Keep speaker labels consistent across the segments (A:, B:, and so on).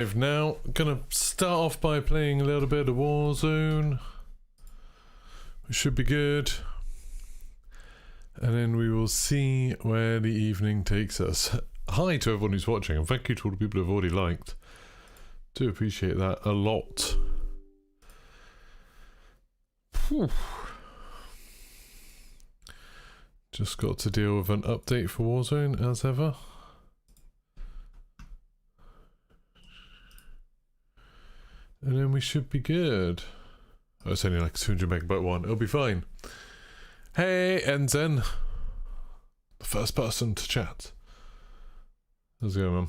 A: Now, gonna start off by playing a little bit of Warzone. It should be good. And then we will see where the evening takes us. Hi to everyone who's watching, and thank you to all the people who've already liked. Do appreciate that a lot. Whew. Just got to deal with an update for Warzone, as ever. And then we should be good. Oh, it's only like 200 megabyte one. It'll be fine. Hey, Enzen. The first person to chat. How's it going, man?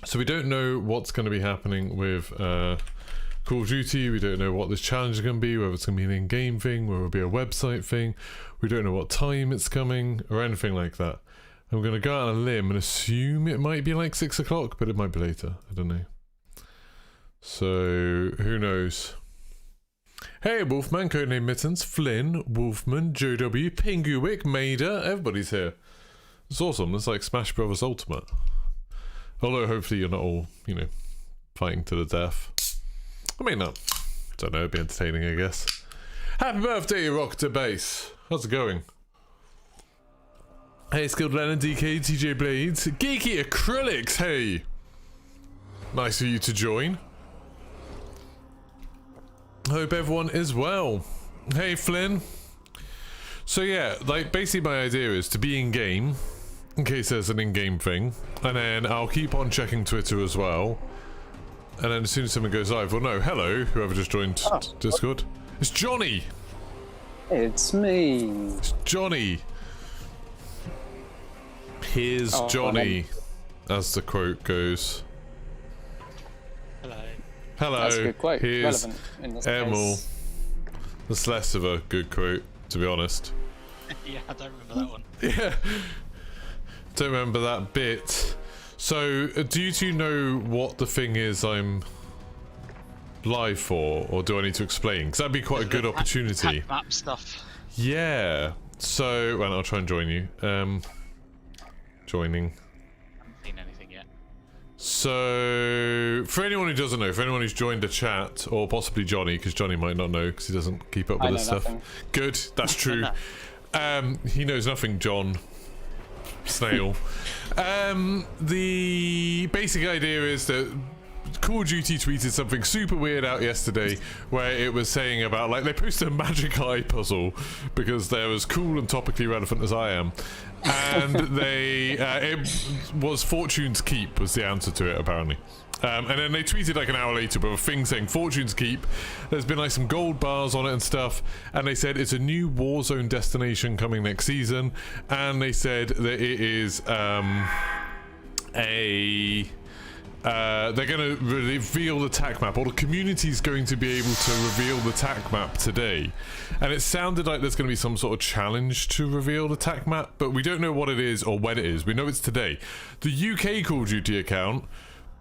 A: So we don't know what's going to be happening with Call of Duty. We don't know what this challenge is going to be, whether it's going to be an in-game thing, whether it'll be a website thing. We don't know what time it's coming, or anything like that. I'm going to go out on a limb and assume it might be like 6 o'clock, but it might be later. I don't know. So, who knows? Hey, Wolfman, Codename Mittens, Flynn, Wolfman, Joe W, Pinguick, Maida, everybody's here. It's awesome. It's like Smash Brothers Ultimate. Although, hopefully you're not all, you know, fighting to the death. I mean, no. Don't know, it'd be entertaining, I guess. Happy birthday, Rock to Base. How's it going? Hey, Skilled Lennon, DK, TJ Blades, Geeky Acrylics, hey! Nice of you to join. Hope everyone is well. Hey, Flynn. So yeah, like basically my idea is to be in game, in case there's an in-game thing, and then I'll keep on checking Twitter as well. And then as soon as something goes live, well, no, hello, whoever just joined Discord. It's Johnny.
B: It's me.
A: It's Johnny. Here's Johnny, as the quote goes. Hello,
B: that's a good quote.
A: here's
B: Relevant in this
A: Emil.
B: case.
A: That's less of a good quote, to be honest.
C: Yeah, I don't remember that one.
A: Yeah, don't remember that bit. So, do you two know what the thing is I'm live for, or do I need to explain? Because that'd be quite a good opportunity.
C: Map stuff.
A: Yeah, so, well, I'll try and join you. Joining.
C: I haven't seen anything yet.
A: So, for anyone who doesn't know, for anyone who's joined the chat, or possibly Johnny, because Johnny might not know because he doesn't keep up with this stuff.
B: Nothing.
A: Good, that's true. He knows nothing, John. Snail. The basic idea is that Call of Duty tweeted something super weird out yesterday where it was saying about, like, they posted a magic eye puzzle because they're as cool and topically relevant as I am. And they, it was Fortune's Keep was the answer to it, apparently. And then they tweeted like an hour later with a thing saying Fortune's Keep. There's been like some gold bars on it and stuff. And they said it's a new Warzone destination coming next season. And they said that it is they're going to reveal the TAC map, or the community's going to be able to reveal the TAC map today. And it sounded like there's going to be some sort of challenge to reveal the TAC map, but we don't know what it is or when it is. We know it's today. The UK Call of Duty account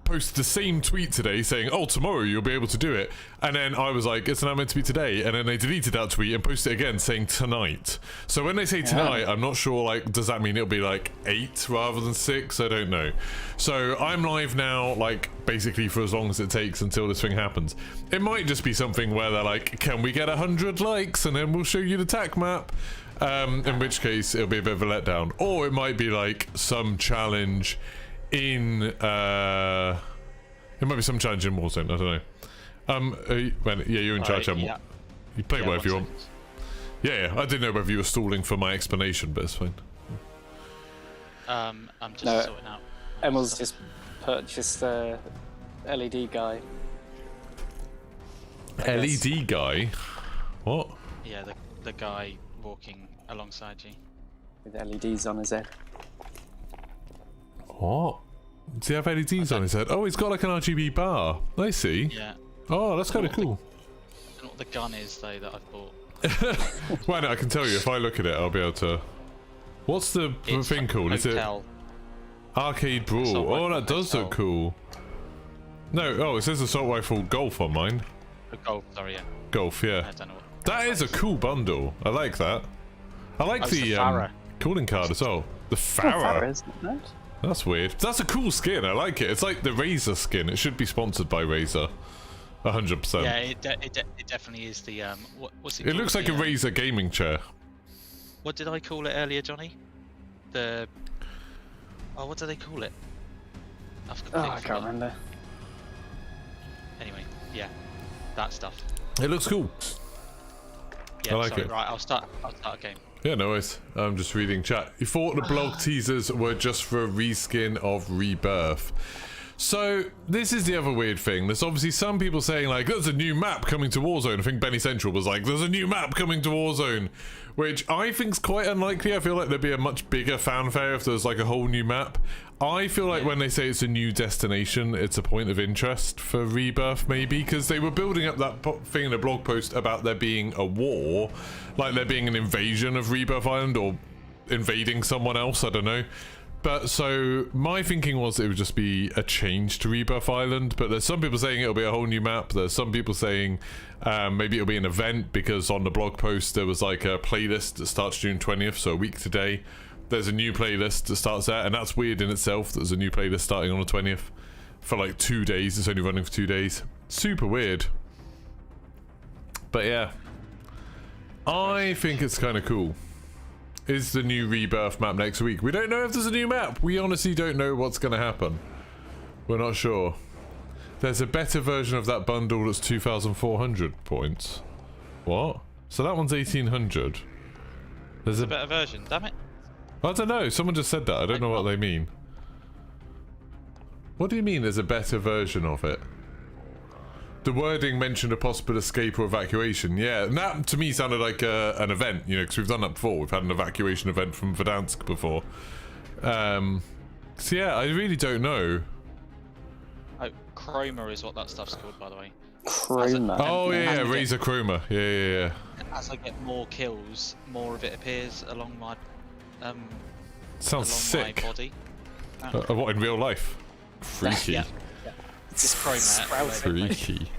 A: posted the same tweet today saying, oh, tomorrow you'll be able to do it. And then I was like, it's not meant to be today. And then they deleted that tweet and posted it again saying tonight. So when they say tonight, I'm not sure, like, does that mean it'll be like 8 rather than 6? I don't know. So I'm live now, like, basically for as long as it takes until this thing happens. It might just be something where they're like, can we get 100 likes and then we'll show you the TAC map? In which case it'll be a bit of a letdown. Or it might be like some challenge in it might be some challenge in Warzone, I don't know. Yeah, you're in charge.
C: Yeah.
A: You play whatever you want. Yeah, I didn't know whether you were stalling for my explanation, but it's fine.
C: I'm just sorting out.
B: Emil's just purchased a LED guy.
A: LED guy? What?
C: Yeah, the guy walking alongside you.
B: With LEDs on his head.
A: What? Does he have LEDs on his head? Oh, he's got like an RGB bar. I see.
C: Yeah.
A: Oh, that's kind of cool.
C: I don't know what the gun is though that I've bought.
A: Well, no, I can tell you if I look at it, I'll be able to. What's the thing called? Is it Arcade Brawl? Oh, that does look cool. No, oh, it says Assault Rifle Golf on mine.
C: Golf, sorry, yeah.
A: Golf, yeah.
C: I don't know what
A: That is a cool bundle. I like that. I like the calling card as well. The Farah.
B: Isn't it?
A: That's weird. That's a cool skin. I like it. It's like the Razer skin. It should be sponsored by Razer. 100%.
C: Yeah, it definitely is the what's it?
A: It looks like a Razer gaming chair.
C: What did I call it earlier, Johnny? The what do they call it?
B: I can't remember.
C: Anyway, yeah, that stuff.
A: It looks cool.
C: Yeah,
A: I like
C: sorry,
A: it.
C: Right, I'll start a game.
A: Yeah, no worries. I'm just reading chat. You thought the blog teasers were just for a reskin of Rebirth. So, this is the other weird thing. There's obviously some people saying, like, there's a new map coming to Warzone. I think Benny Central was like, there's a new map coming to Warzone. Which I think's quite unlikely. I feel like there'd be a much bigger fanfare if there's, like, a whole new map. I feel like when they say it's a new destination, it's a point of interest for Rebirth, maybe. Because they were building up that thing in a blog post about there being a war. Like, there being an invasion of Rebirth Island or invading someone else, I don't know. But so my thinking was it would just be a change to Rebirth Island, but there's some people saying it'll be a whole new map. There's some people saying maybe it'll be an event, because on the blog post there was like a playlist that starts June 20th, so a week today. There's a new playlist that starts there, and that's weird in itself. There's a new playlist starting on the 20th for like 2 days. It's only running for 2 days. Super weird. But yeah, I think it's kind of cool. Is the new Rebirth map next week? We don't know if there's a new map. We honestly don't know what's going to happen. We're not sure. There's a better version of that bundle that's 2,400 points. What? So that one's 1,800. There's
C: a better version, damn it.
A: I don't know. Someone just said that. I don't know what they mean. What do you mean there's a better version of it? The wording mentioned a possible escape or evacuation. Yeah, and that to me sounded like an event, you know, because we've done that before. We've had an evacuation event from Verdansk before. So yeah, I really don't know.
C: Oh, Chroma is what that stuff's called, by the way.
B: Chroma.
A: Oh yeah, Razer Chroma. Yeah.
C: As I get more kills, more of it appears along my
A: Sounds sick.
C: my body.
A: What, in real life? Freaky.
C: Yeah. It's Chroma.
A: Freaky.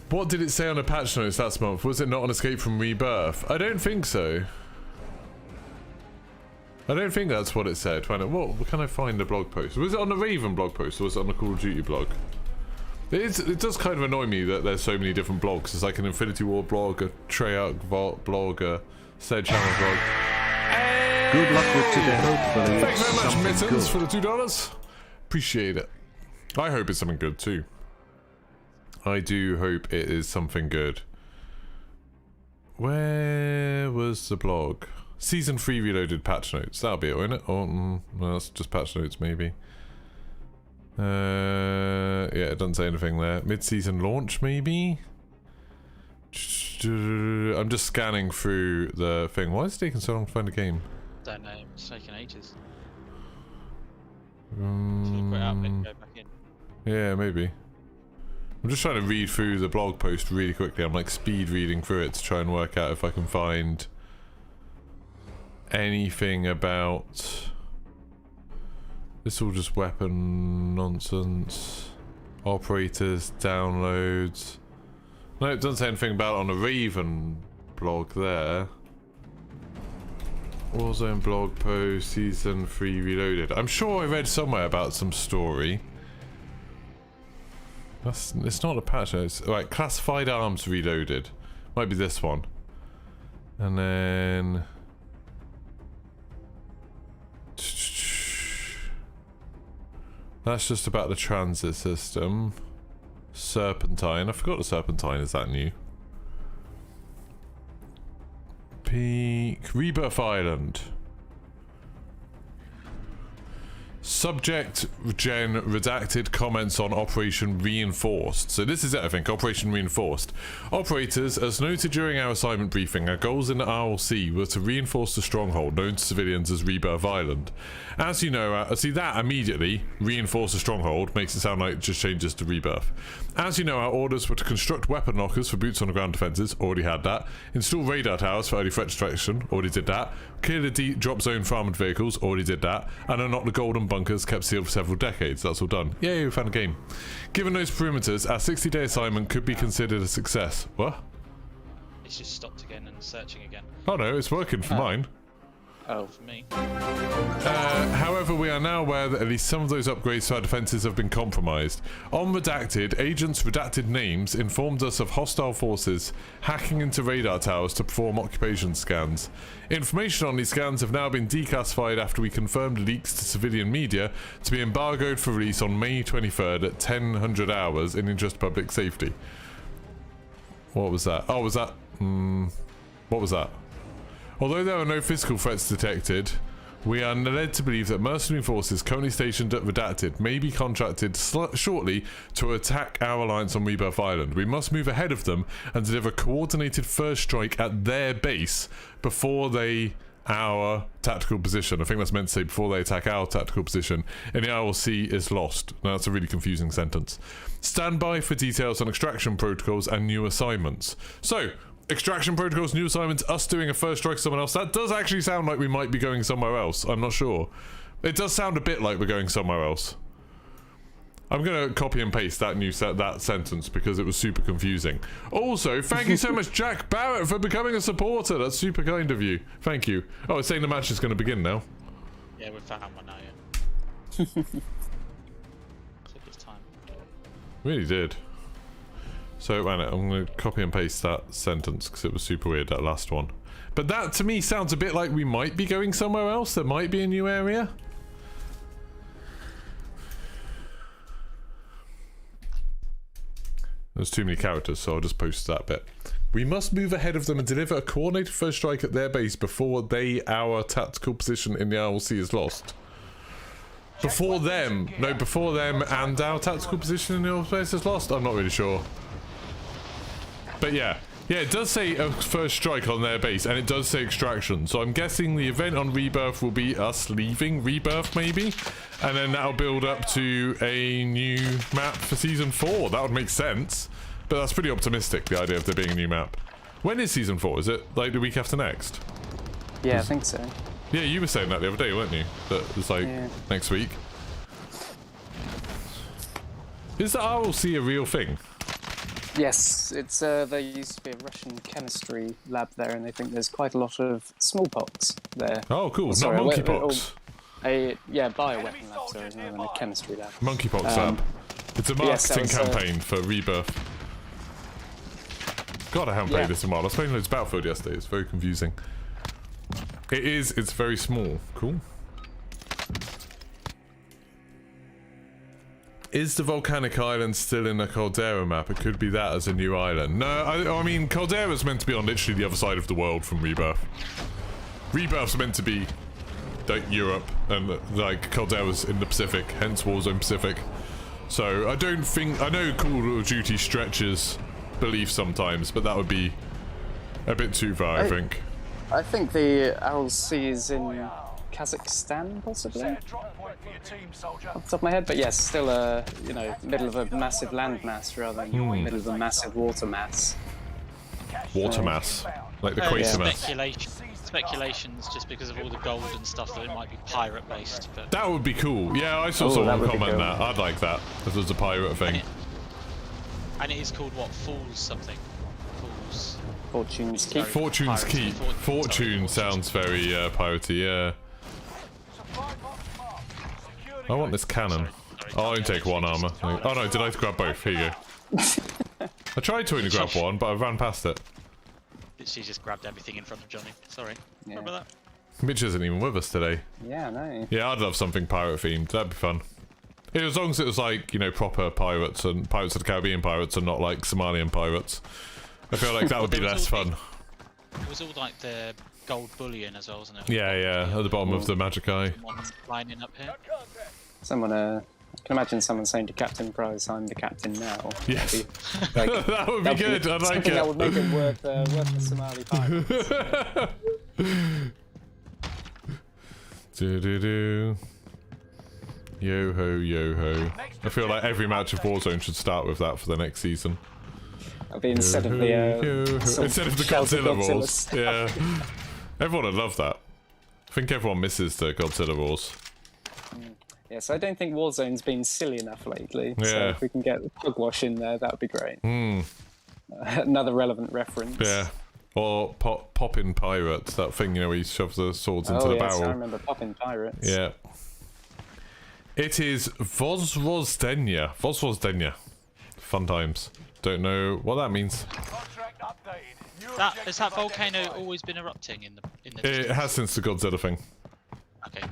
A: What did it say on the patch notes last month? Was it not an escape from Rebirth? I don't think so. I don't think that's what it said. What can I find the blog post? Was it on the Raven blog post, or was it on the Call of Duty blog? It does kind of annoy me that there's so many different blogs. There's like an Infinity War blog, a Treyarch blog, a Sledgehammer blog.
D: Good luck with today, hopefully.
A: Thank you very much,
D: something
A: Mittens,
D: good.
A: for the $2. Appreciate it. I hope it's something good too. I do hope it is something good. Where was the blog? Season 3 Reloaded patch notes. That'll be it, won't it? Oh, no, that's just patch notes, maybe. Yeah, it doesn't say anything there. Mid-season launch, maybe? I'm just scanning through the thing. Why is it taking so long to find a game?
C: Don't know, it's taking ages. Should have put it out and go back in.
A: Yeah, maybe. I'm just trying to read through the blog post really quickly. I'm like speed reading through it to try and work out if I can find anything about... This all just weapon nonsense. Operators, downloads. No, it doesn't say anything about it on the Raven blog there. Warzone blog post, Season 3 Reloaded. I'm sure I read somewhere about some story. It's not a patch. It's right. Classified Arms Reloaded. Might be this one. And then that's just about the transit system. Serpentine. I forgot the Serpentine. Is that new? Peak. Rebirth Island. Subject Gen redacted comments on Operation Reinforced. So this is it, I think. Operation Reinforced. Operators, as noted during our assignment briefing, our goals in the RLC were to reinforce the stronghold known to civilians as Rebirth Island. As you know, see that immediately, reinforce the stronghold, makes it sound like it just changes to Rebirth. As you know, our orders were to construct weapon lockers for boots on the ground defences, already had that. Install radar towers for early threat detection, already did that. Clear the drop zone for armoured vehicles, already did that. And unlock the golden bunkers kept sealed for several decades. That's all done. Yay, we found a game. Given those perimeters, our 60-day assignment could be considered a success. What?
C: It's just stopped again and searching again.
A: Oh no, it's working for mine.
B: Oh.
C: For me.
A: However, we are now aware that at least some of those upgrades to our defences have been compromised. On Redacted, agents redacted names informed us of hostile forces hacking into radar towers to perform occupation scans. Information on these scans have now been declassified after we confirmed leaks to civilian media to be embargoed for release on May 23rd at 1000 hours in interest of public safety. What was that? Oh, was that... what was that? Although there are no physical threats detected, we are led to believe that mercenary forces currently stationed at Redacted may be contracted shortly to attack our alliance on Rebirth Island. We must move ahead of them and deliver a coordinated first strike at their base before they our tactical position. I think that's meant to say before they attack our tactical position. Any ILC is lost. Now that's a really confusing sentence. Stand by for details on extraction protocols and new assignments. So, extraction protocols, new assignments, us doing a first strike to someone else. That does actually sound like we might be going somewhere else. I'm not sure. It does sound a bit like we're going somewhere else. I'm going to copy and paste that sentence because it was super confusing. Also, thank you so much, Jack Barrett, for becoming a supporter. That's super kind of you. Thank you. Oh, it's saying the match is going to begin now.
C: Yeah, we've found one now, yeah. Took its time.
A: Really did. So, I'm going to copy and paste that sentence because it was super weird, that last one. But that, to me, sounds a bit like we might be going somewhere else. There might be a new area. There's too many characters, so I'll just post that bit. We must move ahead of them and deliver a coordinated first strike at their base before our tactical position in the RLC is lost. Before them. No, before them and our tactical position in the RLC is lost? I'm not really sure. But yeah. Yeah, it does say a first strike on their base, and it does say extraction. So I'm guessing the event on Rebirth will be us leaving Rebirth, maybe? And then that'll build up to a new map for Season 4. That would make sense. But that's pretty optimistic, the idea of there being a new map. When is Season 4? Is it, like, the week after next?
B: Yeah, I think so.
A: Yeah, you were saying that the other day, weren't you? That it's like, next week. Is the RLC a real thing?
B: Yes, it's there used to be a Russian chemistry lab there, and they think there's quite a lot of smallpox there.
A: Oh, cool.
B: Oh, sorry,
A: not monkeypox.
B: Bioweapon lab, sorry, rather than a chemistry lab.
A: Monkeypox lab. It's a marketing campaign for Rebirth. God, I haven't played this in a while. I was playing loads of Battlefield yesterday. It's very confusing. It's very small. Cool. Is the volcanic island still in the Caldera map? It could be that as a new island. No, I mean, Caldera's meant to be on literally the other side of the world from Rebirth. Rebirth's meant to be, like, Europe, and, like, Caldera's in the Pacific, hence Warzone Pacific. So, I don't think... I know Call of Duty stretches belief sometimes, but that would be a bit too far, I think.
B: I think the RLC is in Kazakhstan, possibly? Off the top of my head, but yes, still middle of a massive landmass rather than middle of a massive water mass.
A: Water mass? Like the Quater mass?
C: Speculations just because of all the gold and stuff that it might be pirate based, but...
A: That would be cool. Yeah, I saw someone comment that. I'd like that, if there's a pirate thing.
C: And it is called what? Fools something? Fools...
B: Fortune's Keep.
A: Fortune's Keep. Fortune sounds very piratey, yeah. I want this cannon. I'll only take one armor. Oh no, did I grab both? Here you go. I tried to only grab one, but I ran past it.
C: She just grabbed everything in front of Johnny. Sorry. Remember that?
A: Mitch isn't even with us today.
B: Yeah, I know.
A: Yeah, I'd love something pirate themed. That'd be fun. As long as it was like, you know, proper pirates and Pirates of the Caribbean pirates and not like Somalian pirates. I feel like that would be less fun.
C: It was all like the gold bullion as well, wasn't it?
A: Yeah, yeah, at the bottom of the magic eye.
C: Lining up here.
B: Someone, I can imagine someone saying to Captain Price, "I'm the captain now."
A: Yes. That would be good, I'd like it.
B: That would make it worth the Somali pirates.
A: Do-do-do. Yo-ho, yo-ho. I feel like every match of Warzone should start with that for the next season.
B: That'd be instead of the
A: Godzilla Wars. Yeah. Everyone would love that. I think everyone misses the Godzilla Wars.
B: Yes, I don't think Warzone's been silly enough lately. Yeah. So if we can get Pugwash in there, that would be great. Another relevant reference.
A: Yeah. Or Poppin' Pirates, that thing, you know, where he shoves the swords into the
B: yes,
A: barrel.
B: I remember Poppin' Pirates.
A: Yeah. It is Vozrozdenia. Vozrozdenia. Fun times. Don't know what that means.
C: Has that volcano always been erupting in the
A: It
C: distance?
A: has since the Godzilla thing.
C: Okay.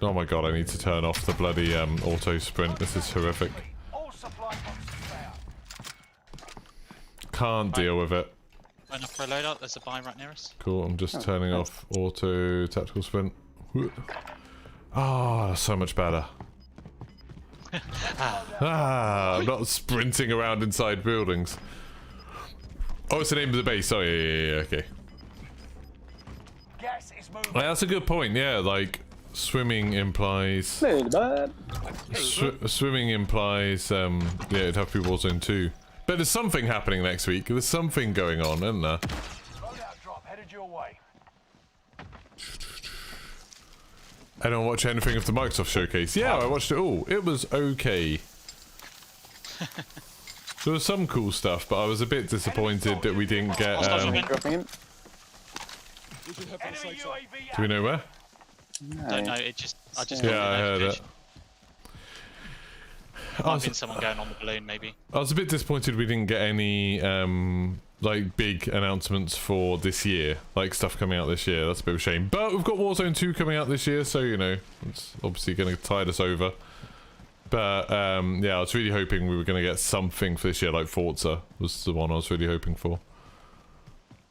A: Oh my god, I need to turn off the bloody auto sprint. This is horrific. Can't deal with it.
C: Going up for a loadout, there's a buy right near us.
A: Cool, I'm just turning off auto tactical sprint. Ah, so much better. I'm not sprinting around inside buildings. Oh, it's the name of the base. Oh, yeah, okay. That's a good point, yeah, like, swimming implies... swimming implies, yeah, it'd have to be Warzone 2. But there's something happening next week. There's something going on, isn't there? I don't watch anything of the Microsoft showcase. Yeah, I watched it all. It was okay. There was some cool stuff, but I was a bit disappointed that we didn't get...
B: Dropping him.
A: do we know where?
C: Don't know, I just
A: Yeah, I heard it.
C: Might have been someone going on the balloon, maybe.
A: I was a bit disappointed we didn't get any, like, big announcements for this year. Like, stuff coming out this year. That's a bit of a shame. But we've got Warzone 2 coming out this year, so, you know, it's obviously going to tide us over. But, yeah, I was really hoping we were going to get something for this year, like Forza was the one I was really hoping for.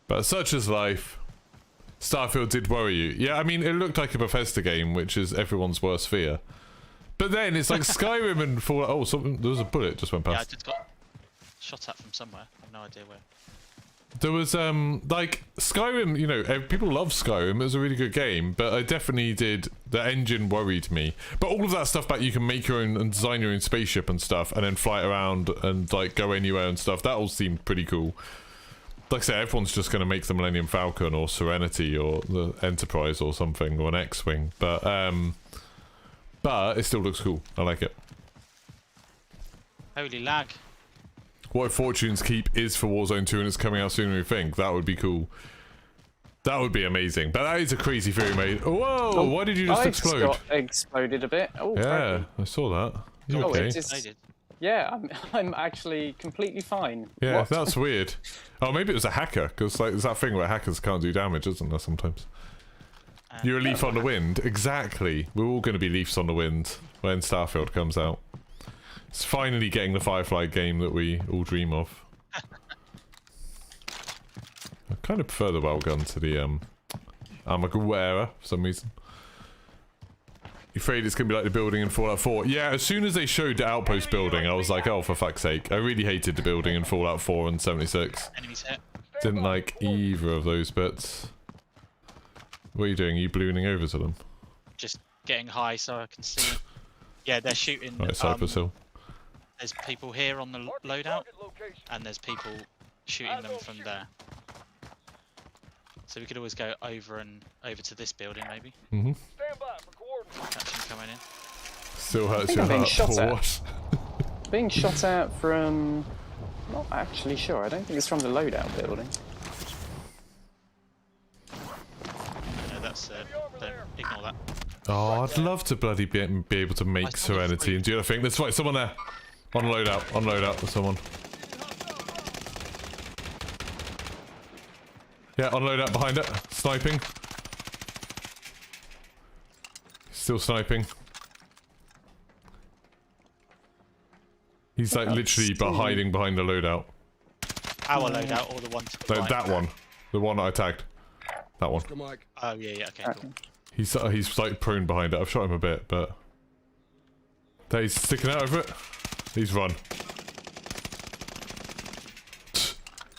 A: But such is life. Starfield did worry you. Yeah, I mean, it looked like a Bethesda game, which is everyone's worst fear. But then it's like Skyrim and Fallout. Oh, something. There was a bullet just went
C: Yeah, I
A: past.
C: just got shot at from somewhere. I have no idea where.
A: There was like Skyrim. You know, people love Skyrim. It was a really good game, but I definitely did. The engine worried me. But all of that stuff back, you can make your own and design your own spaceship and stuff, and then fly it around and like go anywhere and stuff. That all seemed pretty cool. Like I said, everyone's just going to make the Millennium Falcon or Serenity or the Enterprise or something or an X-wing, but it still looks cool. I like it.
C: Holy lag.
A: What if Fortune's Keep is for Warzone 2 and it's coming out sooner than we think? That would be cool. That would be amazing. But that is a crazy theory, mate. Whoa! Why did you just explode?
B: Got exploded a bit. Oh,
A: Yeah, I saw that. You
B: Oh,
A: okay?
B: it is, yeah, I'm actually completely fine.
A: Yeah,
B: What?
A: that's weird. Oh, maybe it was a hacker, because like there's that thing where hackers can't do damage, isn't there, sometimes? You're a leaf on the wind. Exactly. We're all going to be leaves on the wind when Starfield comes out. It's finally getting the Firefly game that we all dream of. I kind of prefer the Railgun to the Armaguera for some reason. You afraid it's going to be like the building in Fallout 4? Yeah, as soon as they showed the outpost building, I was like, oh, for fuck's sake. I really hated the building in Fallout 4 and 76.
C: Enemies hit.
A: Didn't like either of those bits. What are you doing? Are you ballooning over to them?
C: Just getting high so I can see. Yeah, they're shooting.
A: Right, Cypress Hill.
C: There's people here on the loadout, and there's people shooting them from there. So we could always go over to this building, maybe.
A: Mm-hmm.
C: Catch him coming in.
A: Still hurts
B: think
A: your
B: I'm being
A: heart.
B: shot
A: For
B: at.
A: what?
B: Being shot at from... Not actually sure. I don't think it's from the loadout building.
C: No, that's don't ignore that.
A: Oh, I'd love to bloody be able to make
C: I saw the
A: Serenity
C: three.
A: and do the thing. There's right, someone there. On loadout, there's someone. Yeah, on loadout behind it. Sniping. Still sniping. He's like literally hiding behind the loadout.
C: Our loadout or the one to the
A: No,
C: right?
A: that one. The one that I tagged. That one.
C: Oh yeah, okay, cool.
A: He's like prone behind it. I've shot him a bit, but... There, he's sticking out over it. He's run.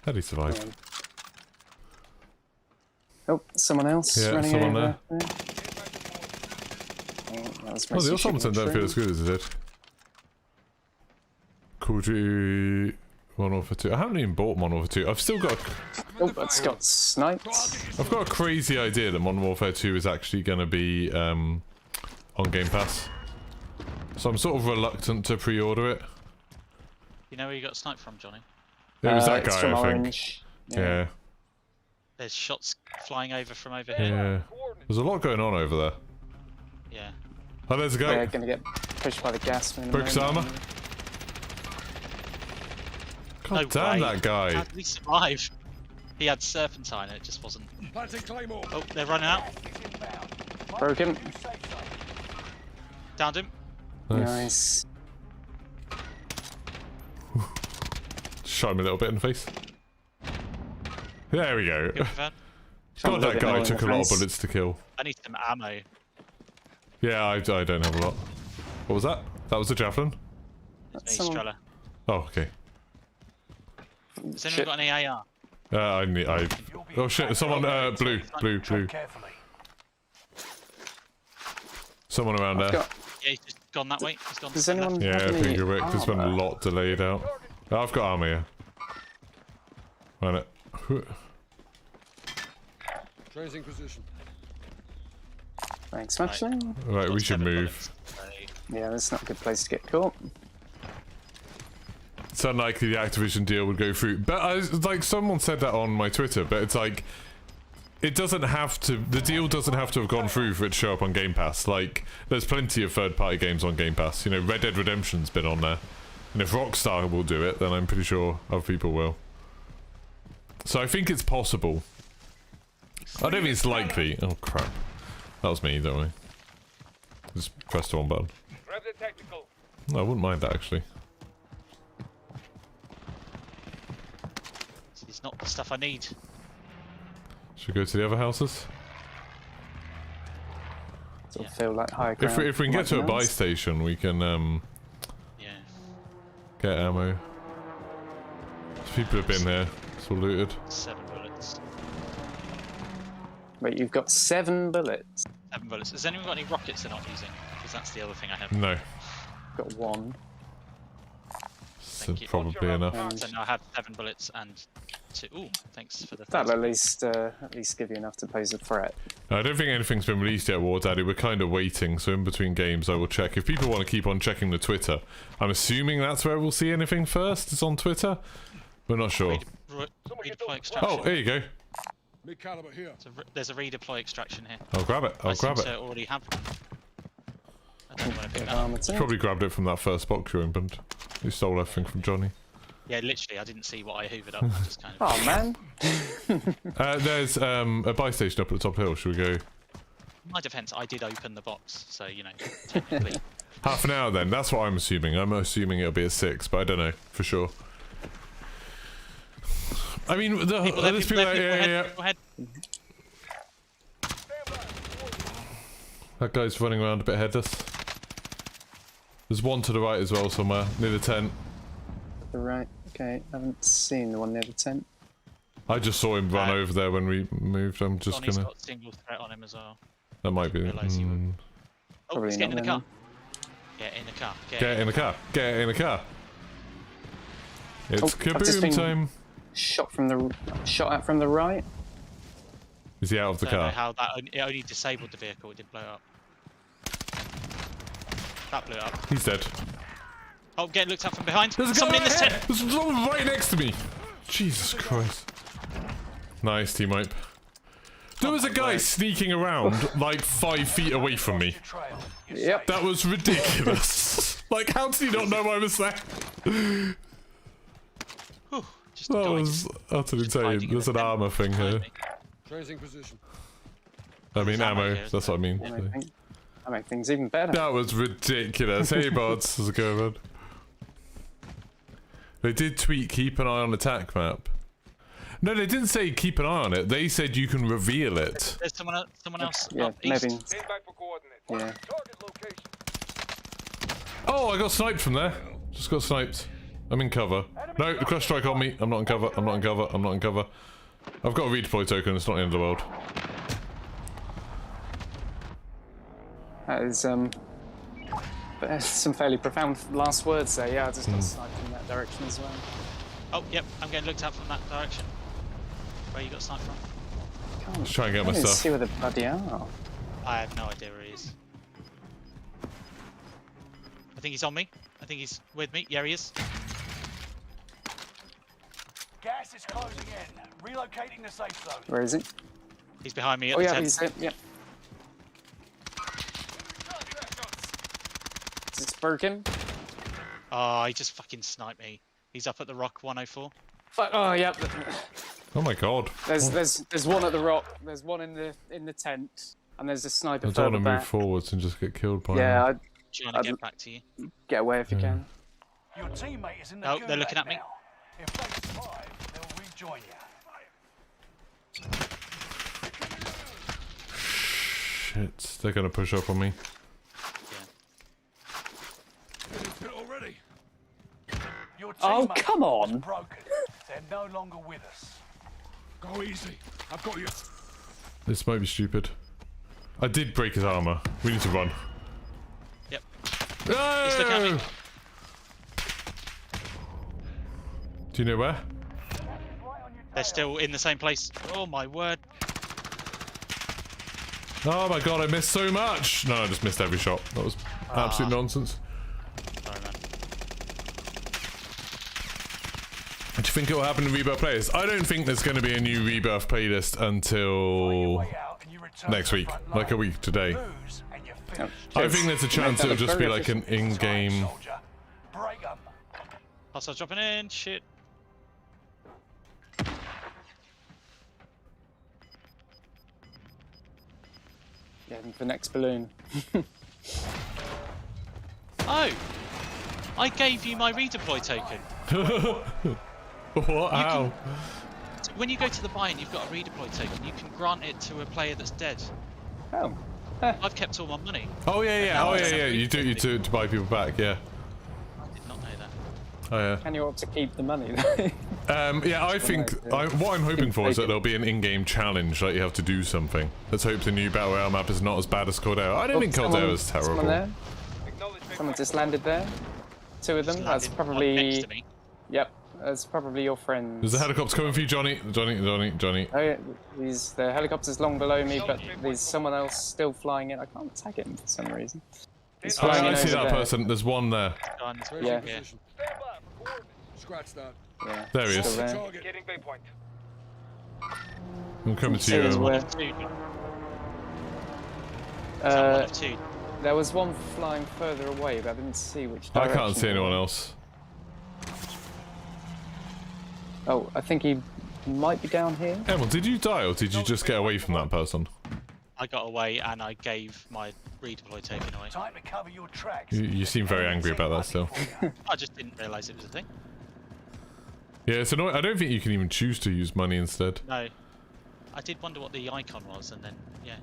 A: How'd he survive?
B: Oh, someone else
A: Yeah,
B: running
A: someone
B: over.
A: there.
B: Oh, that was
A: Oh,
B: mostly
A: the automaton
B: shooting
A: don't feel
B: through.
A: as good as it did. Call of Duty Modern Warfare 2. I haven't even bought Modern Warfare 2. I've still got
B: Oh, it's got sniped.
A: I've got a crazy idea that Modern Warfare 2 is actually going to be on Game Pass. So I'm sort of reluctant to pre-order it.
C: You know where you got sniped from, Johnny?
A: It was that
B: It's
A: guy,
B: from
A: I think.
B: Orange.
A: Yeah.
C: There's shots flying over from over here.
A: Yeah. There's a lot going on over there.
C: Yeah.
A: Oh, there's a guy.
B: They're going to get pushed by the gas. in a
A: Focus
B: moment.
A: armor. God
C: No
A: damn
C: way.
A: that guy.
C: How did he survive? He had serpentine and it just wasn't. Oh, they're running out.
B: Broke him.
C: Downed him.
B: Nice.
A: Shot him a little bit in the face. There we go.
C: Good for
B: Shot him a
A: God,
B: little
A: that
B: bit more
A: guy
B: in
A: took
B: the
A: a lot of
B: face.
A: bullets to kill.
C: I need some ammo.
A: Yeah, I don't have a lot. What was that? That was a javelin?
C: Me,
B: Someone-
C: Strella.
A: Oh, okay.
C: Has anyone
B: Shit.
C: got any AR?
A: Oh shit, someone, blue. Someone around there.
B: Got-
C: Yeah, he's just gone that way. He's gone.
B: Does
C: to the
B: anyone
C: left.
A: Yeah,
B: have
A: I
B: any
A: think you're right. There's been a
B: armor?
A: lot delayed out. Oh, I've got armor, yeah. Run it.
E: Tracing position.
B: Thanks, actually.
A: Right,
C: Got
A: we should
C: 7
A: move.
C: bullets, so-
B: Yeah, that's not a good place to get caught.
A: It's unlikely the Activision deal would go through. But like someone said that on my Twitter, but it's like it doesn't have to. The deal doesn't have to have gone through for it to show up on Game Pass. Like there's plenty of third-party games on Game Pass. You know, Red Dead Redemption's been on there, and if Rockstar will do it, then I'm pretty sure other people will. So I think it's possible. I don't think it's likely. Oh crap, that was me, don't worry. Just press the one button.
E: Grab the tactical.
A: I wouldn't mind that actually.
C: It's not the stuff I need.
A: Should we go to the other houses?
B: Sort of feel like high ground.
A: If we can get to a
B: might
A: buy
B: be nice.
A: station, we can
C: Yeah.
A: get ammo. People have been here. It's all looted.
C: 7 bullets.
B: Wait, you've got 7 bullets.
C: 7 bullets. Has anyone got any rockets they're not using? Because that's the other thing I have.
A: No,
B: Got 1.
A: so
C: Thank you.
A: probably enough.
B: And
C: So now I have 7 bullets and 2. Ooh, thanks for the.
B: that'll at least give you enough to pose a threat.
A: I don't think anything's been released yet, War Daddy. We're kind of waiting, so in between games I will check. If people want to keep on checking the Twitter, I'm assuming that's where we'll see anything first. It's on Twitter. We're not sure.
C: Redeploy extraction.
A: Oh, here you go.
E: Mid caliber here.
C: There's a redeploy extraction here.
A: I'll grab it.
C: I
A: I'll
C: seem
A: grab
C: to
A: it.
C: already have one. I don't want to
B: Bit
C: pick
B: of
C: that up.
B: armor too.
A: Probably grabbed it from that first box you opened. You stole everything from Johnny.
C: Yeah, literally, I didn't see what I hoovered up. I just kind of.
B: Oh man.
A: There's a buy station up at the top hill. Should we go?
C: In my defense, I did open the box, so you know, technically.
A: Half an hour then, that's what I'm assuming. I'm assuming it'll be a 6, but I don't know for sure. I mean,
C: People there,
A: there's
C: people
A: people
C: there,
A: there,
C: people ahead,
A: yeah.
C: people ahead.
A: That guy's running around a bit headless. There's one to the right as well somewhere, near the tent.
B: Right. Okay. I haven't seen the one near the tent.
A: I just saw him run over there when we moved. I'm just
C: Johnny's
A: gonna...
C: got single threat on him as well.
A: That might be...
C: realise he would. Oh,
B: Probably
C: he's getting in the
B: not
C: car. Get in the car.
A: Get in the car. Get in the car. It's
B: I've just
A: kaboom
B: been-
A: time.
B: Shot at from the right.
A: Is he out of the
C: I don't know
A: car?
C: how that it only disabled the vehicle. It didn't blow up. That blew up.
A: He's dead.
C: Oh, get looked at from behind.
A: There's a
C: Someone
A: guy
C: in this
A: right
C: tent.
A: here! There's someone right next to me! Jesus Christ. Nice, team wipe. There was a guy sneaking around like 5 feet away from me.
B: Yep.
A: That was ridiculous. Like, how did he not know I was there?
C: Whew, just
A: That
C: enjoyed
A: was utterly insane.
C: hiding in
A: There's
C: the
A: an
C: tent
A: armor thing
C: behind
A: here.
C: me.
E: Tracing position.
A: I mean,
C: There's ammo
A: ammo.
C: here, isn't
A: That's what I mean.
B: I make things even better.
A: That was ridiculous. Hey, bods. How's it going, man? They did tweet keep an eye on the attack map. No, they didn't say keep an eye on it. They said you can reveal it.
C: There's someone else
B: Yeah,
C: up east.
B: maybe.
E: Stand back for coordinates.
B: Yeah.
E: Target location.
A: Oh, I got sniped from there. Just got sniped. I'm in cover. No, the crush strike on me. I'm not in cover. I'm not in cover. I'm not in cover. I've got a redeploy token. It's not the end of the world.
B: That is some fairly profound last words there. Yeah, I just got sniped in that direction as well.
C: Oh, yep, I'm getting looked at from that direction. Where you got sniped from?
B: Can't
A: Just try and get my
B: really
A: stuff.
B: see where the bloody are.
C: I have no idea where he is. I think he's on me. I think he's with me. Yeah, he is.
F: Gas is closing in. Relocating the safe zone.
B: Where is he?
C: He's behind me at
B: Oh
C: the
B: yeah,
C: tent.
B: he's hit. Yep. Is this broken?
C: Oh, he just fucking sniped me. He's up at the rock 104.
B: Fuck. Oh yeah.
A: Oh my god.
B: There's one at the rock. There's one in the tent, and there's a sniper
A: I don't
B: further
A: want to move
B: back.
A: forwards and just get killed by
B: Yeah,
A: him.
C: Trying to get back to you.
B: get away if you can.
F: Your teammate is in the
C: Oh, they're
F: gulag
C: looking at me.
F: now. If they survive, they'll rejoin you.
A: Shit, they're gonna push up on me.
E: Hit already.
F: Your
B: Oh,
F: teammate
B: come on.
F: was broken. They're no longer with us.
E: Go easy. I've got you.
A: This might be stupid. I did break his armor. We need to run.
C: Yep. He's looking at me.
A: Do you know where?
C: They're still in the same place. Oh my word.
A: Oh my god, I missed so much! No, I just missed every shot. That was absolute nonsense.
C: Sorry, man.
A: Do you think it will happen to Rebirth playlists? I don't think there's going to be a new Rebirth playlist until
F: Way out and you return
A: next
F: to the
A: week,
F: front
A: like a
F: line.
A: week today.
F: Lose and you're
B: Oh,
F: finished.
A: I
B: cheers.
A: think there's a
B: You
A: chance
B: made
A: it'll
B: that
A: just be
B: very
A: like an
B: efficient.
A: in-game...
F: Soldier. Break 'em.
C: Hostile dropping in. Shit.
B: Yeah, the next balloon.
C: Oh! I gave you my redeploy token.
A: What? How?
C: When you go to the buy and you've got a redeploy token, you can grant it to a player that's dead.
B: Oh.
C: I've kept all my money.
A: Oh yeah, yeah,
C: now
A: oh
C: I
A: yeah,
C: have
A: yeah. You do
C: redeploy.
A: to buy people back, yeah.
C: I did not know that.
A: Oh yeah.
B: Can you opt to keep the money?
A: Yeah, I think what I'm hoping for is that there'll be an in-game challenge, like you have to do something. Let's hope the new Battle Royale map is not as bad as Cordero. I don't think Cordero is
B: Someone
A: terrible.
B: there? Someone just landed there. Two of them.
C: Just
B: That's
C: landed
B: probably.
C: next to me.
B: Yep. That's probably your friends.
A: There's a helicopter coming for you, Johnny. Johnny.
B: Oh yeah, the helicopter's long below me, but there's someone else still flying in. I can't tag him for some reason. He's
A: Oh,
B: flying
A: I
B: in
A: see
B: over
A: that
B: there.
A: person. There's one there.
C: Guns.
B: Yeah.
C: Yeah.
E: Position. Scratch that.
B: Yeah.
A: There he is.
B: Still there.
E: Target.
F: Getting bay point.
A: I'm coming to
B: See his
A: you.
B: way.
C: One of two. Is that one
B: Uh,
C: of two?
B: there was one flying further away, but I didn't see which
A: I
B: direction.
A: can't see
B: it
A: anyone
B: was.
A: else.
B: Oh, I think he might be down here.
A: Emil, did you die or did you just get away from that person?
C: I got away and I gave my redeploy token away.
F: Time to cover your tracks.
A: You seem very angry about that still.
C: I just didn't realise it was a thing.
A: Yeah, it's annoying. I don't think you can even choose to use money instead.
C: No. I did wonder what the icon was and then, yeah.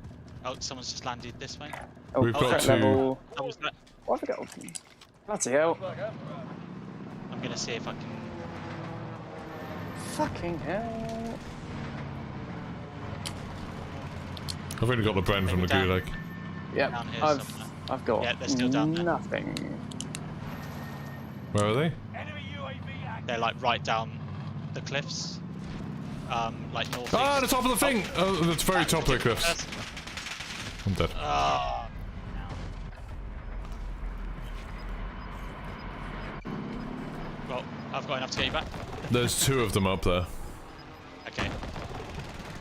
C: Oh, someone's just landed this way.
B: Oh,
A: We've got
B: threat
A: two.
B: level.
C: That was that.
B: What have I got? Bloody hell.
C: I'm gonna see if I can.
B: Fucking hell.
A: I've only got the brand from the
C: Down.
A: gulag.
B: Yep,
C: Down here
B: I've
C: somewhere.
B: got
C: Yeah, they're still down there.
B: nothing.
A: Where are they?
F: Enemy UAV active.
C: They're like right down the cliffs. Like north.
A: Ah, the top of the thing! Oh, the very top of the cliffs. I'm dead.
C: Ah. Well, I've got enough to get you back.
A: There's two of them up there.
C: Okay.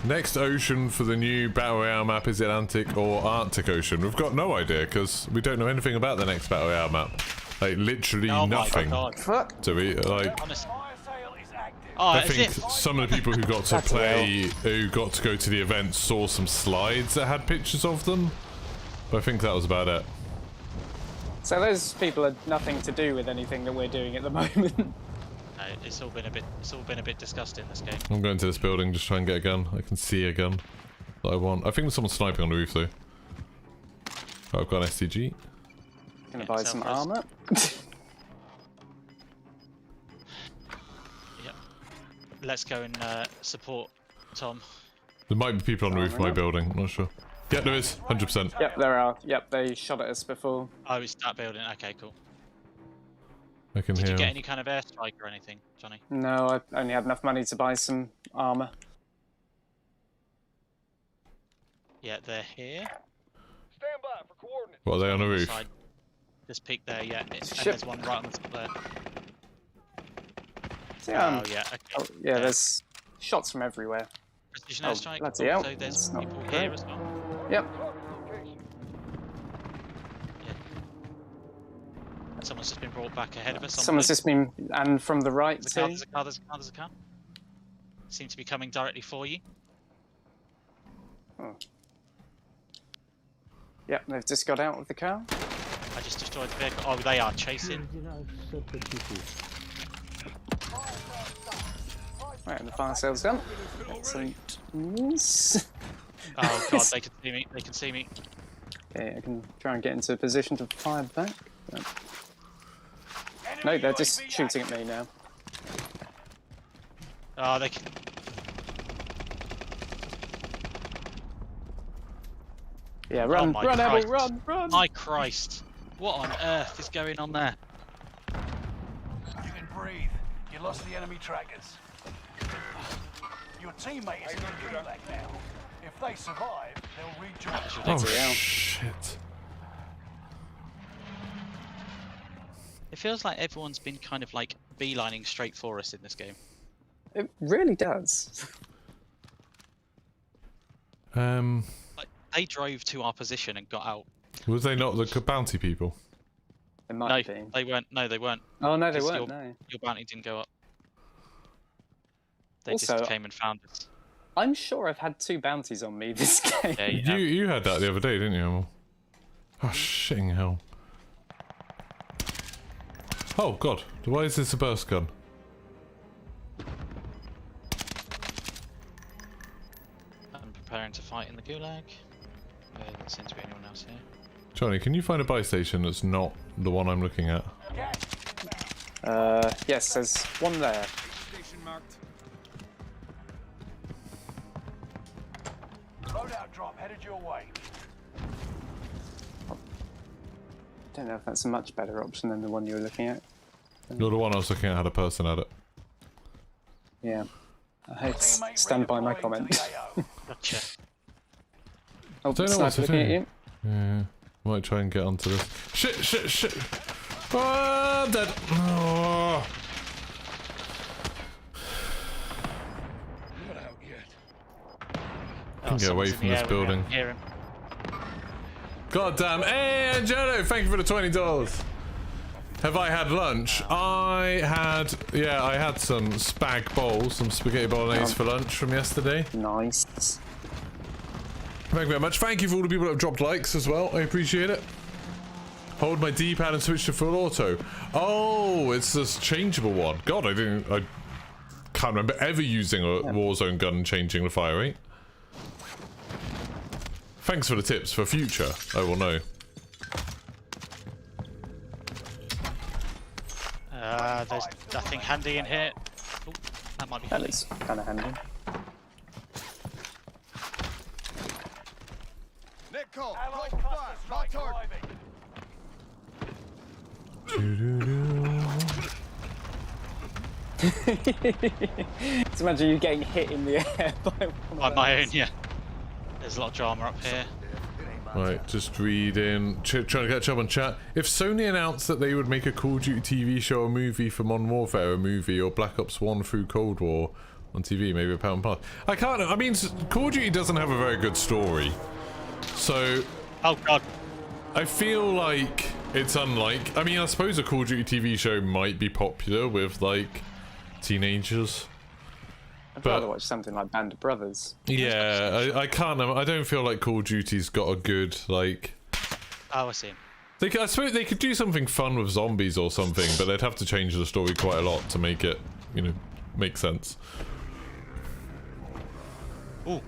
A: Next ocean for the new Battle Royale map is Atlantic or Arctic Ocean. We've got no idea because we don't know anything about the next Battle Royale map. Like, literally
C: Oh
A: nothing.
C: my god.
B: Fuck.
A: Do we? Like,
C: Honestly.
F: Fire sale is active.
C: Oh,
A: I
C: as
A: think
C: if.
A: some of the people who got to
B: That's
A: play, who got to go to the event, saw some slides that had pictures of them. But I think that was about it.
B: So those people had nothing to do with anything that we're doing at the moment.
C: No, it's all been a bit disgusting, this game.
A: I'm going to this building, just try and get a gun. I can see a gun that I want. I think there's someone sniping on the roof though. Oh, I've got an STG.
B: Gonna
C: Yeah,
B: buy some
C: self-res.
B: armor.
C: Yep. Let's go and support Tom.
A: There might be people on the roof of my
B: yeah.
A: building, I'm not sure. Yeah, there is, 100%.
B: Yep, there are. Yep, they shot at us before.
C: Oh, it's that building. Okay, cool.
A: I can
C: Did
A: hear
C: you get
A: him.
C: any kind of airstrike or anything, Johnny?
B: No, I only had enough money to buy some armor.
C: Yeah, they're here.
E: Stand by for coordinates.
A: What, are they on the roof?
C: Side. Just peek there, yeah. And
B: Shit.
C: there's one right on the top there.
B: So,
C: Oh yeah. Okay.
B: oh, yeah, there's shots from everywhere.
C: Precision
B: Oh,
C: airstrike.
B: bloody hell,
C: So there's
B: that's not
C: people
B: great.
C: here as well.
B: Yep.
C: Yeah. Someone's just been brought back ahead of us.
B: Someone's just been, and from the right
C: There's a car.
B: too.
C: There's a car. There's a car. There's a car. Seem to be coming directly for you.
B: Oh. Yep, they've just got out of the car.
C: I just destroyed the vehicle. Oh, they are chasing.
B: Right, and the fire sale's done. Excellent news.
C: Oh god, they can see me. They can see me.
B: Okay, I can try and get into a position to fire back. But... No, they're just shooting at me now.
C: Oh, they can.
B: Yeah, run,
C: my
B: run,
C: Christ.
B: Abel, run, run!
C: My Christ! What on earth is going on there?
F: You can breathe. You lost the enemy trackers. Your teammate is in the gulag now. If they survive, they'll rejoin.
A: Oh
B: hell.
A: shit!
C: It feels like everyone's been kind of like beelining straight for us in this game.
B: It really does.
C: Like they drove to our position and got out.
A: Was they not the bounty people?
B: It
C: No,
B: might be.
C: they weren't. No, they weren't.
B: Oh, no, they
C: Just
B: weren't, no.
C: Your bounty didn't go up. They
B: Also,
C: just came and found us.
B: I'm sure I've had 2 bounties on me this game.
C: Yeah,
A: You had that the other day, didn't you, Emil? Oh shitting hell! Oh god, why is this a burst gun?
C: I'm preparing to fight in the gulag. There doesn't seem to be anyone else here.
A: Johnny, can you find a buy station that's not the one I'm looking at?
B: Yes, there's one there.
E: Station marked.
F: Loadout drop headed your way.
B: Don't know if that's a much better option than the one you were looking at.
A: No, the one I was looking at had a person at it.
B: Yeah. I
F: Teammate
B: stand by my
F: redeploying to
B: comment.
F: the AO.
C: Gotcha.
B: Oh,
A: Don't know what
B: sniper
A: to
B: looking at
A: do.
B: you.
A: Yeah, might try and get onto this. Shit! Oh, I'm dead. Oh.
E: Not out yet.
A: Can get away
C: someone's in
A: from
C: the
A: this
C: air, we
A: building.
C: can hear him.
A: God damn! Hey, Angelo, thank you for the $20. Have I had lunch? I had some spag bowls, some spaghetti bolognese for lunch from yesterday.
B: Nice.
A: Thank you very much. Thank you for all the people that have dropped likes as well. I appreciate it. Hold my D-pad and switch to full auto. Oh, it's this changeable one. God, I can't remember ever using a Warzone gun and changing the fire rate. Thanks for the tips for future. I will know.
C: There's nothing handy in here. Oh, that might be
B: That
C: handy.
B: looks kind of handy.
E: Net call.
F: Allied
E: Call
F: cluster
E: fire.
F: strike
E: Hot target.
A: Doo-doo-doo.
B: Just imagine you getting hit in the air by one
C: By
B: of
C: my
B: those.
C: own, yeah. There's a lot of drama up here.
A: Right, just reading, trying to catch up on chat. If Sony announced that they would make a Call of Duty TV show or movie for Modern Warfare, a movie, or Black Ops 1 through Cold War on TV, maybe a pound pass. I mean, Call of Duty doesn't have a very good story. So,
C: Oh god.
A: I feel like it's unlike... I mean, I suppose a Call of Duty TV show might be popular with, like, teenagers.
B: I'd rather watch something like Band of Brothers.
A: Yeah, I can't... I don't feel like Call of Duty's got a good, like...
C: Oh, I see.
A: I suppose they could do something fun with zombies or something, but they'd have to change the story quite a lot to make it, you know, make sense.
C: Ooh.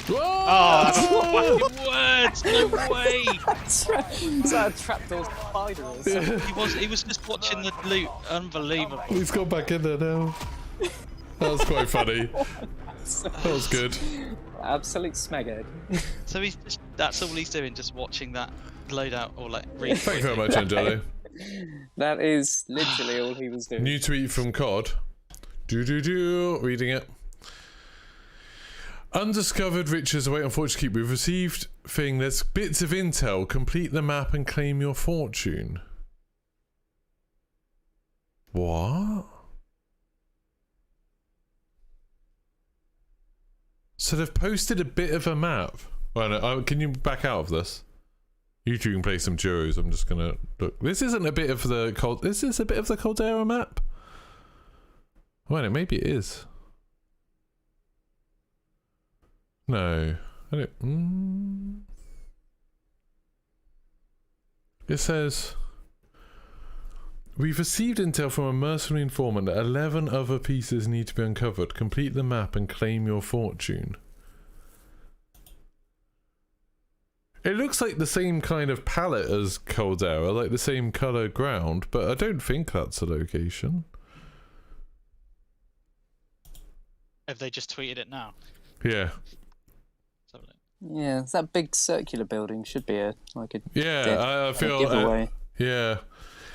A: Whoa!
C: Oh, fucking words! No way!
B: Is that a trapdoor spider or something?
C: He was just watching the loot. Unbelievable.
A: He's got back in there now. That was quite funny. That was good.
B: Absolute smeghead.
C: So that's all he's doing, just watching that loadout or like read.
A: Thank you very much, Angelo.
B: That is literally all he was doing.
A: New tweet from COD. Reading it. Undiscovered riches await on Fortune Keep. We've received thing that's bits of intel. Complete the map and claim your fortune. What? So they've posted a bit of a map. Well, no, can you back out of this? You two can play some duos. I'm just gonna look. This isn't a bit of the Is this a bit of the Caldera map? Well, maybe it is. No, I don't. It says we've received intel from a mercenary informant that 11 other pieces need to be uncovered. Complete the map and claim your fortune. It looks like the same kind of palette as Caldera, like the same colour ground, but I don't think that's a location.
C: Have they just tweeted it now?
A: Yeah.
C: Let's have a look.
B: Yeah, that big circular building should be a
A: Yeah, I feel
B: giveaway.
A: yeah.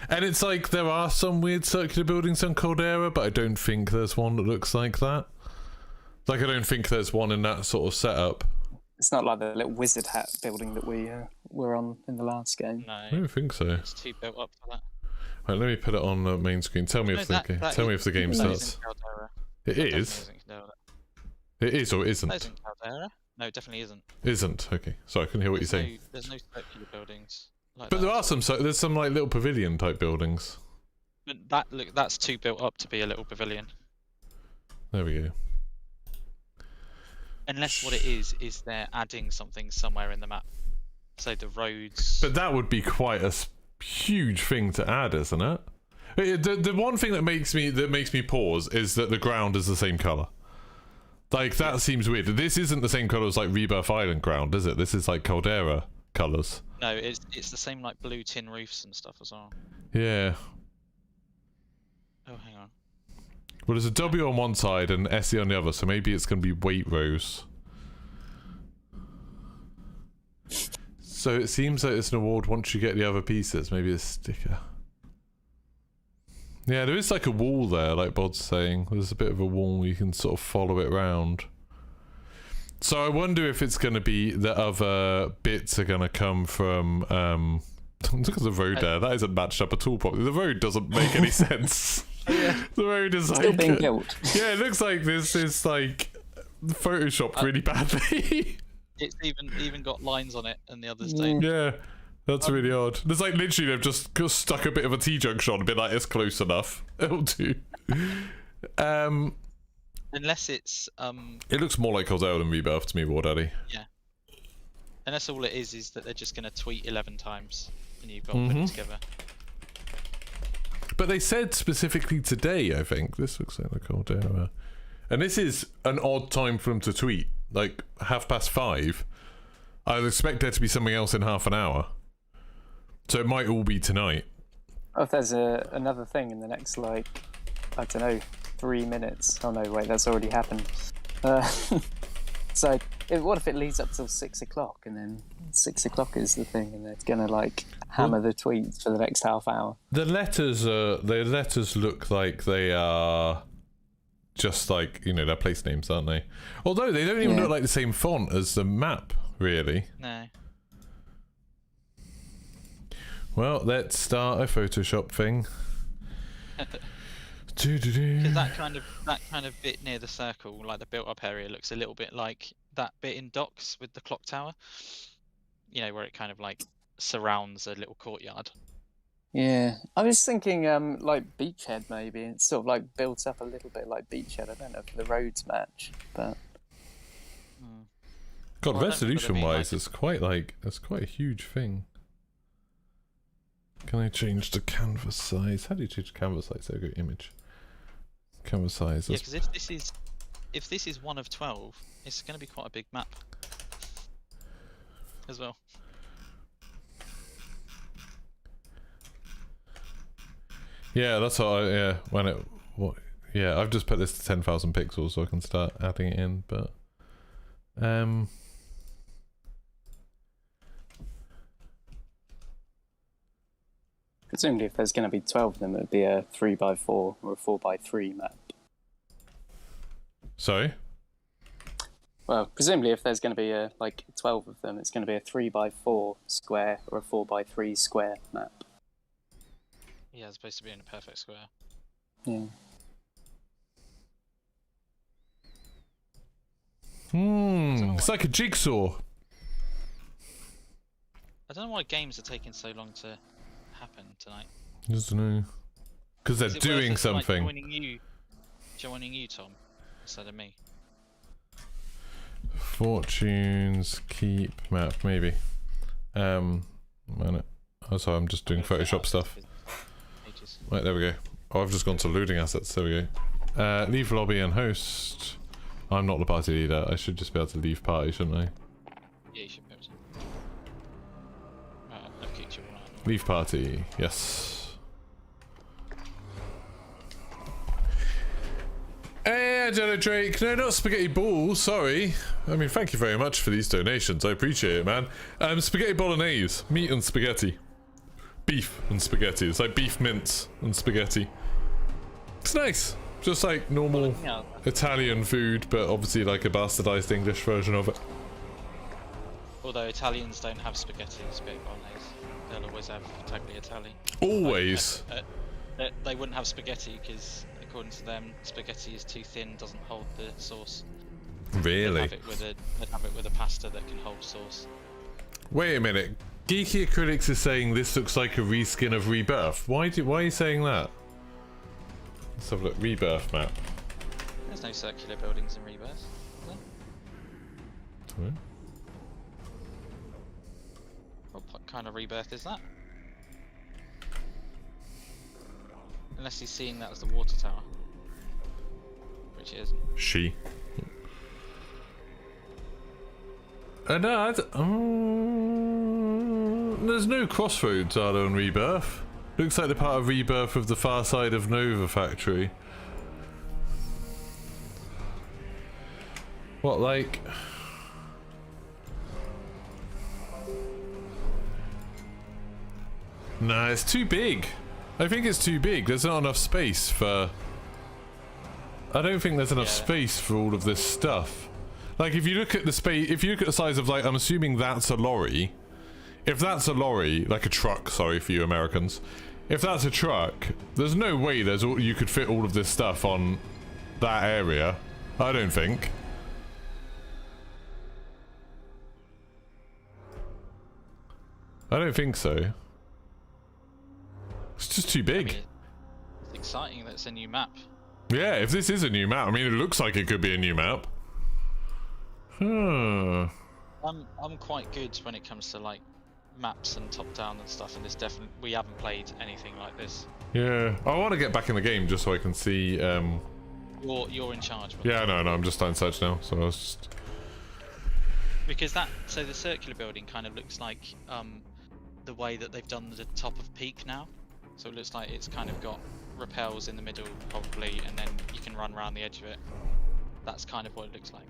A: And it's like there are some weird circular buildings on Caldera, but I don't think there's one that looks like that. Like I don't think there's one in that sort of setup.
B: It's not like the little wizard hat building that we were on in the last game.
C: No,
A: I don't think so.
C: it's too built up for that.
A: Right, let me put it on the main screen. Tell me
C: No,
A: if the game
C: that
A: starts.
C: isn't Caldera.
A: It
C: That
A: is.
C: definitely isn't Caldera.
A: It is or
C: That
A: isn't.
C: isn't Caldera. No, it definitely isn't.
A: Isn't. Okay. Sorry, I couldn't hear what you're saying.
C: There's no circular buildings like
A: But
C: that.
A: there are some. So there's some like little pavilion type buildings.
C: But that's too built up to be a little pavilion.
A: There we go.
C: Unless what it is they're adding something somewhere in the map. So the roads.
A: But that would be quite a huge thing to add, isn't it? The one thing that makes me pause is that the ground is the same color. Like that seems weird. This isn't the same color as like Rebirth Island ground, is it? This is like Caldera colors.
C: No, it's the same like blue tin roofs and stuff as well.
A: Yeah.
C: Oh, hang on.
A: Well, there's a W on one side and SE on the other, so maybe it's going to be Waitrose. So it seems like it's an award once you get the other pieces. Maybe a sticker. Yeah, there is like a wall there, like Bod's saying. There's a bit of a wall, you can sort of follow it round. So I wonder if it's going to be the other bits are going to come from... look at the road there. That isn't matched up at all properly. The road doesn't make any sense.
C: Yeah.
A: The road is
B: Still
A: like...
B: being built.
A: Yeah, it looks like this is like photoshopped really badly.
C: It's even got lines on it and the others don't.
A: Yeah, that's really odd. There's like literally they've just stuck a bit of a T-junction on and been like, it's close enough. It'll do.
C: Unless it's
A: It looks more like Caldera than Rebirth to me, War Daddy.
C: yeah. Unless all it is that they're just gonna tweet 11 times and you've got to put it together.
A: But they said specifically today, I think. This looks like the Caldera. And this is an odd time for them to tweet. Like 5:30. I would expect there to be something else in half an hour. So it might all be tonight.
B: Oh, if there's another thing in the next, like, I don't know, 3 minutes. Oh no, wait, that's already happened. So, what if it leads up till 6 o'clock, and then 6 o'clock is the thing, and it's gonna like hammer the tweets for the next half hour?
A: The letters look like they are just like, you know, their place names, aren't they? Although they don't even look like the same font as the map, really.
C: No.
A: Well, let's start a Photoshop thing.
C: Because that kind of bit near the circle, like the built-up area, looks a little bit like that bit in Docks with the clock tower. You know, where it kind of like surrounds a little courtyard.
B: Yeah, I was thinking like Beachhead maybe. It's sort of like built up a little bit like Beachhead. I don't know if the roads match, but
A: God,
C: Well, I don't remember there
A: resolution-wise,
C: being,
A: it's quite a huge thing. Can I change the canvas size? How do you change the canvas size? So go image. Canvas size.
C: Yeah,
A: That's...
C: because if this is one of 12, it's going to be quite a big map as well.
A: Yeah, that's what yeah, I've just put this to 10,000 pixels so I can start adding it in, but
B: presumably if there's going to be 12 of them, it would be a 3x4 or a 4x3 map.
A: sorry?
B: Well, presumably if there's going to be like 12 of them, it's going to be a 3x4 square or a 4x3 square map.
C: Yeah, it's supposed to be in a perfect square.
B: Yeah.
A: It's like a jigsaw.
C: I don't know why games are taking so long to happen tonight.
A: Just know. Because they're
C: Is it
A: doing
C: worth us, like,
A: something.
C: joining you, Tom, instead of me.
A: Fortunes, keep, map, maybe. Man, oh, sorry, I'm just doing Photoshop stuff.
C: Ages.
A: Right, there we go. Oh, I've just gone to looting assets, there we go. Leave lobby and host. I'm not the party leader, I should just be able to leave party, shouldn't I?
C: Yeah, you should be able to. Right, I've kicked you all out.
A: Leave party, yes. Hey, Angela Drake. No, not spaghetti balls, sorry. I mean, thank you very much for these donations. I appreciate it, man. Spaghetti bolognese. Meat and spaghetti. Beef and spaghetti. It's like beef mince and spaghetti. It's nice. Just like normal Italian food, but obviously like a bastardized English version of it.
C: Although Italians don't have spaghetti and spaghetti bolognese. They'll always have tagliatelle.
A: Always.
C: They wouldn't have spaghetti because, according to them, spaghetti is too thin, doesn't hold the sauce.
A: Really?
C: They'd have it with a pasta that can hold sauce.
A: Wait a minute. Geekier Critics is saying this looks like a reskin of Rebirth. Why are you saying that? Let's have a look. Rebirth map.
C: There's no circular buildings in Rebirth, is there? What kind of Rebirth is that? Unless he's seeing that as the water tower. Which he isn't.
A: She. No, there's no crossroads, are there, on Rebirth? Looks like they're part of Rebirth of the far side of Nova Factory. What, like... Nah, it's too big. I think it's too big. There's not enough space for... I don't think there's enough space for all of this stuff. Like, if you look at the space, if you look at the size of, like, I'm assuming that's a lorry. If that's a lorry, like a truck, sorry for you Americans. If that's a truck, there's no way you could fit all of this stuff on that area. I don't think. I don't think so. It's just too big.
C: I mean, it's exciting that it's a new map.
A: Yeah, if this is a new map, I mean, it looks like it could be a new map.
C: I'm quite good when it comes to like maps and top down and stuff, and we haven't played anything like this.
A: Yeah, I want to get back in the game just so I can see.
C: You're in charge.
A: Yeah, no, I'm just on search now, so I was just.
C: Because so the circular building kind of looks like the way that they've done the top of Peak now. So it looks like it's kind of got rappels in the middle probably, and then you can run around the edge of it. That's kind of what it looks like.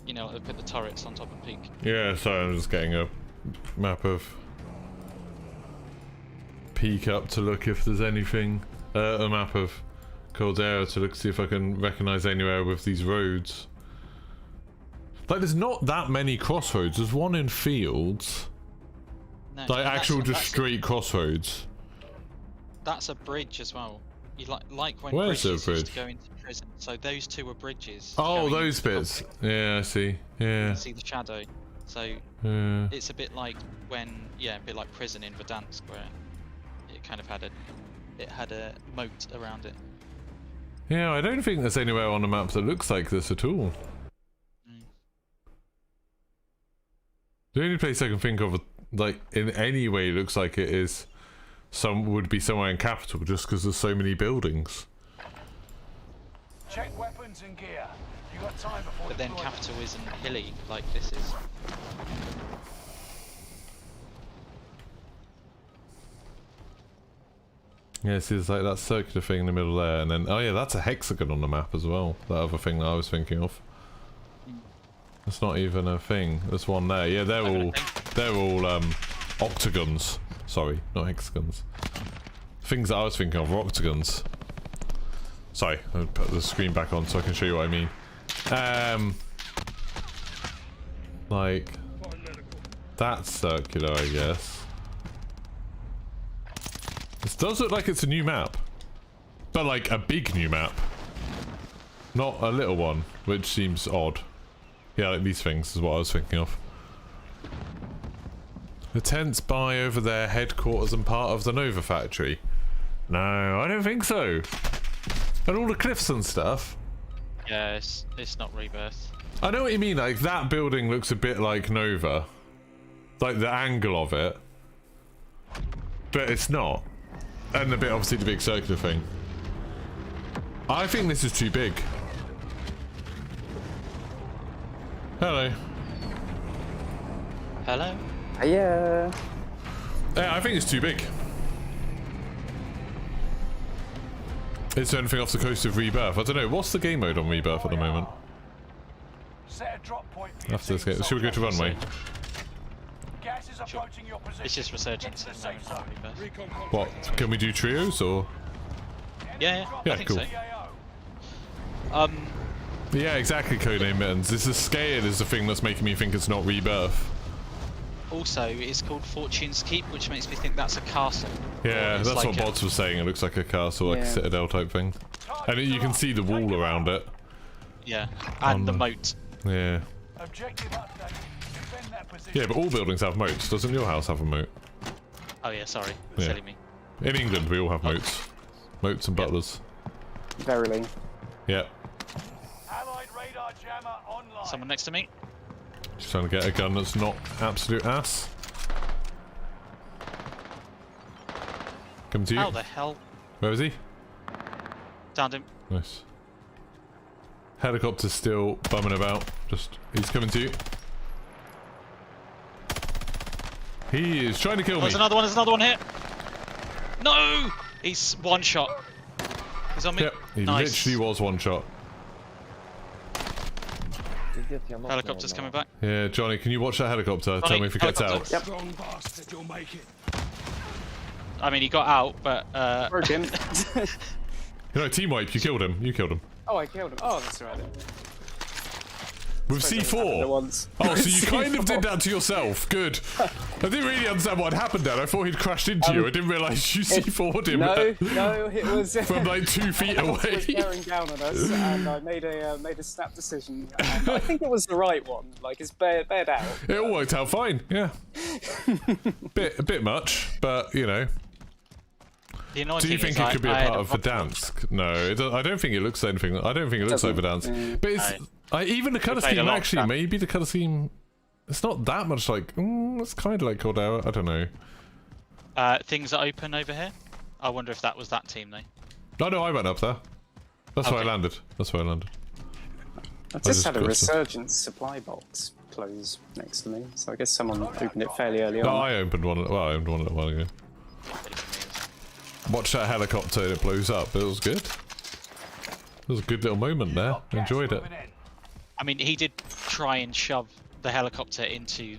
C: You know, they put the turrets on top of Peak.
A: Yeah, sorry, I'm just getting a map of Peak up to look if there's anything. A map of Caldera to look, see if I can recognise anywhere with these roads. Like, there's not that many crossroads. There's one in Fields.
C: No,
A: Like, actual just straight crossroads.
C: That's a bridge as well. You like when
A: Where's the
C: bridges used to
A: bridge?
C: go into prison. So those two are bridges.
A: Oh,
C: going
A: those
C: into the
A: bits.
C: complex.
A: Yeah, I see.
C: You
A: Yeah.
C: can see the shadow. So
A: Yeah.
C: it's a bit like when, a bit like prison in Verdansk, where it kind of had a moat around it.
A: Yeah, I don't think there's anywhere on the map that looks like this at all. The only place I can think of, like, in any way looks like it is would be somewhere in Capital, just because there's so many buildings.
F: Check weapons and gear. You got time before
C: But then
F: deployment.
C: Capital isn't hilly like this is.
A: Yeah, see, there's like that circular thing in the middle there, and then, oh yeah, that's a hexagon on the map as well. That other thing that I was thinking of. That's not even a thing. There's one there. Yeah, they're all octagons. Sorry, not hexagons. Things that I was thinking of were octagons. Sorry, I'll put the screen back on so I can show you what I mean. Like, that's circular, I guess. This does look like it's a new map. But like a big new map. Not a little one, which seems odd. Yeah, like these things is what I was thinking of. The tents by over there, headquarters and part of the Nova factory. No, I don't think so. And all the cliffs and stuff.
C: Yeah, it's not Rebirth.
A: I know what you mean, like that building looks a bit like Nova. Like the angle of it. But it's not. And the bit, obviously the big circular thing. I think this is too big. Hello.
C: Hello?
B: Yeah.
A: Yeah, I think it's too big. Is there anything off the coast of Rebirth? I don't know. What's the game mode on Rebirth at the moment?
F: Set a drop point for your
A: After this
F: team,
A: game, should we go to
F: soldiers.
A: runway?
F: Gas is approaching your position.
C: It's just Resurgence
F: Get
C: at
F: to
C: the
F: the
C: moment.
F: safe
C: not
F: zone.
C: Rebirth.
A: What? Can we do trios or?
C: Yeah,
A: Yeah,
C: I think
A: cool.
C: so.
F: CAO.
A: Yeah, exactly. Codename Mittens. It's the scale is the thing that's making me think it's not Rebirth.
C: Also, it's called Fortune's Keep, which makes me think that's a castle.
A: Yeah,
C: Or it's
A: that's
C: like
A: what Bods was saying. It looks like a castle, like a
B: Yeah.
A: citadel type thing, and you can see the wall around it.
C: Yeah, and the moat.
A: Yeah.
F: Objective update. Defend that position.
A: Yeah, but all buildings have moats. Doesn't your house have a moat?
C: Oh yeah, sorry,
A: Yeah.
C: silly me.
A: In England, we all have moats. Moats and butlers.
B: Verily.
A: Yeah.
F: Allied radar jammer online.
C: Someone next to me.
A: Just trying to get a gun that's not absolute ass. Come to you.
C: How the hell?
A: Where is he?
C: Downed him.
A: Nice. Helicopter's still bumming about. He's coming to you. He is trying to kill me.
C: There's another one here. No! He's one shot. He's on me.
A: Yep, he
C: Nice.
A: literally was one shot.
C: Helicopter's coming back.
A: Yeah, Johnny, can you watch that helicopter? Tell
C: Johnny,
A: me if it gets out.
C: helicopter.
B: Yep.
E: Strong bastard, you'll make it.
C: I mean, he got out, but
B: Broke him.
A: You know, team wipe, you killed him. You killed him.
B: Oh, I killed him. Oh, that's right.
A: With
B: At
A: C4.
B: once.
A: Oh, so you kind of
B: C4.
A: did that to yourself. Good. I didn't really understand what had happened there. I thought he'd crashed into you. I didn't realise you C4'd him
B: No, it was
A: from like 2 feet
B: it was
A: away.
B: bearing down on us, and I made a snap decision. And I think it was the right one. Like it's bared out.
A: It all worked out fine. Yeah. A bit much, but you know.
C: the annoying
A: Do you
C: thing
A: think
C: is
A: it could be
C: I
A: a
C: had
A: part of
C: rocket
A: Verdansk? No, I don't think it looks anything. I don't think it looks like
B: Doesn't.
A: Verdansk. But it's even the colour
C: played a
A: scheme.
C: lot of
A: Actually,
C: that.
A: maybe the colour scheme. It's not that much like. It's kind of like Cordero. I don't know.
C: things are open over here. I wonder if that was that team though.
A: No, I went up there. That's where I
C: Okay.
A: landed. That's where I landed.
B: I just had a
A: crossed it.
B: resurgence supply box close next to me, so I guess someone opened it fairly early
A: No,
B: on.
A: I opened one. Well, I opened one a little while ago. Watch that helicopter and it blows up. It was good. It was a good little moment there.
F: Gas
A: Enjoyed it.
F: moving in.
C: I mean, he did try and shove the helicopter into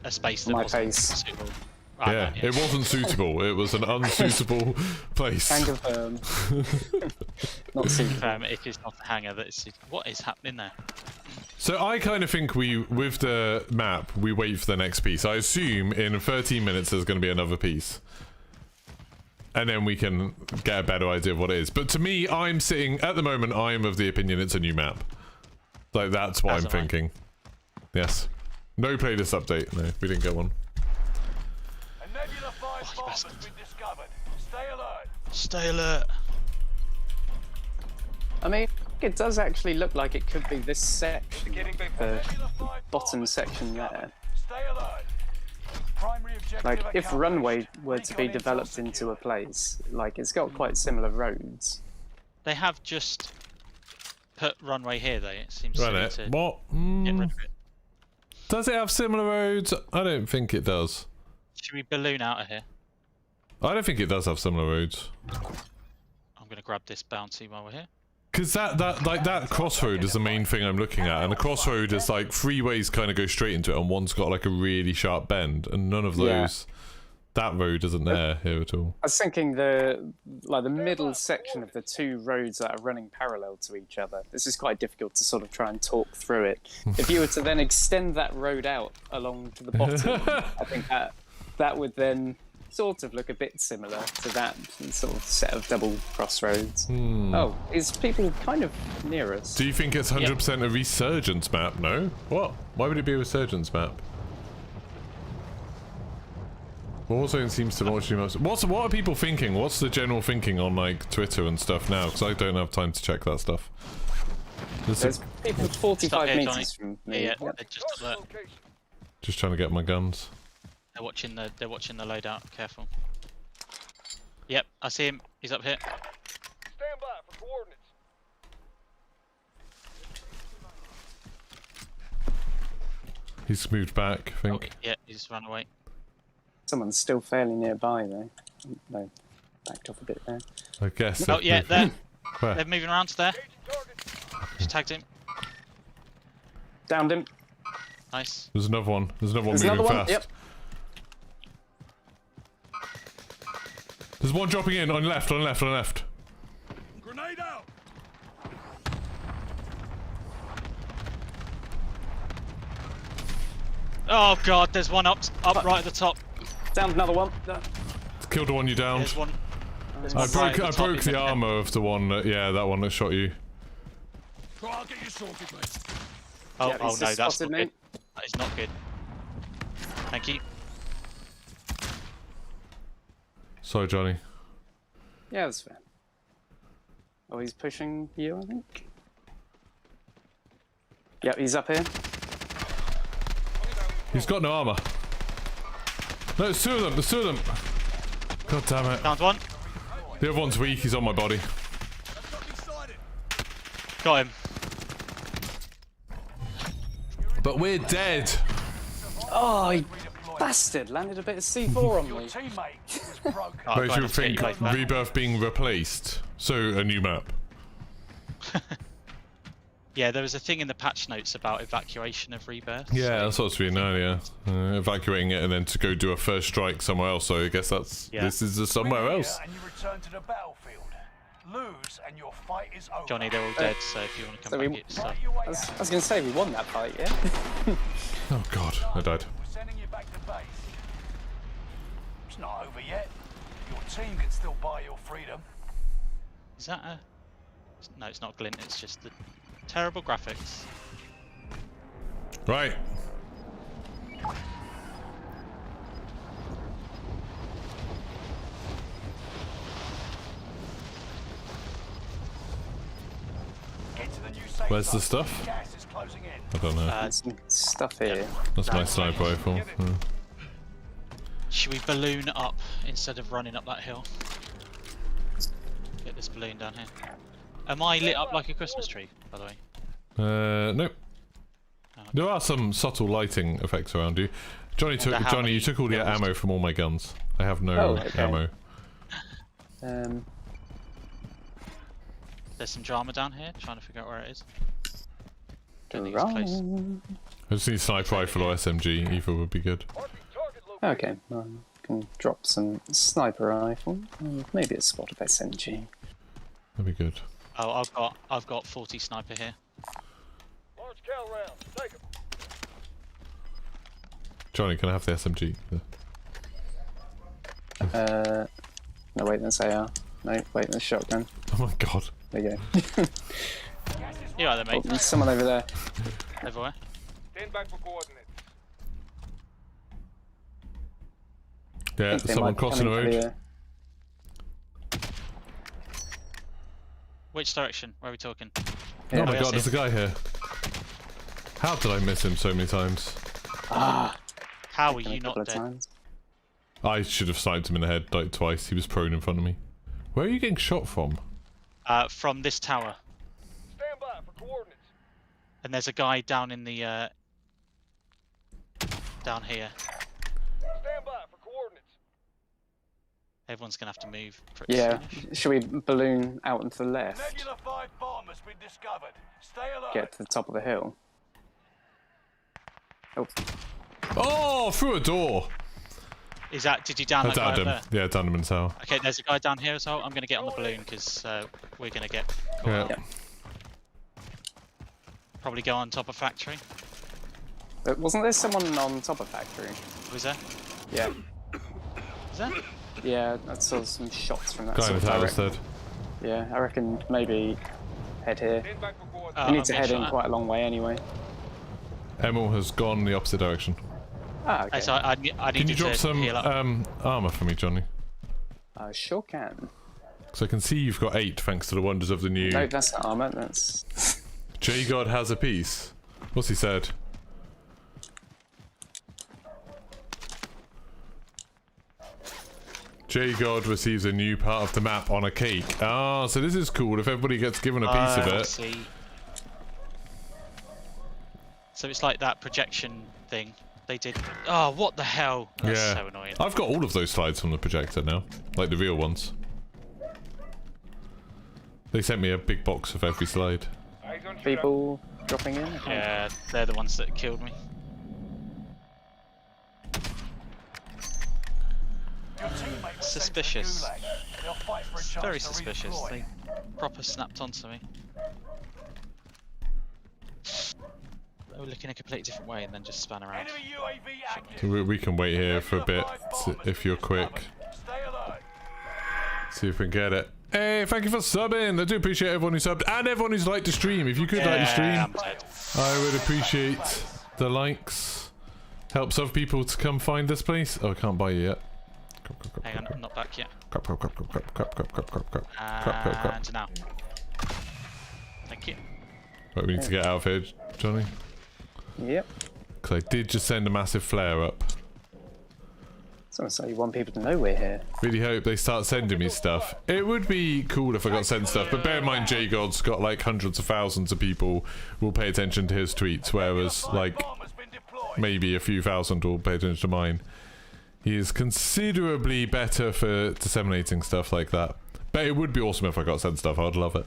C: a space that
B: My
C: wasn't
B: face.
C: suitable.
A: Yeah, it wasn't suitable. It was an unsuitable place.
B: Can confirm. Not seen.
C: It is not the hangar that is suitable. What is happening there?
A: So I kind of think with the map, we wait for the next piece. I assume in 13 minutes there's going to be another piece. And then we can get a better idea of what it is. But to me, at the moment, I'm of the opinion it's a new map. Like, that's what
C: As
A: I'm
C: am I.
A: thinking. Yes. No playlist update. No, we didn't get one.
F: A Nebula 5
C: you
F: bomb has
C: bastard.
F: been discovered. Stay alert.
C: Stay alert.
B: I mean, it does actually look like it could be this section, the
F: Nebula 5 bomb
B: bottom
F: has
B: section
F: been
B: there.
F: discovered. Stay alert. Primary objective
B: Like, if
F: accomplished.
B: runway were to be
F: Recon intel
B: developed into
F: secured.
B: a place, like, it's got quite similar roads.
C: They have just put runway here though. It seems
A: Run
C: silly
A: it.
C: to
A: What?
C: get rid of it.
A: Does it have similar roads? I don't think it does.
C: Should we balloon out of here?
A: I don't think it does have similar roads.
C: I'm gonna grab this bounty while we're here.
A: Because that crossroad is the main thing I'm looking at, and the crossroad is like 3 ways kind of go straight into it, and one's got like a really sharp bend, and none of
B: Yeah.
A: those. That road isn't there here at all.
B: I was thinking the middle section of the two roads that are running parallel to each other. This is quite difficult to sort of try and talk through it. If you were to then extend that road out along to the bottom, I think that would then sort of look a bit similar to that sort of set of double crossroads. Oh, is people kind of near us?
A: Do you think it's 100% a resurgence map? No? What? Why would it be a resurgence map? Warzone seems to launch new maps. What are people thinking? What's the general thinking on like Twitter and stuff now? Because I don't have time to check that stuff.
B: There's people 45
C: here,
B: meters from me.
C: Yeah,
B: Yep.
C: they're just alert.
A: Just trying to get my guns.
C: They're watching the loadout. Careful. Yep, I see him. He's up here.
F: Stand by for coordinates.
A: He's moved back, I think.
C: Yeah, he's run away.
B: Someone's still fairly nearby though. They backed off a bit there.
A: I guess.
C: Oh
A: they've
C: yeah,
A: moved-
C: there.
A: Where?
C: They're moving around to there. Just tagged him.
B: Downed him.
C: Nice.
A: There's another one. There's another one
B: There's
A: moving
B: another one.
A: fast.
B: Yep.
A: There's one dropping in on left, on left, on left.
F: Grenade out.
C: Oh god, there's one up right at the top.
B: Downed another one.
A: Killed the one you downed.
C: There's one. There's
A: I
C: one
A: broke,
C: right at
A: I
C: top
A: broke
C: in
A: the armor of the one that, yeah, that one that shot you.
F: Try, I'll get you sorted, mate.
C: Oh,
B: Yeah,
C: oh
B: he's
C: no,
B: just
C: that's
B: spotted
C: not
B: me.
C: good. That is not good. Thank you.
A: Sorry, Johnny.
B: Yeah, that's fair. Oh, he's pushing you, I think. Yep, he's up here.
A: He's got no armor. No, there's two of them. There's two of them. God damn it.
C: Found one.
A: The other one's weak. He's on my body.
C: Got him.
A: But we're dead.
B: Oh, you bastard! Landed a bit of C4 on
F: Your
B: me.
F: teammate was broken.
C: Oh,
A: Makes
C: go on,
A: you
C: let's get
A: think
C: guys back.
A: Rebirth being replaced. So, a new map.
C: Yeah, there was a thing in the patch notes about evacuation of Rebirth.
A: Yeah, that's what's been earlier. Evacuating it and then to go do a first strike somewhere else. So I guess that's this is a somewhere
F: Win here
A: else.
F: And you return to the battlefield. Lose and your fight is over.
C: Johnny, they're all dead, so if you want to
B: So
C: come
B: we-
C: back, it's stuff.
F: Fight your way
B: I was
F: out.
B: going to say we won that fight, yeah.
A: Oh god, I died.
F: We're sending you back to base. It's not over yet. Your team can still buy your freedom.
C: Is that a... No, it's not glint, it's just the terrible graphics.
A: Right.
F: Get to the new safe
A: Where's the
F: zone.
A: stuff?
F: Gas is closing in.
A: I don't know.
B: There's some stuff here.
A: That's my sniper rifle. Yeah.
C: Should we balloon up instead of running up that hill? Get this balloon down here. Am I lit up like a Christmas tree, by the way?
A: Nope.
C: Oh, okay.
A: There are some subtle lighting effects around you. Johnny took
C: how
A: Johnny.
C: many
A: You took all the
C: guns?
A: ammo from all my guns. I have no
B: Oh, okay.
A: ammo.
C: There's some drama down here, trying to figure out where it is. Don't think it's close.
B: Wrong.
A: I just need sniper rifle or SMG. Either would be good.
B: Okay, well, can drop some sniper rifle. Maybe a spot of SMG.
A: That'd be good.
C: Oh, I've got 40 sniper here.
F: Large cal round. Take 'em.
A: Johnny, can I have the SMG?
B: No, wait, that's AR. No, wait, that's shotgun.
A: Oh my god.
B: There you go.
C: You right there,
B: Oh,
C: mate?
B: there's someone over there.
C: Everywhere.
F: Stand back for coordinates.
A: Yeah,
B: I think they
A: someone
B: might be
A: crossing the
B: coming
A: road.
B: for
C: Which direction? Where are we talking?
B: the,
A: Oh
B: yeah.
A: my
C: I
A: god,
C: see
A: there's a guy here. How did I miss him so many times?
B: Ah,
C: How are
B: a
C: you
B: couple
C: not
B: of
C: dead?
B: times.
A: I should have sniped him in the head like twice. He was prone in front of me. Where are you getting shot from?
C: From this tower.
F: Stand by for coordinates.
C: And there's a guy down in the down here.
F: Stand by for coordinates.
C: Everyone's gonna have to move pretty
B: Yeah,
C: soonish.
B: should we balloon out and to the left?
F: Nebula 5 bomb has been discovered. Stay alert.
B: Get to the top of the hill. Oh,
A: Oh, through a door.
C: Is that? Did you down
A: I
C: that guy
A: downed
C: up
A: him.
C: there?
A: Yeah, downed him in the tower.
C: Okay, there's a guy down here as well. I'm gonna get on the balloon because we're gonna get caught
A: Yeah.
C: out.
B: Yeah.
C: Probably go on top of factory.
B: but wasn't there someone on top of factory?
C: Was there?
B: Yeah.
C: Is that?
B: Yeah, I saw some shots from that
A: Guy in
B: sort
A: the
B: of
A: tower's
B: direction.
A: dead.
B: Yeah, I reckon maybe head here.
C: Oh,
B: We need
C: I'm
B: to
C: being
B: head
C: shot
B: in
C: at.
B: quite a long way anyway.
A: Emil has gone the opposite direction.
B: Ah,
C: Hey,
B: okay.
C: so I
A: Can
C: needed
A: you drop
C: to
A: some
C: heal up.
A: armor for me, Johnny?
B: I sure can.
A: So I can see you've got 8 thanks to the wonders of the new...
B: No, that's not armor. That's
A: J-God has a piece. What's he said? J-God receives a new part of the map on a cake. Ah, so this is cool if everybody gets given a piece of
C: I
A: it.
C: see. So it's like that projection thing they did. Oh, what the hell? That's
A: Yeah.
C: so annoying.
A: I've got all of those slides from the projector now. Like the real ones. They sent me a big box of every slide.
B: people dropping in.
C: Yeah, they're the ones that killed me.
F: Your teammate was sent to the
C: Suspicious.
F: Gulag. They'll fight for a
C: It's
F: chance
C: very
F: to
C: suspicious.
F: redeploy.
C: They proper snapped onto me. They were looking a completely different way and then just span around.
F: Enemy UAV active.
A: So we can wait here for a bit if you're quick.
F: Stay alert.
A: See if we can get it. Hey, thank you for subbing. I do appreciate everyone who subbed and everyone who's liked the stream. If you could like the stream,
C: I'm dead.
A: I would appreciate the likes. Helps other people to come find this place. Oh, I can't buy you yet.
C: Hang on, I'm not back yet.
A: Crap, crap, crap, crap, crap, crap, crap, crap, crap, crap, crap, crap, crap.
C: And now. Thank you.
A: Right, we need to get out of here, Johnny.
B: Yep.
A: Because I did just send a massive flare up.
B: So you want people to know we're here.
A: Really hope they start sending me stuff. It would be cool if I got sent stuff, but bear in mind J-God's got like hundreds of thousands of people will pay attention to his tweets, whereas like
F: Bomb has been deployed.
A: maybe a few thousand will pay attention to mine. He is considerably better for disseminating stuff like that. But it would be awesome if I got sent stuff, I'd love it.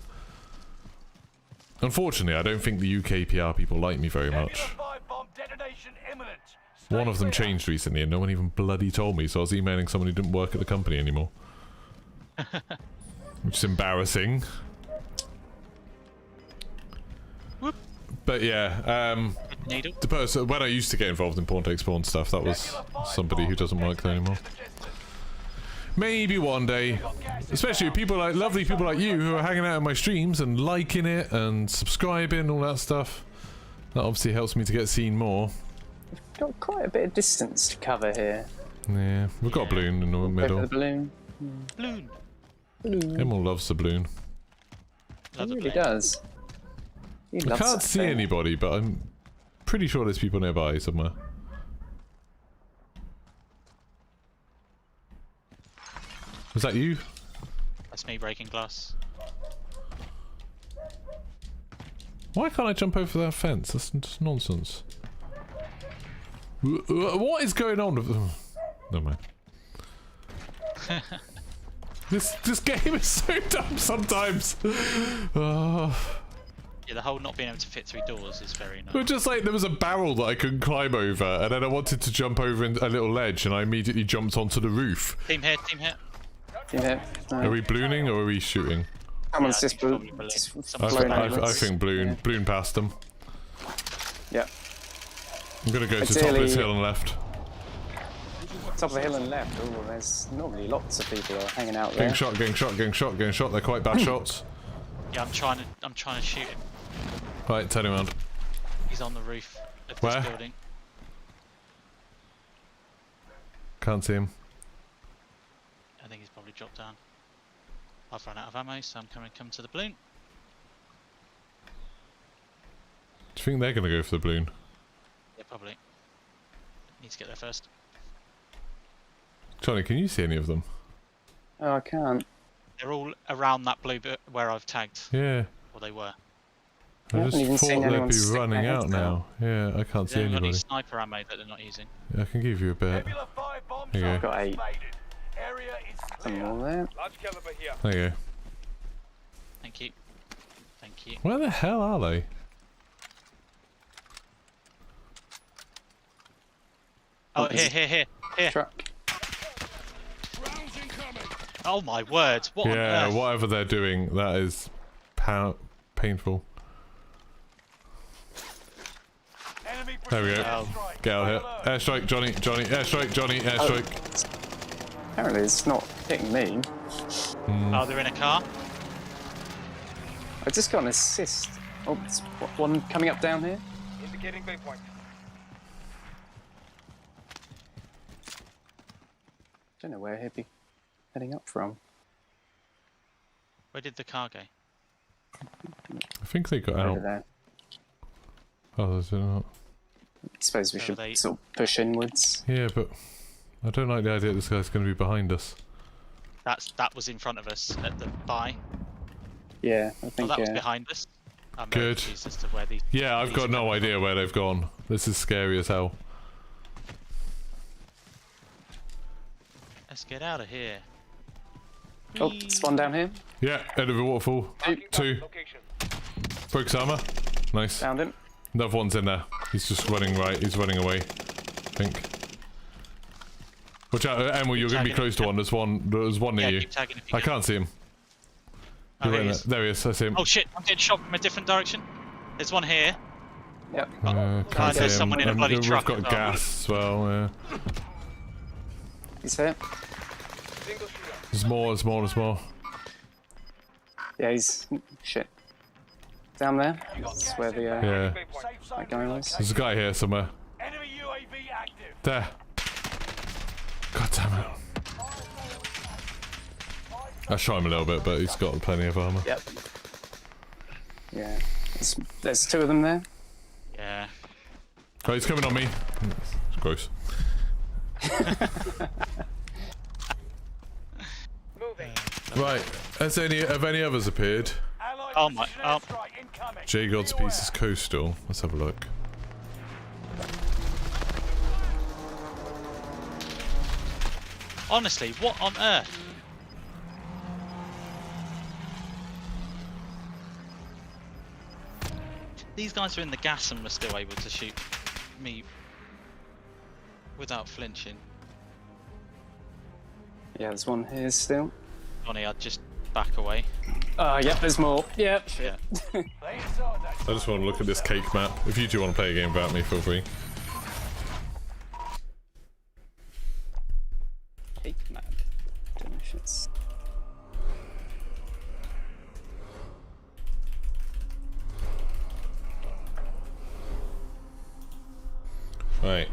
A: Unfortunately, I don't think the UK PR people like me very much.
F: Nebula 5 bomb detonation imminent. Stay
A: One of them
F: clear.
A: changed recently and no one even bloody told me, so I was emailing someone who didn't work at the company anymore. Which is embarrassing.
C: Whoop.
A: But yeah,
C: Needle.
A: the person, when I used to get involved in pawn takes pawn stuff, that was somebody who doesn't work there anymore. Maybe one day, especially people like lovely people like you who are hanging out in my streams and liking it and subscribing, all that stuff. That obviously helps me to get seen more.
B: Got quite a bit of distance to cover here.
A: Yeah, we've got a balloon in the
B: Go for
A: middle.
B: the balloon.
C: Balloon.
A: Emil loves the balloon.
B: He
C: Love the
B: really
C: balloon.
B: does. He
A: I
B: loves
A: can't
B: that
A: see
B: thing.
A: anybody, but I'm pretty sure there's people nearby somewhere. Was that you?
C: That's me breaking glass.
A: Why can't I jump over that fence? That's just nonsense. What is going on? Never mind. This game is so dumb sometimes.
C: Yeah, the whole not being able to fit through doors is very annoying.
A: But just like there was a barrel that I couldn't climb over, and then I wanted to jump over a little ledge, and I immediately jumped onto the roof.
C: Team here, team here.
B: Yeah.
A: Are we ballooning or are we shooting?
B: Someone's
C: Yeah,
B: just,
C: probably balloon.
B: just
C: Someone's
B: blown
A: I
B: over.
A: think balloon.
B: Yeah.
A: Balloon past them.
B: Yeah.
A: I'm gonna go to the top of this
B: Ideally-
A: hill and left.
B: Top of the hill and left. Oh, there's normally lots of people hanging out there.
A: Getting shot, getting shot, getting shot, getting shot. They're quite bad shots.
C: Yeah, I'm trying to shoot him.
A: Right, turn around.
C: He's on the roof of
A: Where?
C: this building.
A: Can't see him.
C: I think he's probably dropped down. I've run out of ammo, so I'm come to the balloon.
A: Do you think they're gonna go for the balloon?
C: Yeah, probably. Need to get there first.
A: Johnny, can you see any of them?
B: Oh, I can't.
C: They're all around that blue bit where I've tagged,
A: Yeah.
C: or they were.
A: I
B: haven't even
A: just
B: seen
A: thought they'd
B: anyone
A: be
B: stick their
A: running
B: heads
A: out now. Yeah, I can't
C: They
A: see
C: haven't got any
A: anybody.
C: sniper ammo that they're not using.
A: I can give you a bit.
F: Nebula 5 bomb
A: There you
F: zone
A: go.
B: Got 8.
F: invaded. Area is
B: Some
F: clear.
B: more there.
F: Large caliber here.
A: There you go.
C: Thank you. Thank you.
A: Where the hell are they?
C: Oh,
B: is
C: here.
B: Truck.
E: Rounds incoming.
C: Oh my word! What on
A: Yeah,
C: earth?
A: whatever they're doing, that is painful.
F: Enemy
A: There we go.
F: precision airstrike.
A: Get out of here.
F: Alert.
A: Airstrike, Johnny, airstrike, Johnny, airstrike.
B: Apparently it's not hitting me.
C: Oh, they're in a car.
B: I just got an assist. Oh, there's one coming up down here.
G: Indicating waypoint.
B: Don't know where he'd be heading up from.
C: Where did the car go?
A: I think they got
B: Over
A: out.
B: there.
A: Oh, there's not.
B: I suppose we
C: So
B: should
C: they-
B: sort of push inwards.
A: Yeah, but I don't like the idea that this guy's going to be behind us.
C: That was in front of us at the buy.
B: Yeah, I
C: Oh,
B: think.
C: that was behind us. I'm very
A: Good.
C: confused as to where these.
A: Yeah, I've
C: these
A: got
C: are
A: no
C: coming
A: idea where they've gone. This is scary as hell.
C: from. Let's get out of here.
B: Oh, there's one down here.
A: Yeah, end of the waterfall. Two.
G: Location.
A: Broke his armor. Nice.
B: Found him.
A: Another one's in there. He's just running right. He's running away. I think. Watch out, Emil, you're going to be close to one. There's one near
C: Yeah,
A: you.
C: keep tagging if you
A: I
C: can.
A: can't see him.
C: Oh,
A: You're
C: here
A: right
C: he is.
A: there he is. I see him.
C: Oh shit! I'm getting shot from a different direction. There's one here.
B: Yep.
A: Can't see
C: there's
A: him.
C: someone in a
A: And
C: bloody
A: we've
C: truck
A: got
C: as well.
A: gas as well. Yeah.
B: He's here.
G: Single shooter.
A: There's more.
B: Yeah, he's shit. Down there. That's where the
A: Yeah.
G: Waypoint.
F: Safe zone
B: that guy was.
A: There's a guy here somewhere.
F: Enemy UAV active.
A: There. God damn it. I shot him a little bit, but he's got plenty of armor.
B: Yep. Yeah. There's two of them there.
C: Yeah.
A: Oh, he's coming on me. It's gross.
G: Moving.
A: Right. Have any others appeared?
F: Allied
C: Oh my-
F: precision
C: oh.
F: airstrike incoming.
A: J God's
F: Beware.
A: piece is coastal. Let's have a look.
C: Honestly, what on earth? These guys are in the gas and were still able to shoot me without flinching.
B: Yeah, there's one here still.
C: Johnny, I'd just back away.
B: Yep, there's more. Yep.
C: Yeah.
F: They inside that
A: I just want to look at this cake map. If you do want to play a game without me, feel free.
B: Cake map. Delicious.
A: Right.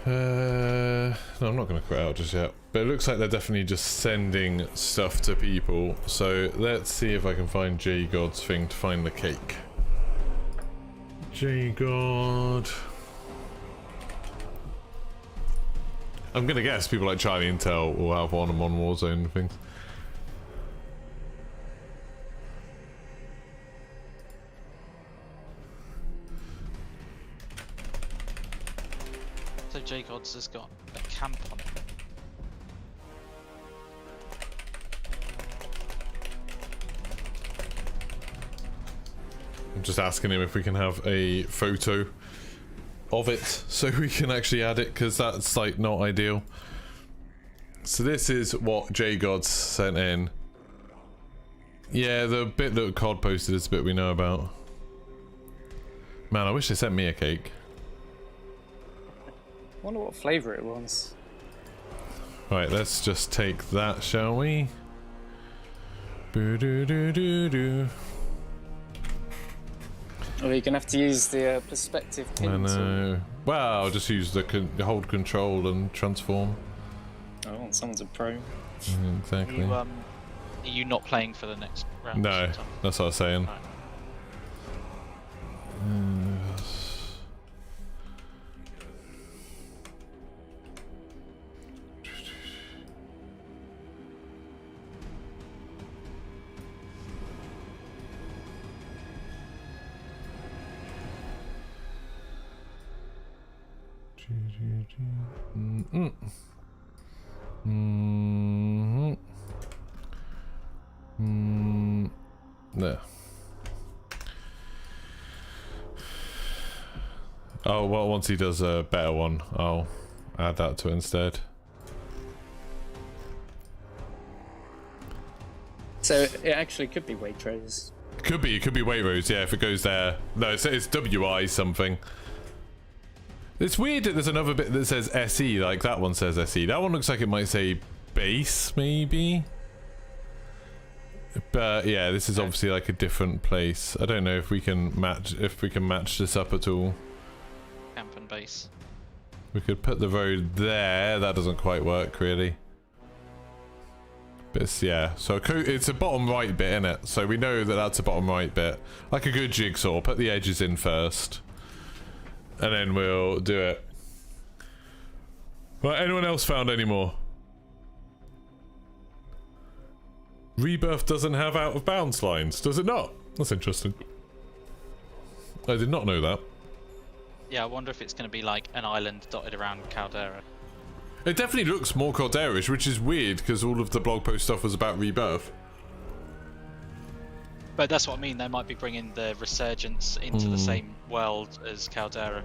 A: No, I'm not going to quit out just yet. But it looks like they're definitely just sending stuff to people. So let's see if I can find J God's thing to find the cake. J God. I'm going to guess people like Charlie Intel will have one on Warzone and things.
C: So J Gods has got a camp on it.
A: I'm just asking him if we can have a photo of it so we can actually add it, because that's like not ideal. So this is what J Gods sent in. Yeah, the bit that COD posted is the bit we know about. Man, I wish they sent me a cake.
B: Wonder what flavour it was.
A: Right, let's just take that, shall we? Boo doo doo doo doo.
B: Or you're gonna have to use the perspective
A: I
B: pin tool.
A: know. Well, I'll just use the hold control and transform.
B: Oh, someone's a pro.
A: Exactly.
C: Are you not playing for the next round?
A: No,
C: Tom?
A: that's what I was saying.
C: Right.
A: No. Oh, well, once he does a better one, I'll add that to it instead.
B: So it actually could be Waitrose.
A: It could be Waitrose, yeah, if it goes there. No, it's WI something. It's weird that there's another bit that says SE, like that one says SE. That one looks like it might say base, maybe. But yeah, this is obviously like a different place. I don't know if we can match this up at all.
C: Camp and base.
A: We could put the road there. That doesn't quite work really. But it's, yeah, so it's a bottom right bit, isn't it? So we know that that's a bottom right bit. Like a good jigsaw, put the edges in first. And then we'll do it. Right, anyone else found any more? Rebirth doesn't have out of bounds lines, does it not? That's interesting. I did not know that.
C: Yeah, I wonder if it's going to be like an island dotted around Caldera.
A: It definitely looks more Caldera-ish, which is weird because all of the blog post stuff was about Rebirth.
C: But that's what I mean, they might be bringing the Resurgence into the same world as Caldera.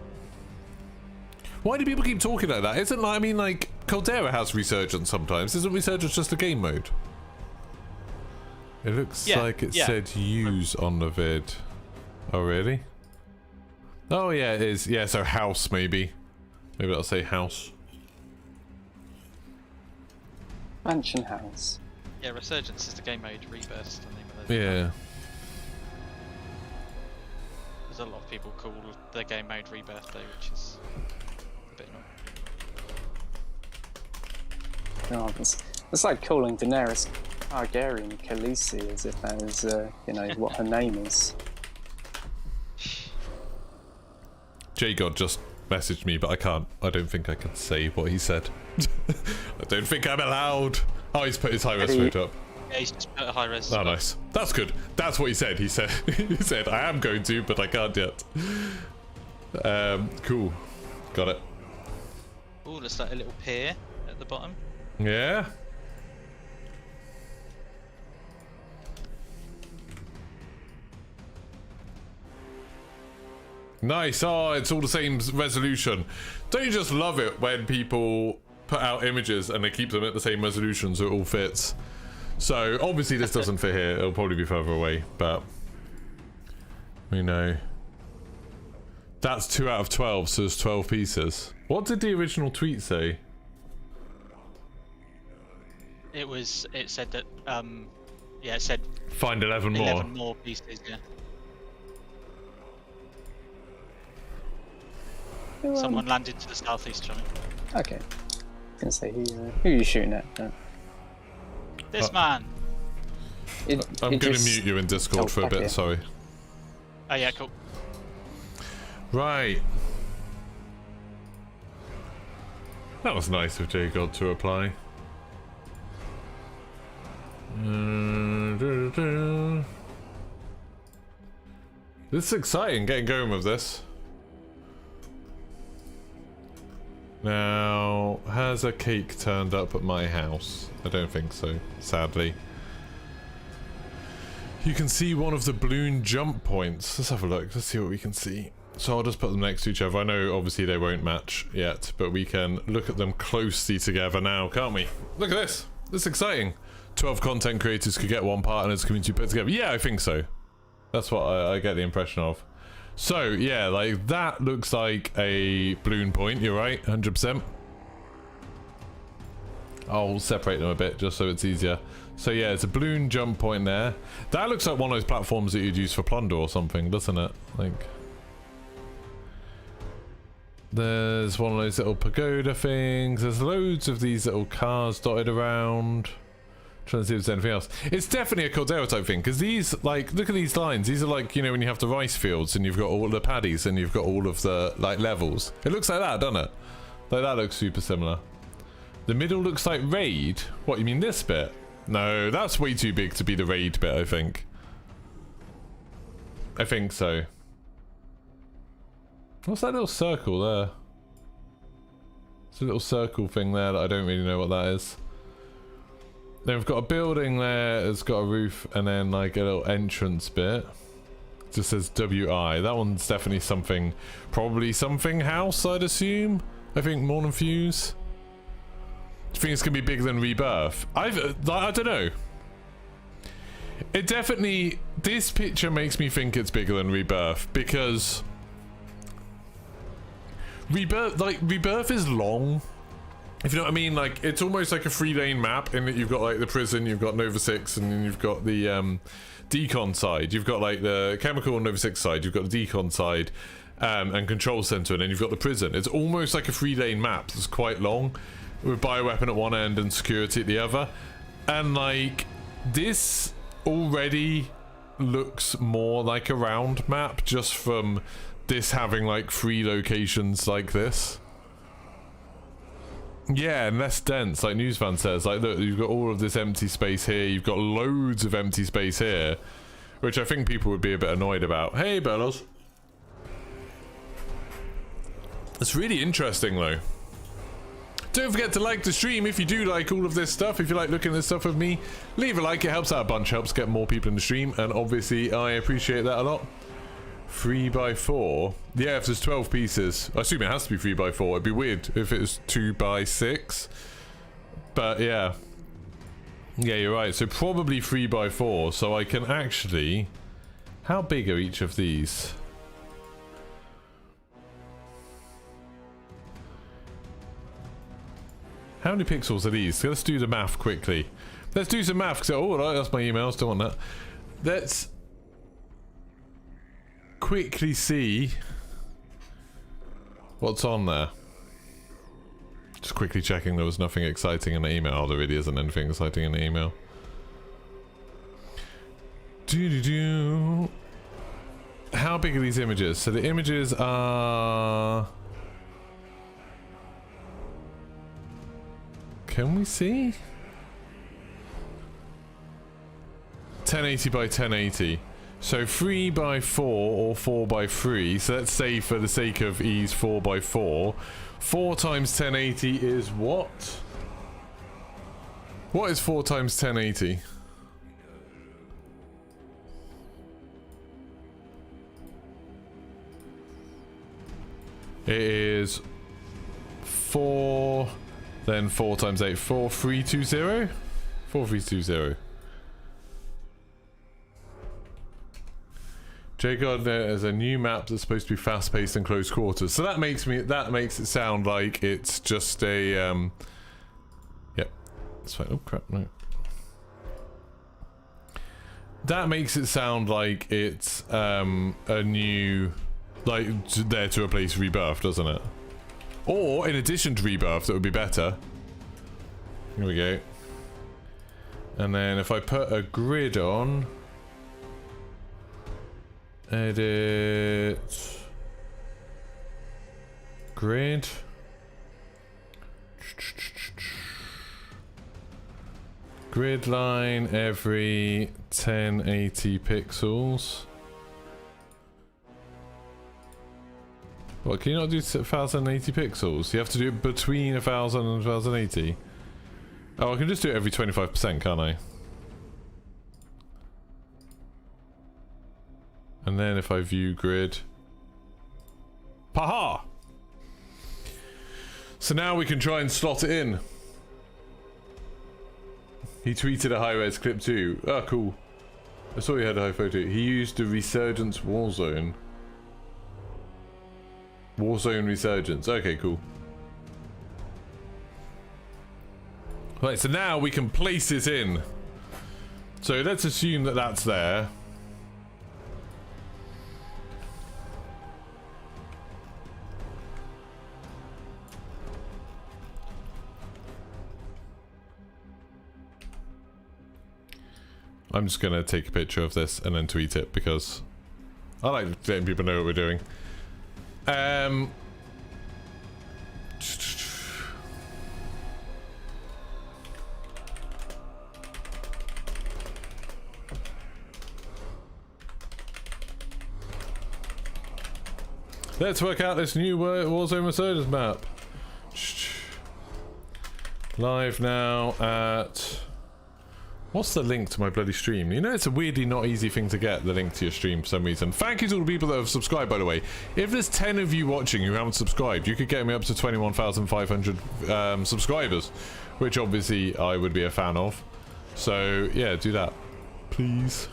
A: Why do people keep talking like that? Isn't, I mean, like, Caldera has Resurgence sometimes. Isn't Resurgence just a game mode? It looks like it said use on the vid. Oh, really? Oh, yeah, it is. Yeah, so house, maybe. Maybe I'll say house.
B: Mansion house.
C: Yeah, Resurgence is the game mode, Rebirth.
A: Yeah.
C: There's a lot of people call their game mode Rebirth though, which is a bit annoying.
B: God, it's like calling Daenerys Targaryen Khaleesi as if that is, you know, what her name is.
A: J-God just messaged me, but I don't think I can say what he said. I don't think I'm allowed. Oh, he's put his high res photo up.
C: Yeah, he's just put a high res.
A: Oh, nice. That's good. That's what he said. He said, he said, I am going to, but I can't yet. Cool. Got it.
C: Oh, there's like a little pier at the bottom.
A: Yeah. Nice. Oh, it's all the same resolution. Don't you just love it when people put out images and they keep them at the same resolution so it all fits? So obviously this doesn't fit here. It'll probably be further away, but we know. That's 2 out of 12, so there's 12 pieces. What did the original tweet say?
C: It said that yeah, it said
A: Find 11 more.
C: 11 more pieces, yeah. Someone landed to the southeast from it.
B: Okay. I was gonna say, who are you shooting at?
C: This man!
A: I'm going to mute you in Discord for a bit, sorry.
C: Oh yeah, cool.
A: Right. That was nice of J-God to reply. This is exciting, getting going with this. Now, has a cake turned up at my house? I don't think so, sadly. You can see one of the balloon jump points. Let's have a look, let's see what we can see. So I'll just put them next to each other. I know obviously they won't match yet, but we can look at them closely together now, can't we? Look at this, this is exciting. 12 content creators could get one partner's community put together. Yeah, I think so. That's what I get the impression of. So, yeah, like, that looks like a balloon point, you're right, 100%. I'll separate them a bit, just so it's easier. So, yeah, it's a balloon jump point there. That looks like one of those platforms that you'd use for plunder or something, doesn't it? Like... There's one of those little pagoda things. There's loads of these little cars dotted around. Trying to see if there's anything else. It's definitely a Caldera type thing, because these, like, look at these lines. These are like, you know, when you have the rice fields and you've got all the paddies and you've got all of the, like, levels. It looks like that, doesn't it? Like, that looks super similar. The middle looks like raid. What, you mean this bit? No, that's way too big to be the raid bit, I think. I think so. What's that little circle there? It's a little circle thing there that I don't really know what that is. Then we've got a building there, it's got a roof, and then like a little entrance bit. It just says WI. That one's definitely something, probably something house, I'd assume. I think more than Fuse. Do you think it's gonna be bigger than Rebirth? I don't know. It definitely, this picture makes me think it's bigger than Rebirth, because Rebirth is long. If you know what I mean, like, it's almost like a 3-lane map in that you've got, like, the prison, you've got Nova 6, and then you've got the, decon side. You've got, like, the chemical and Nova 6 side, you've got the decon side, and control center, and then you've got the prison. It's almost like a 3-lane map. It's quite long, with bioweapon at one end and security at the other. And, like, this already looks more like a round map, just from this having, like, 3 locations like this. Yeah, and less dense, like Newsvan says. Like, look, you've got all of this empty space here. You've got loads of empty space here, which I think people would be a bit annoyed about. Hey, Bellows. It's really interesting, though. Don't forget to like the stream if you do like all of this stuff. If you like looking at this stuff with me, leave a like. It helps out a bunch. Helps get more people in the stream, and obviously I appreciate that a lot. 3x4. Yeah, if there's 12 pieces. I assume it has to be 3x4. It'd be weird if it was 2x6. But yeah. Yeah, you're right. So probably 3x4. So I can actually... How big are each of these? How many pixels are these? Let's do the math quickly. Let's do some math. Oh, right, that's my emails. Don't want that. Let's quickly see what's on there. Just quickly checking there was nothing exciting in the email. Oh, there really isn't anything exciting in the email. How big are these images? So the images are... Can we see? 1080 by 1080. So 3x4 or 4x3. So let's say for the sake of ease 4x4. 4 times 1080 is what? What is 4 times 1080? It is 4, then 4 times 8, 4320? 4320. Jay Gardner is a new map that's supposed to be fast-paced and close quarters. So that makes it sound like it's just a yep. That's fine. Oh crap, no. That makes it sound like it's a new, like, there to replace Rebirth, doesn't it? Or in addition to Rebirth, that would be better. Here we go. And then if I put a grid on, edit grid, grid line every 1080 pixels. What, can you not do 1080 pixels? You have to do it between 1000 and 1080. Oh, I can just do it every 25%, can't I? And then if I view grid... Paha! So now we can try and slot it in. He tweeted a high-res clip too. Oh, cool. I saw you had a high photo. He used the Resurgence Warzone. Warzone Resurgence. Okay, cool. Right, so now we can place it in. So let's assume that that's there. I'm just gonna take a picture of this and then tweet it because I like letting people know what we're doing. Let's work out this new Warzone Resurgence map. Live now at... What's the link to my bloody stream? You know, it's a weirdly not easy thing to get, the link to your stream for some reason. Thank you to all the people that have subscribed, by the way. If there's 10 of you watching who haven't subscribed, you could get me up to 21,500 subscribers, which obviously I would be a fan of. So, yeah, do that. Please.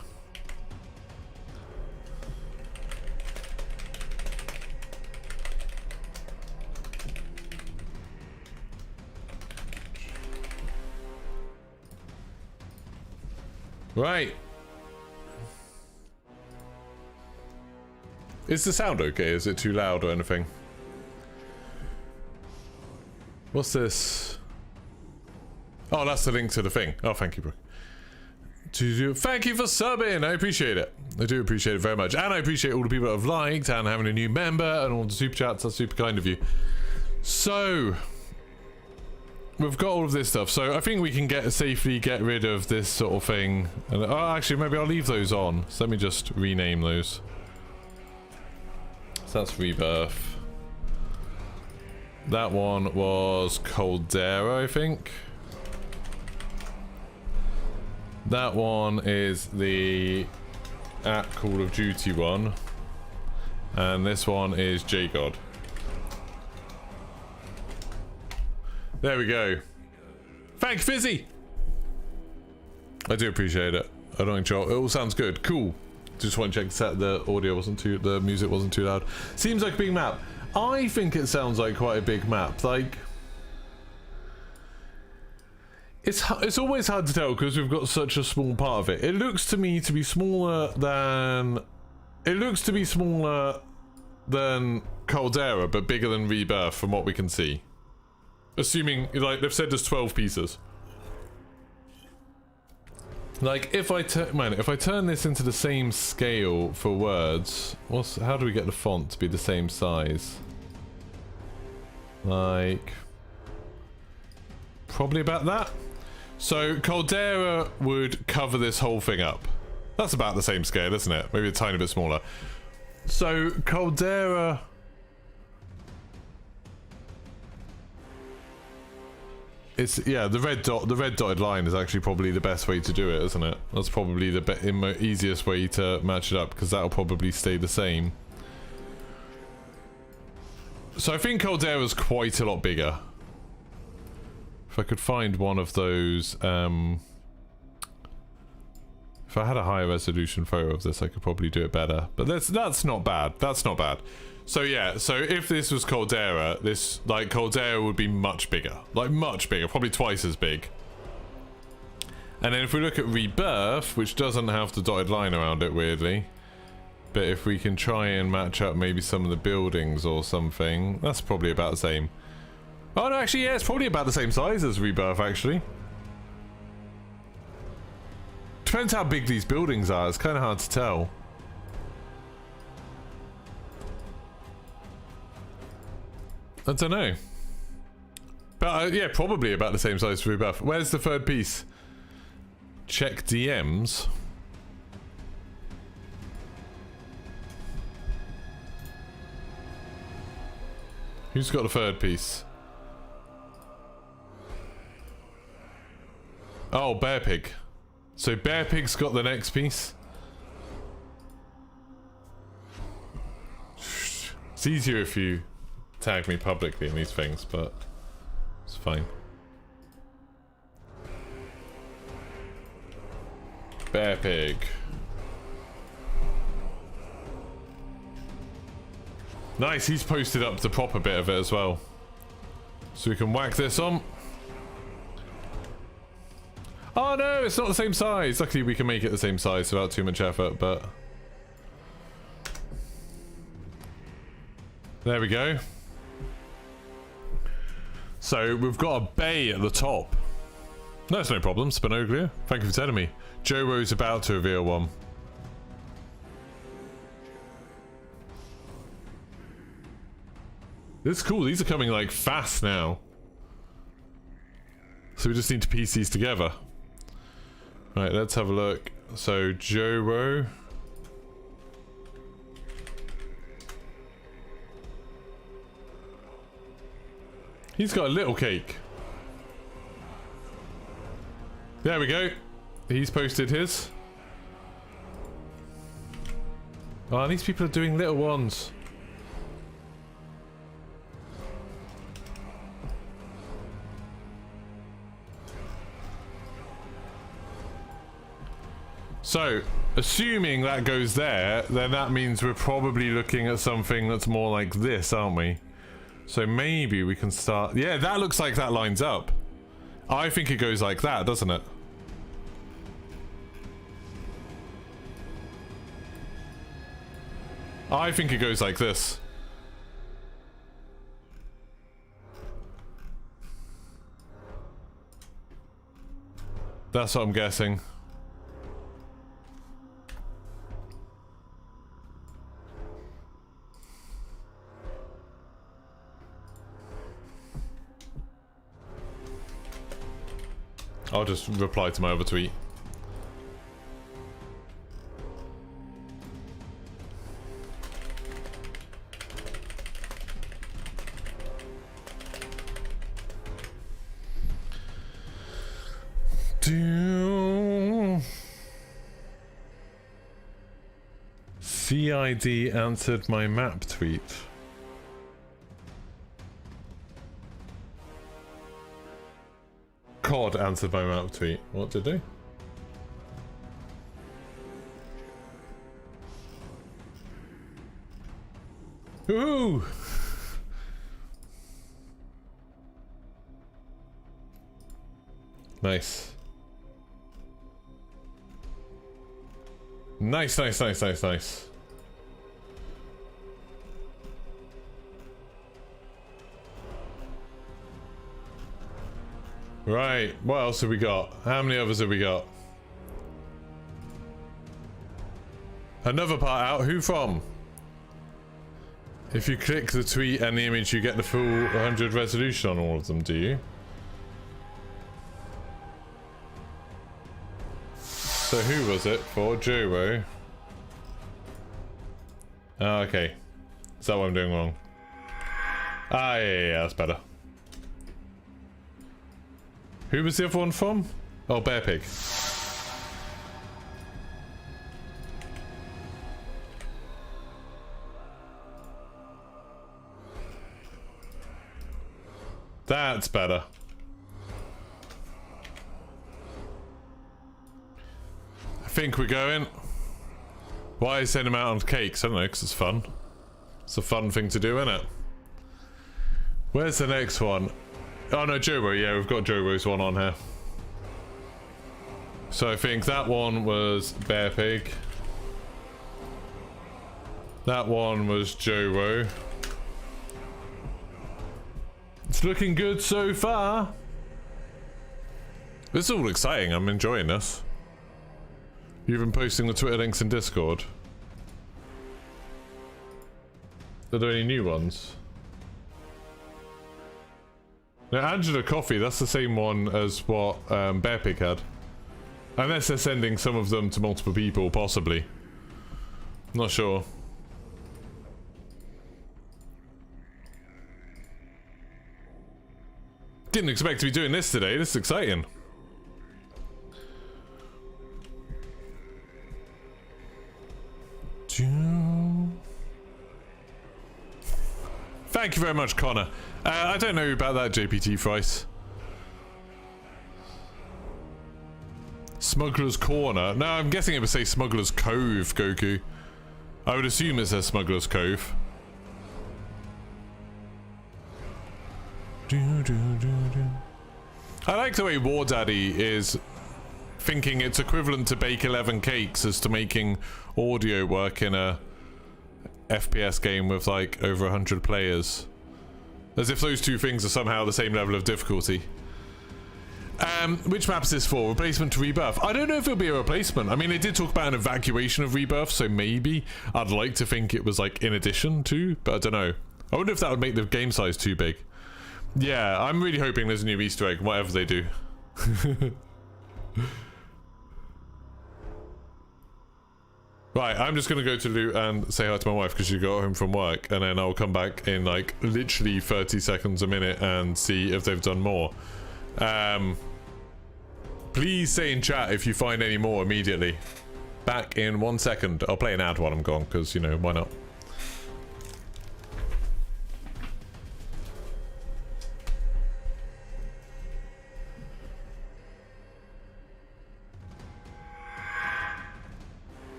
A: Right. Is the sound okay? Is it too loud or anything? What's this? Oh, that's the link to the thing. Oh, thank you, Brooke. Thank you for subbing. I appreciate it. I do appreciate it very much. And I appreciate all the people that have liked and having a new member and all the super chats. That's super kind of you. So, we've got all of this stuff. So, I think we can safely get rid of this sort of thing. And, oh, actually, maybe I'll leave those on. So, let me just rename those. So, that's Rebirth. That one was Caldera, I think. That one is the at Call of Duty one. And this one is J-God. There we go. Thank Fizzy! I do appreciate it. I don't control. It all sounds good. Cool. Just want to check the audio wasn't too, the music wasn't too loud. Seems like a big map. I think it sounds like quite a big map. Like, it's always hard to tell because we've got such a small part of it. It looks to me to be smaller than... It looks to be smaller than Caldera, but bigger than Rebirth from what we can see. Assuming, like, they've said there's 12 pieces. Like, if I turn this into the same scale for words, how do we get the font to be the same size? Like, probably about that. So Caldera would cover this whole thing up. That's about the same scale, isn't it? Maybe a tiny bit smaller. So Caldera... It's, yeah, the red dotted line is actually probably the best way to do it, isn't it? That's probably the easiest way to match it up, because that'll probably stay the same. So I think Caldera's quite a lot bigger. If I could find one of those, if I had a higher resolution photo of this, I could probably do it better. But that's not bad. That's not bad. So yeah, so if this was Caldera, Caldera would be much bigger. Like, much bigger. Probably twice as big. And then if we look at Rebirth, which doesn't have the dotted line around it, weirdly. But if we can try and match up maybe some of the buildings or something, that's probably about the same. Oh no, actually, yeah, it's probably about the same size as Rebirth, actually. Depends how big these buildings are. It's kind of hard to tell. I don't know. But yeah, probably about the same size as Rebirth. Where's the third piece? Check DMs. Who's got the third piece? Oh, Bear Pig. So Bear Pig's got the next piece. It's easier if you tag me publicly in these things, but it's fine. Bear Pig. Nice, he's posted up the proper bit of it as well. So we can whack this on. Oh no, it's not the same size. Luckily we can make it the same size without too much effort, but... There we go. So we've got a bay at the top. No, it's no problem, Spinoglia. Thank you for telling me. Joe Ro's about to reveal one. This is cool. These are coming like fast now. So we just need to piece these together. Right, let's have a look. So Joe Ro. He's got a little cake. There we go. He's posted his. Oh, these people are doing little ones. So, assuming that goes there, then that means we're probably looking at something that's more like this, aren't we? So maybe we can start... Yeah, that looks like that lines up. I think it goes like that, doesn't it? I think it goes like this. That's what I'm guessing. I'll just reply to my other tweet. CID answered my map tweet. COD answered my map tweet. What did they? Woohoo! Nice. Nice, nice, nice, nice, nice. Right, what else have we got? How many others have we got? Another part out, who from? If you click the tweet and the image, you get the full 100 resolution on all of them, do you? So who was it for? Juro. Oh, okay. Is that what I'm doing wrong? Ah, yeah, that's better. Who was the other one from? Oh, Bear Pig. That's better. I think we're going. Why send them out on cakes? I don't know, because it's fun. It's a fun thing to do, isn't it? Where's the next one? Oh no, Jobo, yeah, we've got Jobo's one on here. So I think that one was Bear Pig. That one was Jobo. It's looking good so far. This is all exciting, I'm enjoying this. You've been posting the Twitter links in Discord. Are there any new ones? Now, Angela Coffee, that's the same one as what Bear Pig had. Unless they're sending some of them to multiple people, possibly. Not sure. Didn't expect to be doing this today, this is exciting. Thank you very much, Connor. I don't know about that, JPT Price. Smuggler's Corner. No, I'm guessing it would say Smuggler's Cove, Goku. I would assume it says Smuggler's Cove. I like the way War Daddy is thinking it's equivalent to Bake 11 Cakes as to making audio work in a FPS game with like over 100 players. As if those two things are somehow the same level of difficulty. Which map is this for? Replacement to Rebirth? I don't know if it'll be a replacement. I mean, they did talk about an evacuation of Rebirth, so maybe. I'd like to think it was like in addition to, but I don't know. I wonder if that would make the game size too big. Yeah, I'm really hoping there's a new Easter egg, whatever they do. Right, I'm just gonna go to loot and say hi to my wife because she got home from work, and then I'll come back in like literally 30 seconds a minute and see if they've done more. Please say in chat if you find any more immediately. Back in 1 second. I'll play an ad while I'm gone because, you know, why not?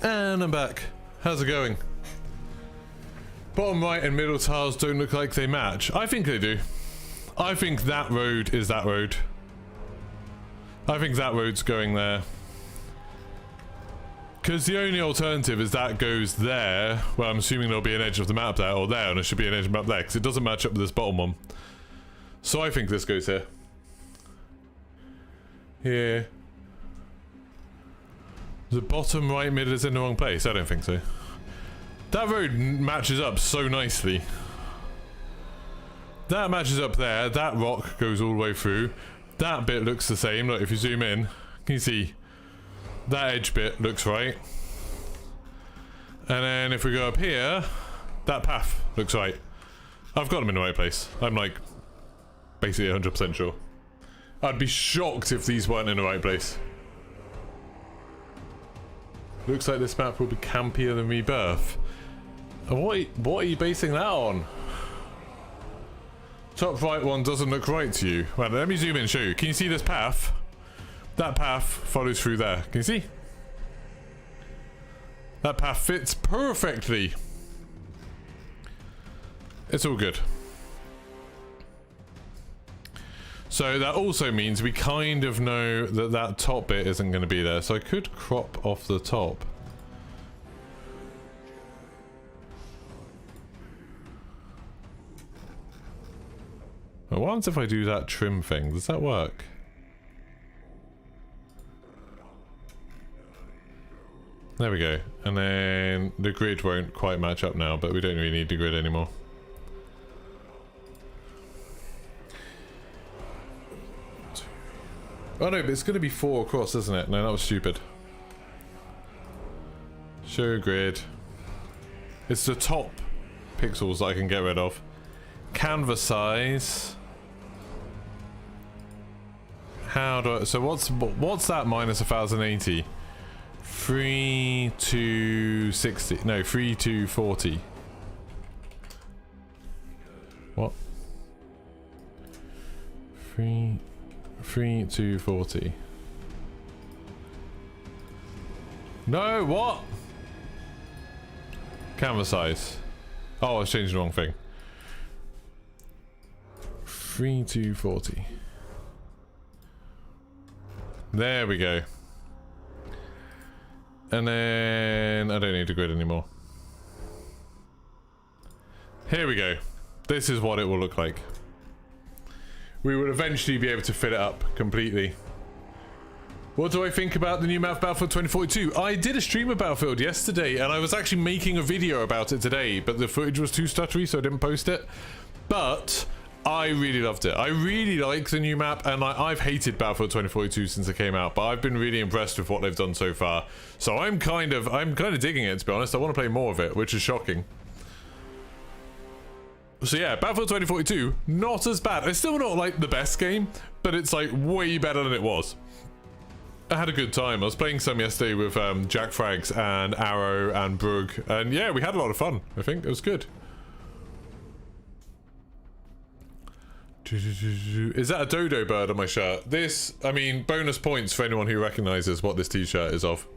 A: And I'm back. How's it going? Bottom right and middle tiles don't look like they match. I think they do. I think that road is that road. I think that road's going there. Because the only alternative is that goes there. Well, I'm assuming there'll be an edge of the map there, or there, and there should be an edge of the map there, because it doesn't match up with this bottom one. So I think this goes here. Here. The bottom right mid is in the wrong place? I don't think so. That road matches up so nicely. That matches up there. That rock goes all the way through. That bit looks the same. Look, if you zoom in, can you see? That edge bit looks right. And then if we go up here, that path looks right. I've got them in the right place. I'm like basically 100% sure. I'd be shocked if these weren't in the right place. Looks like this map will be campier than Rebirth. What are you basing that on? Top right one doesn't look right to you. Well, let me zoom in and show you. Can you see this path? That path follows through there. Can you see? That path fits perfectly. It's all good. So that also means we kind of know that that top bit isn't going to be there. So I could crop off the top. But what happens if I do that trim thing? Does that work? There we go. And then the grid won't quite match up now, but we don't really need the grid anymore. Oh no, but it's going to be 4 across, isn't it? No, that was stupid. Show grid. It's the top pixels that I can get rid of. Canvas size. How do I... So what's that minus 1080? 3 to 60. No, 3 to 40. What? 3 to 40. No, what? Canvas size. Oh, I was changing the wrong thing. 3 to 40. There we go. And then I don't need a grid anymore. Here we go. This is what it will look like. We will eventually be able to fit it up completely. What do I think about the new map Battlefield 2042? I did a stream of Battlefield yesterday, and I was actually making a video about it today, but the footage was too stuttery, so I didn't post it. But I really loved it. I really like the new map, and I've hated Battlefield 2042 since it came out, but I've been really impressed with what they've done so far. So I'm kind of digging it, to be honest. I want to play more of it, which is shocking. So yeah, Battlefield 2042, not as bad. It's still not like the best game, but it's like way better than it was. I had a good time. I was playing some yesterday with Jack Frags and Arrow and Brug, and yeah, we had a lot of fun. I think it was good. Is that a dodo bird on my shirt? This, I mean, bonus points for anyone who recognizes what this t-shirt is of.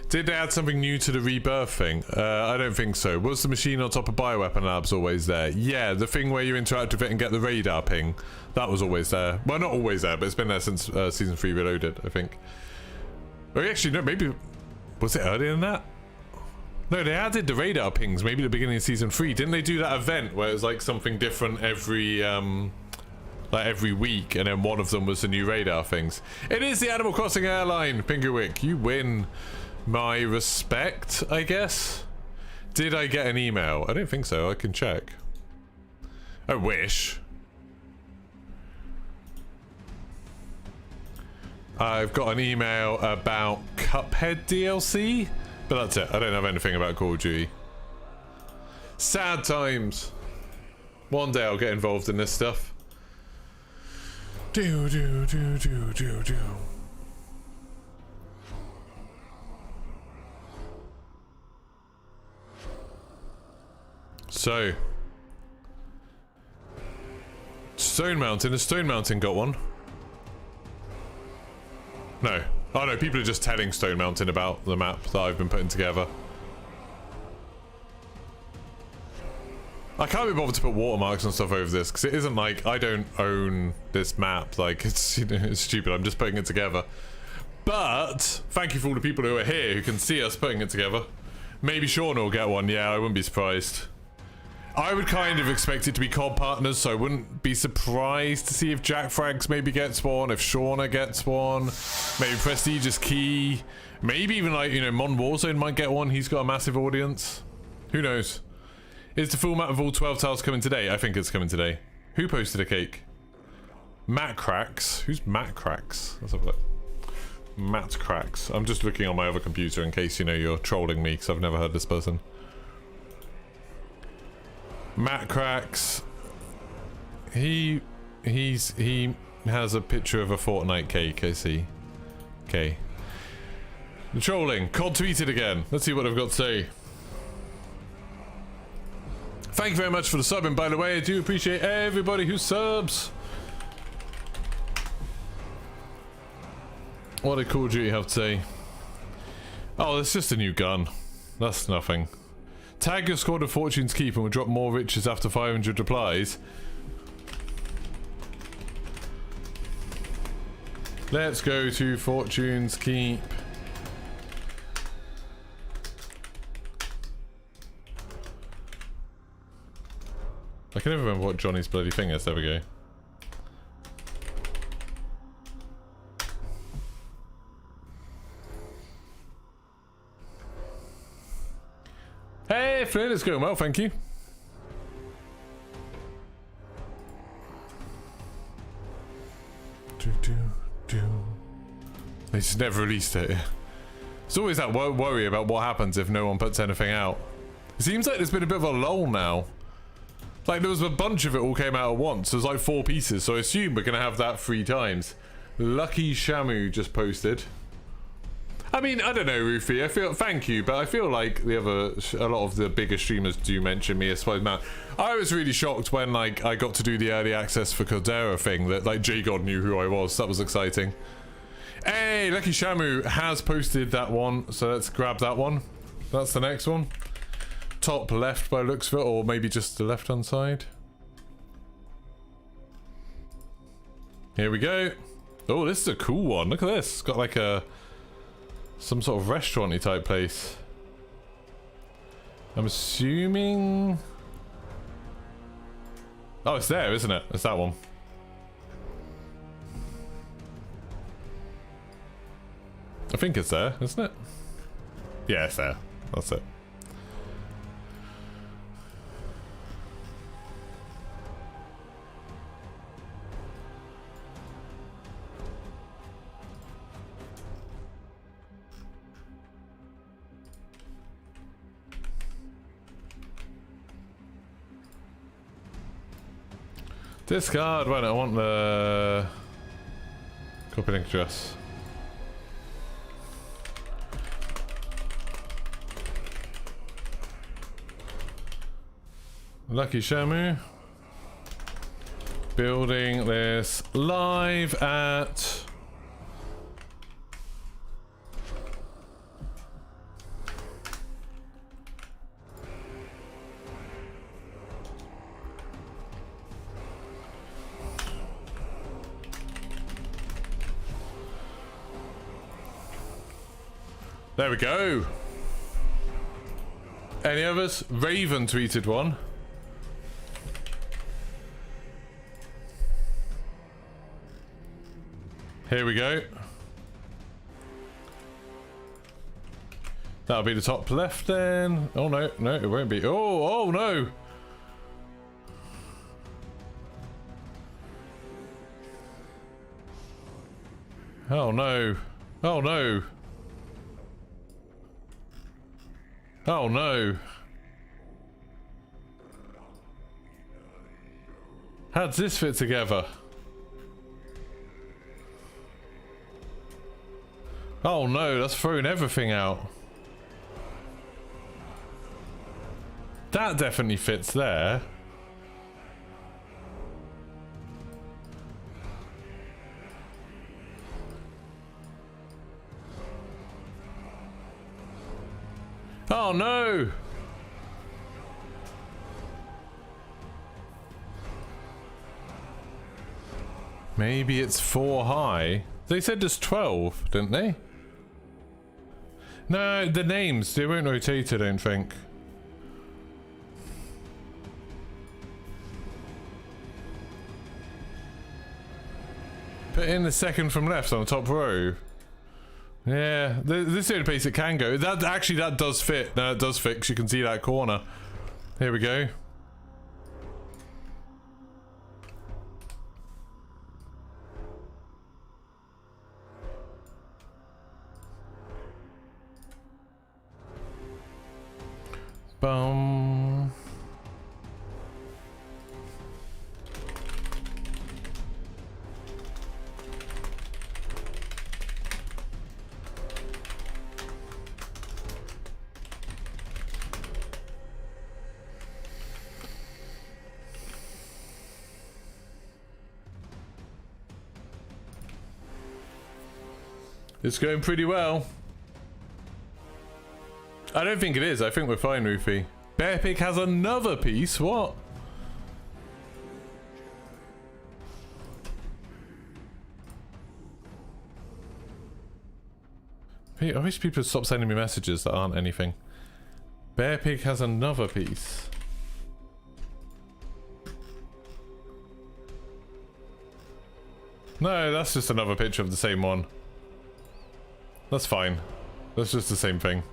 A: Did they add something new to the Rebirth thing? I don't think so. Was the machine on top of Bioweapon Labs always there? Yeah, the thing where you interact with it and get the radar ping. That was always there. Well, not always there, but it's been there since Season 3 Reloaded, I think. Oh, actually, no, maybe... Was it earlier than that? No, they added the radar pings maybe the beginning of Season 3. Didn't they do that event where it was like something different every week, and then one of them was the new radar things? It is the Animal Crossing airline, Pingerwick. You win. My respect, I guess. Did I get an email? I don't think so. I can check. I wish. I've got an email about Cuphead DLC, but that's it. I don't have anything about Call of Duty. Sad times. One day I'll get involved in this stuff. Do. So, Stone Mountain. Has Stone Mountain got one? No. Oh no, people are just telling Stone Mountain about the map that I've been putting together. I can't be bothered to put watermarks and stuff over this because it isn't like I don't own this map. Like it's, you know, it's stupid. I'm just putting it together. But thank you for all the people who are here who can see us putting it together. Maybe Sean will get one. Yeah, I wouldn't be surprised. I would kind of expect it to be COD partners, so I wouldn't be surprised to see if Jack Frags maybe gets one, if Shauna gets one, maybe Prestigious Key, maybe even like, you know, Mon Warzone might get one. He's got a massive audience. Who knows? Is the full map of all 12 tiles coming today? I think it's coming today. Who posted a cake? Matt Cracks. Who's Matt Cracks? Let's have a look. Matt Cracks. I'm just looking on my other computer in case, you know, you're trolling me because I've never heard this person. Matt Cracks. He has a picture of a Fortnite cake, I see. Okay. The trolling. COD tweeted again. Let's see what I've got to say. Thank you very much for the subbing, by the way. I do appreciate everybody who subs. What did Call of Duty have to say? Oh, it's just a new gun. That's nothing. Tag your squad of Fortune's Keep and we'll drop more riches after 500 replies. Let's go to Fortune's Keep. I can never remember what Johnny's bloody thing is. There we go. Hey, Flynn, it's going well, thank you. They just never released it. It's always that worry about what happens if no one puts anything out. It seems like there's been a bit of a lull now. Like, there was a bunch of it all came out at once. There's like 4 pieces, so I assume we're going to have that 3 times. Lucky Shamu just posted. I mean, I don't know, Rufy. I feel, thank you, but I feel like a lot of the bigger streamers do mention me. I suppose, man. I was really shocked when like I got to do the early access for Caldera thing that like J-God knew who I was. That was exciting. Hey, Lucky Shamu has posted that one, so let's grab that one. That's the next one. Top left by looks of it, or maybe just the left-hand side. Here we go. Oh, this is a cool one. Look at this. It's got like some sort of restaurant-y type place. I'm assuming... Oh, it's there, isn't it? It's that one. I think it's there, isn't it? Yeah, it's there. That's it. Discard. Right, I want the copy link address. Lucky Shamu. Building this live at... There we go. Any others? Raven tweeted one. Here we go. That'll be the top left then. Oh no, no, it won't be. Oh, oh no. Oh no. Oh no. Oh no. How does this fit together? Oh no, that's throwing everything out. That definitely fits there. Oh no! Maybe it's 4 high. They said there's 12, didn't they? No, the names, they won't rotate, I don't think. Put in the second from left on the top row. Yeah, this is the only place it can go. That actually, that does fit. No, it does fit, 'cause you can see that corner. Here we go. Boom. It's going pretty well. I don't think it is. I think we're fine, Rufy. Bear Pig has another piece. What? I wish people would stop sending me messages that aren't anything. Bear Pig has another piece. No, that's just another picture of the same one. That's fine. That's just the same thing.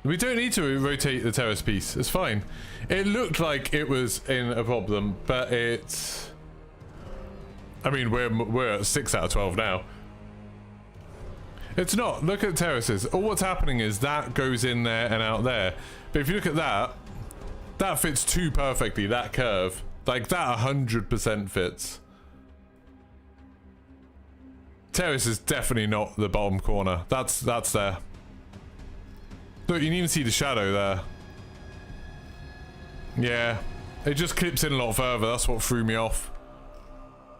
A: We don't need to rotate the terrace piece. It's fine. It looked like it was in a problem, but it's... I mean, we're at 6 out of 12 now. It's not. Look at terraces. All what's happening is that goes in there and out there. But if you look at that, that fits too perfectly, that curve. Like, that 100% fits. Terrace is definitely not the bottom corner. That's there. Look, you can even see the shadow there. Yeah. It just clips in a lot further. That's what threw me off.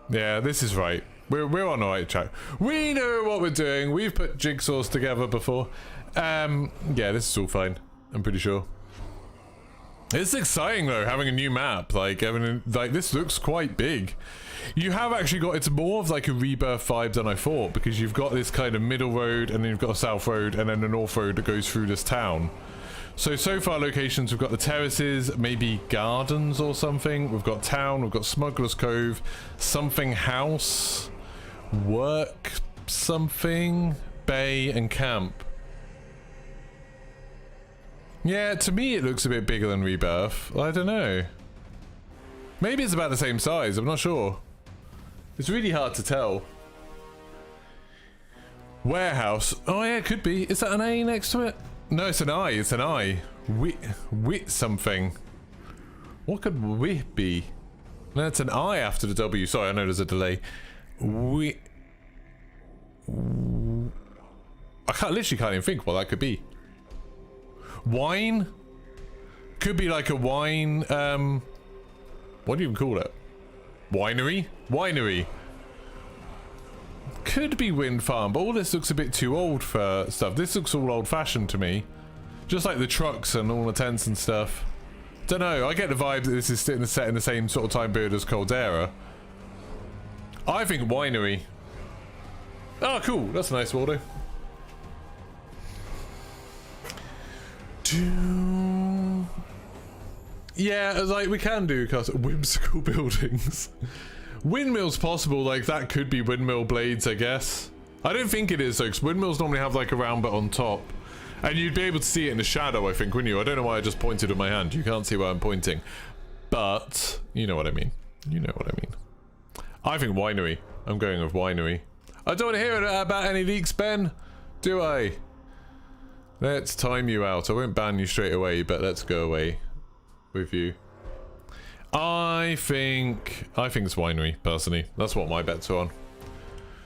A: Yeah, this is right. We're on the right track. We know what we're doing. We've put jigsaws together before. Yeah, this is all fine. I'm pretty sure. It's exciting though, having a new map. Like, this looks quite big. You have actually got, it's more of like a Rebirth vibe than I thought, because you've got this kind of middle road, and then you've got a south road, and then the north road that goes through this town. So far locations, we've got the terraces, maybe gardens or something. We've got town, we've got Smuggler's Cove, something house, work something, bay, and camp. Yeah, to me it looks a bit bigger than Rebirth. I don't know. Maybe it's about the same size, I'm not sure. It's really hard to tell. Warehouse. Oh yeah, it could be. Is that an A next to it? No, it's an I. It's an I. Wit something. What could wit be? No, it's an I after the W. Sorry, I know there's a delay. Wit. I literally can't even think what that could be. Wine? Could be like a wine, what do you even call it? Winery? Winery. Could be wind farm, but all this looks a bit too old for stuff. This looks all old-fashioned to me. Just like the trucks and all the tents and stuff. Don't know, I get the vibe that this is set in the same sort of time period as Caldera. I think winery. Oh, cool. That's nice, Waldo. Yeah, like we can do whimsical buildings. Windmills possible, like that could be windmill blades, I guess. I don't think it is though, because windmills normally have like a round bit on top. And you'd be able to see it in the shadow, I think, wouldn't you? I don't know why I just pointed with my hand. You can't see where I'm pointing. But, you know what I mean. You know what I mean. I think winery. I'm going with winery. I don't want to hear about any leaks, Ben. Do I? Let's time you out. I won't ban you straight away, but let's go away with you. I think it's winery, personally. That's what my bets are on.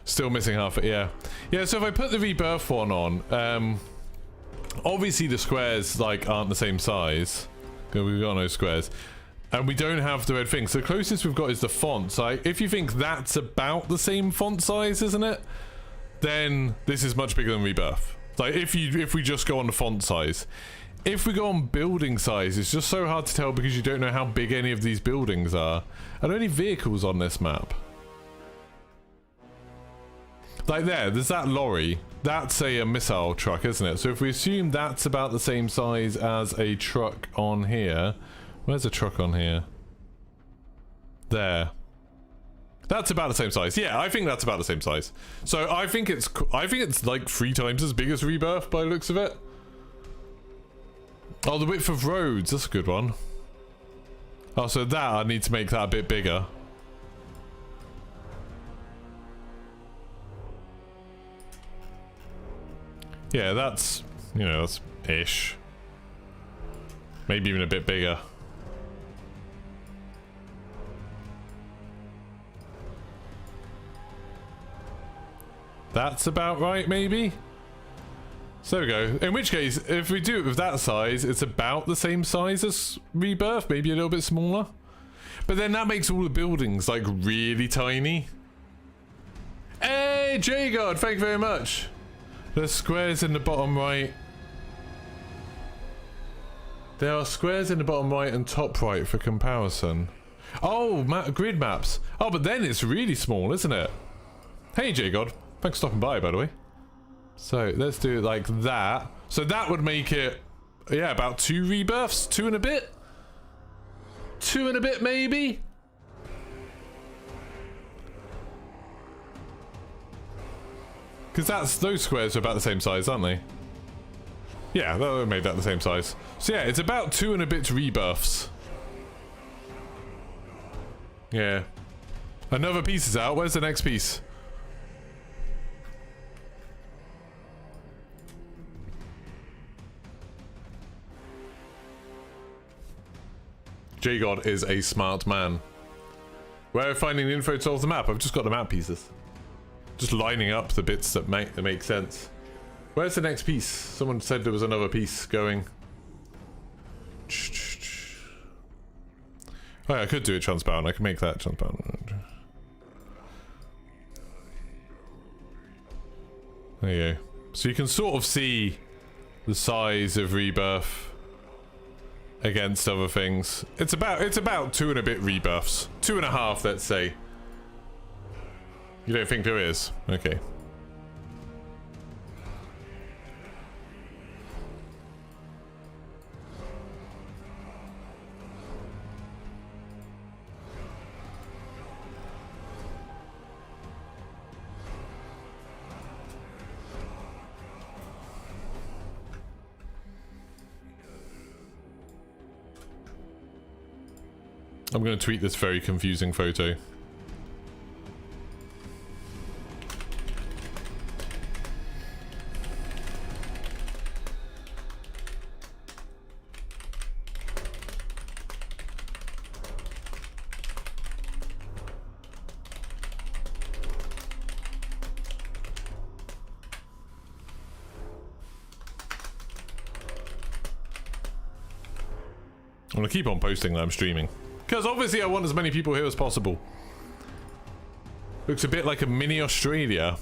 A: Still missing half it, yeah. Yeah, so if I put the Rebirth one on, obviously the squares like aren't the same size. We've got no squares. And we don't have the red thing. So the closest we've got is the font. So if you think that's about the same font size, isn't it? then this is much bigger than Rebirth. Like if we just go on the font size. If we go on building size, it's just so hard to tell because you don't know how big any of these buildings are. Are there any vehicles on this map? Like there's that lorry. That's a missile truck, isn't it? So if we assume that's about the same size as a truck on here. Where's a truck on here? There. That's about the same size. Yeah, I think that's about the same size. So I think it's like 3 times as big as Rebirth by the looks of it. Oh, the width of roads. That's a good one. Oh, so that I need to make that a bit bigger. Yeah, that's, you know, that's ish. Maybe even a bit bigger. That's about right, maybe? So there we go. In which case, if we do it with that size, it's about the same size as Rebirth, maybe a little bit smaller. But then that makes all the buildings, like, really tiny. Hey, J-God, thank you very much. There's squares in the bottom right. There are squares in the bottom right and top right for comparison. Oh, grid maps. Oh, but then it's really small, isn't it? Hey, J-God. Thanks for stopping by the way. So, let's do it like that. So that would make it, yeah, about 2 Rebirths? 2 and a bit? 2 and a bit, maybe? Because those squares are about the same size, aren't they? Yeah, that would make that the same size. So yeah, it's about 2 and a bit Rebirths. Yeah. Another piece is out. Where's the next piece? J-God is a smart man. Where are finding the info to solve the map? I've just got the map pieces. Just lining up the bits that make sense. Where's the next piece? Someone said there was another piece going. Oh yeah, I could do it transparent. I can make that transparent. There you go. So you can sort of see the size of Rebirth against other things. It's about 2 and a bit Rebirths. 2.5, let's say. You don't think there is? Okay. I'm going to tweet this very confusing photo. I'm going to keep on posting that I'm streaming. Because obviously I want as many people here as possible. Looks a bit like a mini Australia.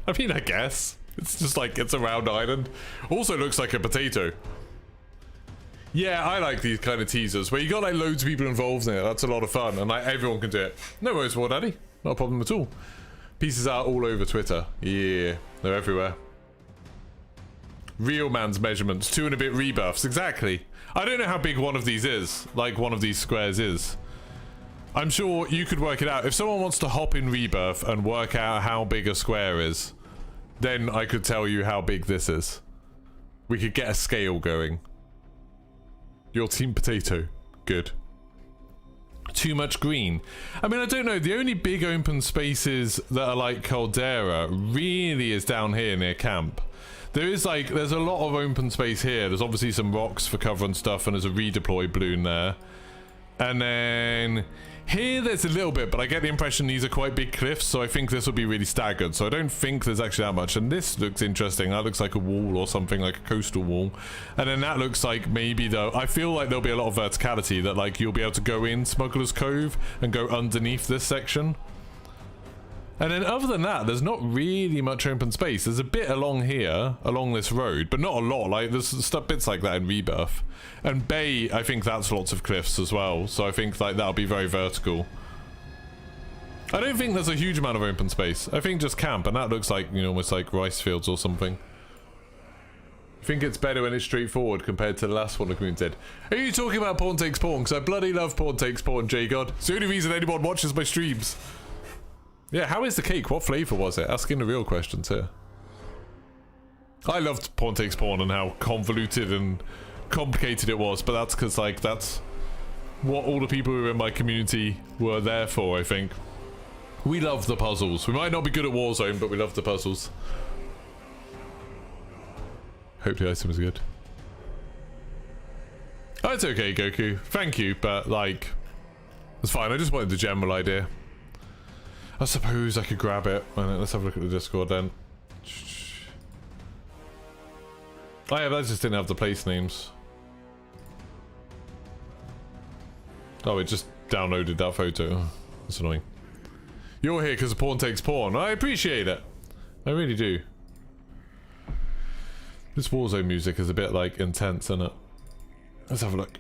A: I mean, I guess. It's just like, it's a round island. Also looks like a potato. Yeah, I like these kind of teasers where you got like loads of people involved in it. That's a lot of fun and like everyone can do it. No worries for Daddy. Not a problem at all. Pieces are all over Twitter. Yeah, they're everywhere. Real man's measurements, 2 and a bit Rebirths, exactly. I don't know how big one of these is, like one of these squares is. I'm sure you could work it out. If someone wants to hop in Rebirth and work out how big a square is, then I could tell you how big this is. We could get a scale going. Your team potato. Good. Too much green. I mean, I don't know. The only big open spaces that are like Caldera really is down here near camp. There's a lot of open space here. There's obviously some rocks for cover and stuff, and there's a redeploy balloon there. And then here there's a little bit, but I get the impression these are quite big cliffs, so I think this will be really staggered. So I don't think there's actually that much. And this looks interesting. That looks like a wall or something, like a coastal wall. And then that looks like maybe, though, I feel like there'll be a lot of verticality, that like you'll be able to go in Smuggler's Cove and go underneath this section. And then other than that, there's not really much open space. There's a bit along here, along this road, but not a lot. Like, there's stuff, bits like that in Rebirth. And Bay, I think that's lots of cliffs as well. So I think like that'll be very vertical. I don't think there's a huge amount of open space. I think just camp, and that looks like, you know, almost like rice fields or something. I think it's better when it's straightforward compared to the last one the community did. Are you talking about Pawn Takes Pawn? Because I bloody love Pawn Takes Pawn, J-God. It's the only reason anyone watches my streams. Yeah, how is the cake? What flavour was it? Asking the real questions here. I loved Pawn Takes Pawn and how convoluted and complicated it was, but that's because, like, that's what all the people who were in my community were there for, I think. We love the puzzles. We might not be good at Warzone, but we love the puzzles. Hope the item is good. Oh, it's okay, Goku. Thank you, but, like, it's fine. I just wanted the general idea. I suppose I could grab it. Let's have a look at the Discord then. Oh yeah, but I just didn't have the place names. Oh, it just downloaded that photo. That's annoying. You're here because Pawn Takes Pawn. I appreciate it. I really do. This Warzone music is a bit, like, intense, isn't it? Let's have a look.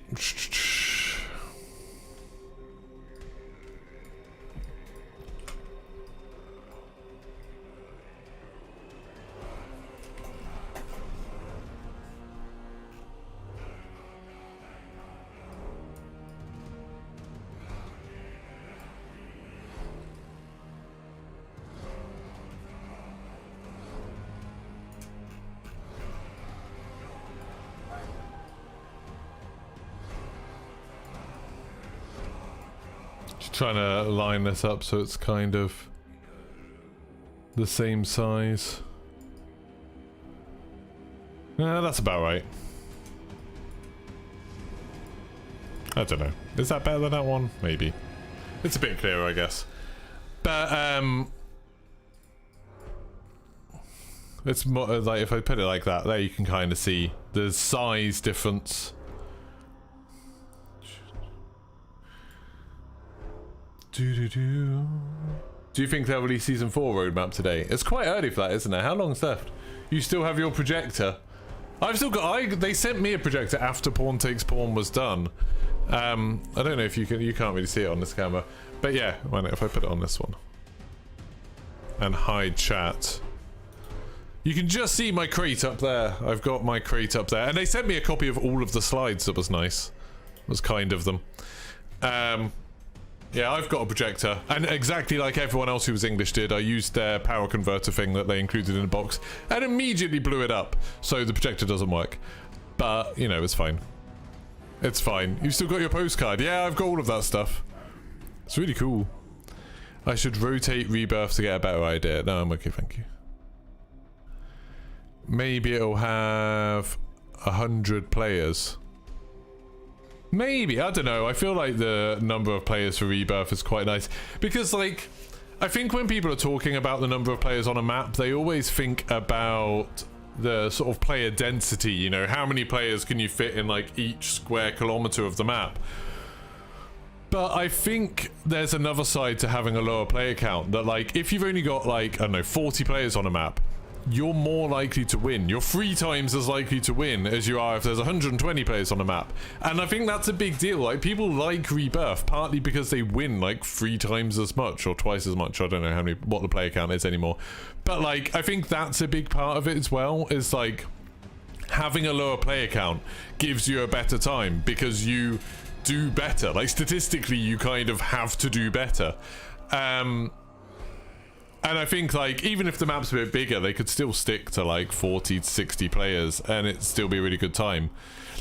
A: Trying to line this up so it's kind of the same size. Yeah, that's about right. I don't know. Is that better than that one? Maybe. It's a bit clearer, I guess. But it's more like if I put it like that, there you can kind of see the size difference. Do you think they'll release Season 4 roadmap today? It's quite early for that, isn't it? How long's left? You still have your projector? I've still got... They sent me a projector after Pawn Takes Pawn was done. I don't know if you can... You can't really see it on this camera. But yeah, why not if I put it on this one? And hide chat. You can just see my crate up there. I've got my crate up there. And they sent me a copy of all of the slides. That was nice. It was kind of them. Yeah, I've got a projector, and exactly like everyone else who was English did, I used their power converter thing that they included in the box, and immediately blew it up, so the projector doesn't work. But, you know, it's fine. It's fine. You've still got your postcard. Yeah, I've got all of that stuff. It's really cool. I should rotate Rebirth to get a better idea. No, I'm okay, thank you. Maybe it'll have 100 players. Maybe, I don't know. I feel like the number of players for Rebirth is quite nice. Because, like, I think when people are talking about the number of players on a map, they always think about the sort of player density, you know, how many players can you fit in, like, each square kilometer of the map. But I think there's another side to having a lower player count, that, like, if you've only got, like, I don't know, 40 players on a map, you're more likely to win. You're 3 times as likely to win as you are if there's 120 players on the map. And I think that's a big deal. Like, people like Rebirth partly because they win like 3 times as much or twice as much. I don't know what the player count is anymore. But like, I think that's a big part of it as well, is like having a lower player count gives you a better time because you do better. Like, statistically, you kind of have to do better. And I think, like, even if the map's a bit bigger, they could still stick to, like, 40 to 60 players, and it'd still be a really good time.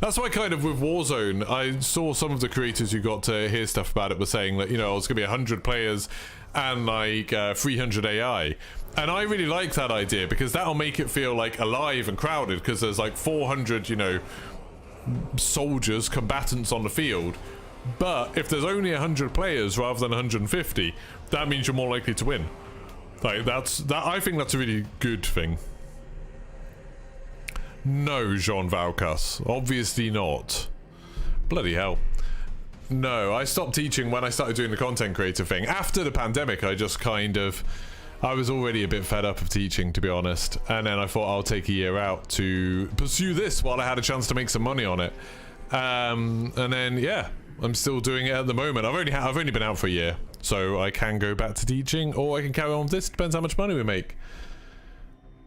A: That's why, kind of, with Warzone, I saw some of the creators who got to hear stuff about it were saying that, you know, it's going to be 100 players and, like, 300 AI. And I really like that idea, because that'll make it feel, like, alive and crowded, because there's, like, 400, you know, soldiers, combatants on the field. But if there's only 100 players rather than 150, that means you're more likely to win. Like, I think that's a really good thing. No, Jean Valkas. Obviously not. Bloody hell. No, I stopped teaching when I started doing the content creator thing. After the pandemic, I just kind of I was already a bit fed up of teaching, to be honest, and then I thought I'll take a year out to pursue this while I had a chance to make some money on it. And then yeah, I'm still doing it at the moment. I've only been out for a year, so I can go back to teaching, or I can carry on with this. Depends how much money we make.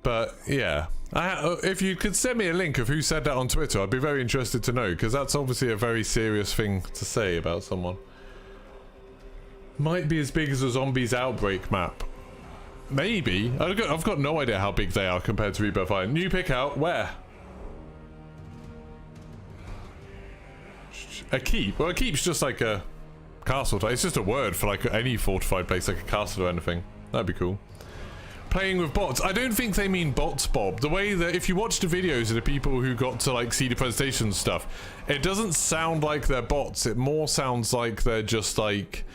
A: But yeah, if you could send me a link of who said that on Twitter, I'd be very interested to know, because that's obviously a very serious thing to say about someone. Might be as big as a zombies outbreak map. Maybe. I've got no idea how big they are compared to Rebirth Island. New pick out. Where? A keep? Well, a keep's just like a castle. It's just a word for like any fortified place, like a castle or anything. That'd be cool. Playing with bots. I don't think they mean bots, Bob. The way that if you watch the videos of the people who got to like see the presentation stuff, it doesn't sound like they're bots. It more sounds like they're just like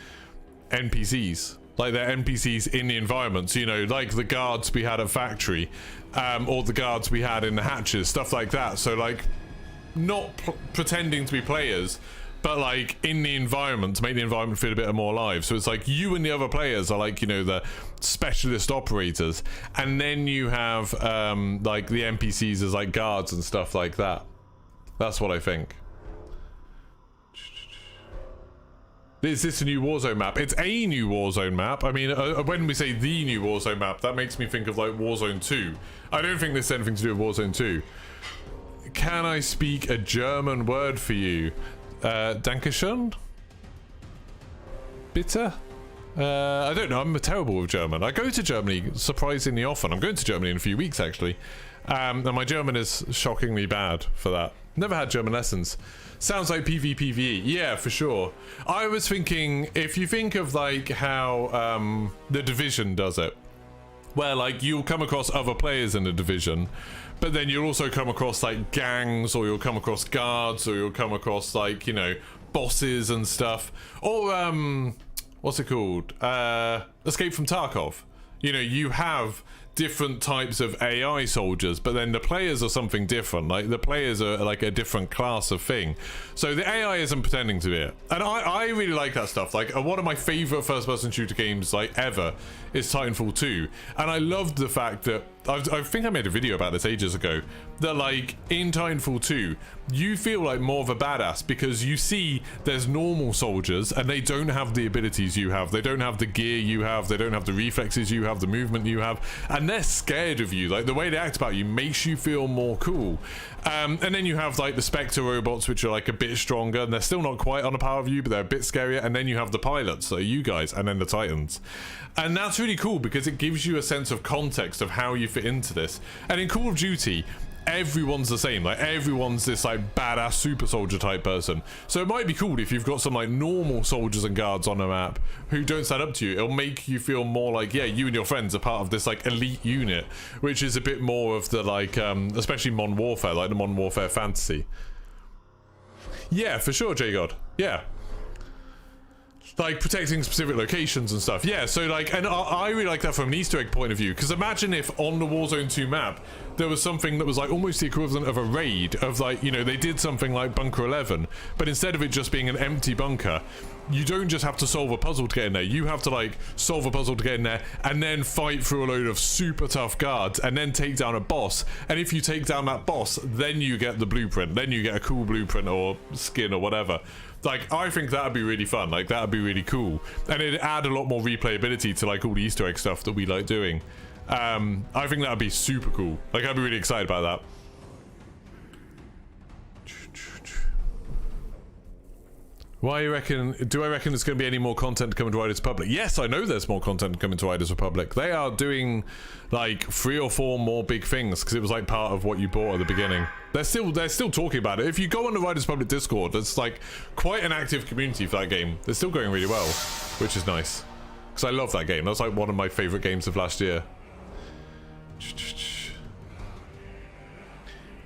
A: NPCs. Like they're NPCs in the environment. So, you know, like the guards we had at factory, or the guards we had in the hatches, stuff like that. So like not pretending to be players, but like in the environment to make the environment feel a bit more alive. So it's like you and the other players are like, you know, the specialist operators, and then you have like the NPCs as like guards and stuff like that. That's what I think. Is this a new Warzone map? It's a new Warzone map. I mean, when we say the new Warzone map, that makes me think of like Warzone 2. I don't think this has anything to do with Warzone 2. Can I speak a German word for you? Dankeschön? Bitte? I don't know. I'm terrible with German. I go to Germany surprisingly often. I'm going to Germany in a few weeks, actually. And my German is shockingly bad for that. Never had German lessons. Sounds like PvPvE. Yeah, for sure. I was thinking, if you think of like how The Division does it, where like you'll come across other players in the Division, but then you'll also come across like gangs, or you'll come across guards, or you'll come across like, you know, bosses and stuff. Or what's it called? Escape from Tarkov. You know, you have different types of AI soldiers, but then the players are something different. Like the players are like a different class of thing. So the AI isn't pretending to be it. And I really like that stuff. Like one of my favorite first-person shooter games like ever is Titanfall 2. And I loved the fact that I think I made a video about this ages ago, that like in Titanfall 2 you feel like more of a badass because you see there's normal soldiers and they don't have the abilities you have, they don't have the gear you have, they don't have the reflexes you have, the movement you have, and they're scared of you. Like the way they act about you makes you feel more cool. And then you have like the Spectre robots, which are like a bit stronger, and they're still not quite on the power of you, but they're a bit scarier. And then you have the pilots, so you guys, and then the Titans. And that's really cool because it gives you a sense of context of how you fit into this. And in Call of Duty, everyone's the same. Like everyone's this like badass super soldier type person. So it might be cool if you've got some like normal soldiers and guards on a map who don't stand up to you. It'll make you feel more like, yeah, you and your friends are part of this like elite unit, which is a bit more of the like especially Modern Warfare, like the Modern Warfare fantasy. Yeah, for sure, J-God. Yeah. Like protecting specific locations and stuff. Yeah, so like, and I really like that from an Easter egg point of view, because imagine if on the Warzone 2 map there was something that was like almost the equivalent of a raid, of like, you know, they did something like Bunker 11, but instead of it just being an empty bunker, you don't just have to solve a puzzle to get in there, you have to like solve a puzzle to get in there and then fight through a load of super tough guards and then take down a boss. And if you take down that boss, then you get the blueprint, then you get a cool blueprint or skin or whatever. Like, I think that'd be really fun. Like, that'd be really cool. And it'd add a lot more replayability to, like, all the Easter egg stuff that we like doing. I think that'd be super cool. Like, I'd be really excited about that. Why you reckon, do I reckon there's going to be any more content coming to Riders Republic? Yes, I know there's more content coming to Riders Republic. They are doing like 3 or 4 more big things because it was like part of what you bought at the beginning. They're still talking about it. If you go on the Riders Republic Discord, there's like quite an active community for that game. They're still going really well, which is nice because I love that game. That's like one of my favorite games of last year.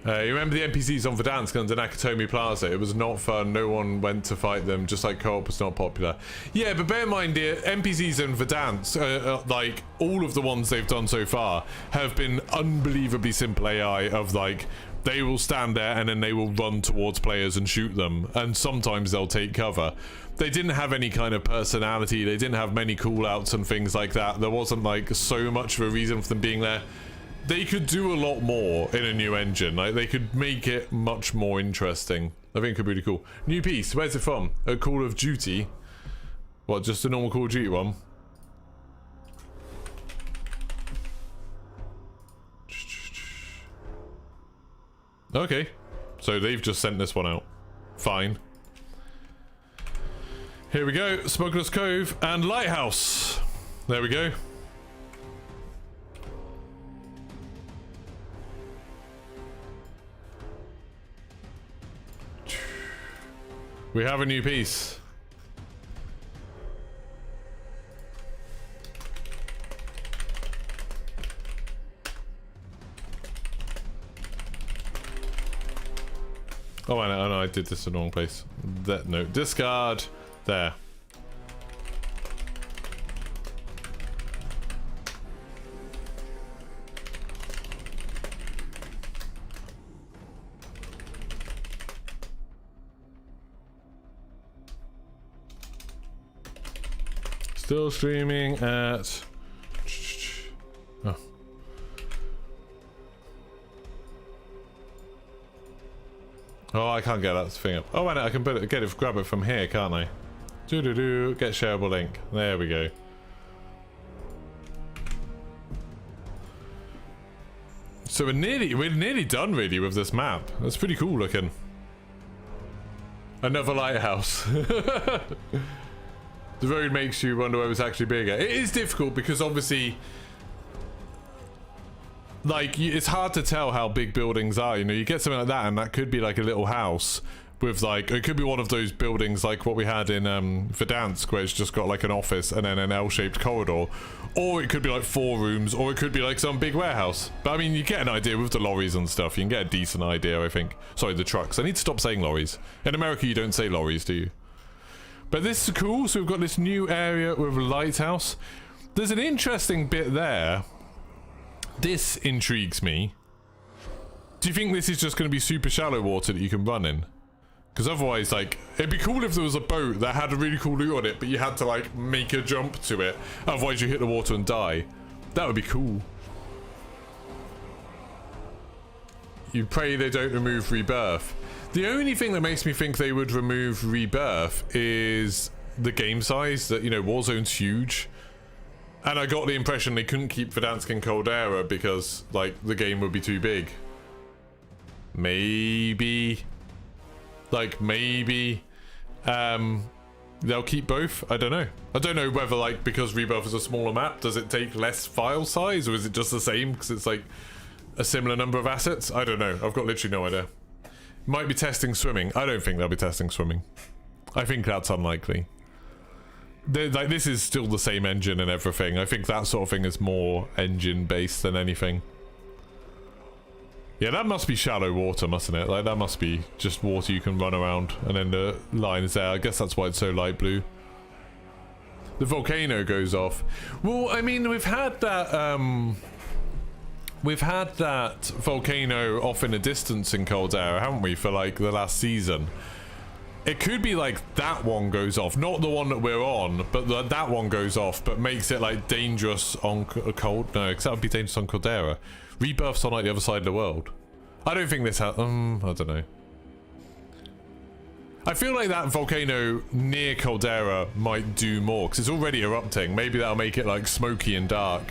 A: You remember the NPCs on Verdansk under Nakatomi Plaza? It was not fun. No one went to fight them, just like co-op was not popular. Yeah, but bear in mind, the NPCs in Verdansk, like all of the ones they've done so far, have been unbelievably simple AI of like They will stand there and then they will run towards players and shoot them, and sometimes they'll take cover. They didn't have any kind of personality, they didn't have many call-outs and things like that. There wasn't like so much of a reason for them being there. They could do a lot more in a new engine. Like, they could make it much more interesting. I think it could be really cool. New piece, where's it from? A Call of Duty? What, just a normal Call of Duty one? Okay, so they've just sent this one out. Fine. Here we go, Smuggler's Cove and Lighthouse. There we go. We have a new piece. Oh, I know, I did this in the wrong place. That, no, discard. There. Still streaming at... Oh. Oh, I can't get that thing up. Oh, I can get it, grab it from here, can't I? Do get shareable link. There we go. So we're nearly done really with this map. That's pretty cool looking. Another lighthouse. The road makes you wonder whether it's actually bigger. It is difficult because obviously, like, it's hard to tell how big buildings are. You know, you get something like that and that could be like a little house with like, it could be one of those buildings like what we had in Verdansk, where it's just got like an office and then an L-shaped corridor, or it could be like 4 rooms, or it could be like some big warehouse. But I mean, you get an idea with the lorries and stuff. You can get a decent idea, I think. Sorry, the trucks. I need to stop saying lorries. In America you don't say lorries, do you? But this is cool. So we've got this new area with a lighthouse. There's an interesting bit there. This intrigues me. Do you think this is just going to be super shallow water that you can run in? Because otherwise, like, it'd be cool if there was a boat that had a really cool loot on it, but you had to, like, make a jump to it. Otherwise, you hit the water and die. That would be cool. You pray they don't remove Rebirth. The only thing that makes me think they would remove Rebirth is the game size. That, you know, Warzone's huge. And I got the impression they couldn't keep Verdansk and Caldera because, like, the game would be too big. Maybe... Like, maybe they'll keep both. I don't know. I don't know whether, like, because Rebirth is a smaller map, does it take less file size, or is it just the same because it's like a similar number of assets? I don't know. I've got literally no idea. Might be testing swimming. I don't think they'll be testing swimming. I think that's unlikely. Like, this is still the same engine and everything. I think that sort of thing is more engine based than anything. Yeah, that must be shallow water, mustn't it? Like, that must be just water you can run around, and then the line is there. I guess that's why it's so light blue. The volcano goes off. Well, I mean, we've had that volcano off in a distance in Caldera, haven't we, for like the last season? It could be like that one goes off, not the one that we're on, but that one goes off, but makes it like dangerous on Cold. No, because that would be dangerous on Caldera. Rebirth's on like the other side of the world. I don't think this has. I don't know. I feel like that volcano near Caldera might do more because it's already erupting. Maybe that'll make it like smoky and dark.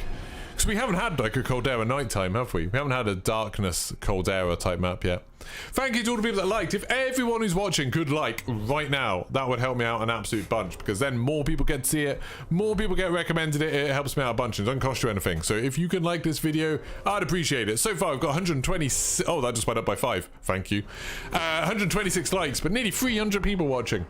A: Because we haven't had like a Caldera nighttime, have we? We haven't had a darkness Caldera type map yet. Thank you to all the people that liked. If everyone who's watching could like right now, that would help me out an absolute bunch, because then more people get to see it, more people get recommended it, it helps me out a bunch and it doesn't cost you anything. So if you can like this video, I'd appreciate it. So far I've got 120, oh, that just went up by 5, thank you. 126 likes, but nearly 300 people watching.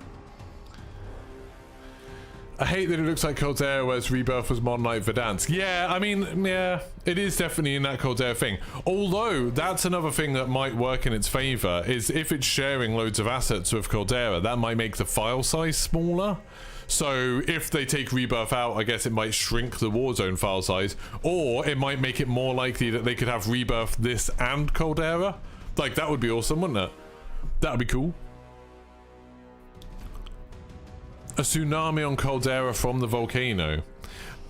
A: I hate that it looks like Caldera, whereas Rebirth was modern like Verdansk. Yeah, I mean, yeah, it is definitely in that Caldera thing. Although, that's another thing that might work in its favor, is if it's sharing loads of assets with Caldera, that might make the file size smaller. So if they take Rebirth out, I guess it might shrink the Warzone file size, or it might make it more likely that they could have Rebirth, this, and Caldera. Like, that would be awesome, wouldn't it? That would be cool. A tsunami on Caldera from the volcano.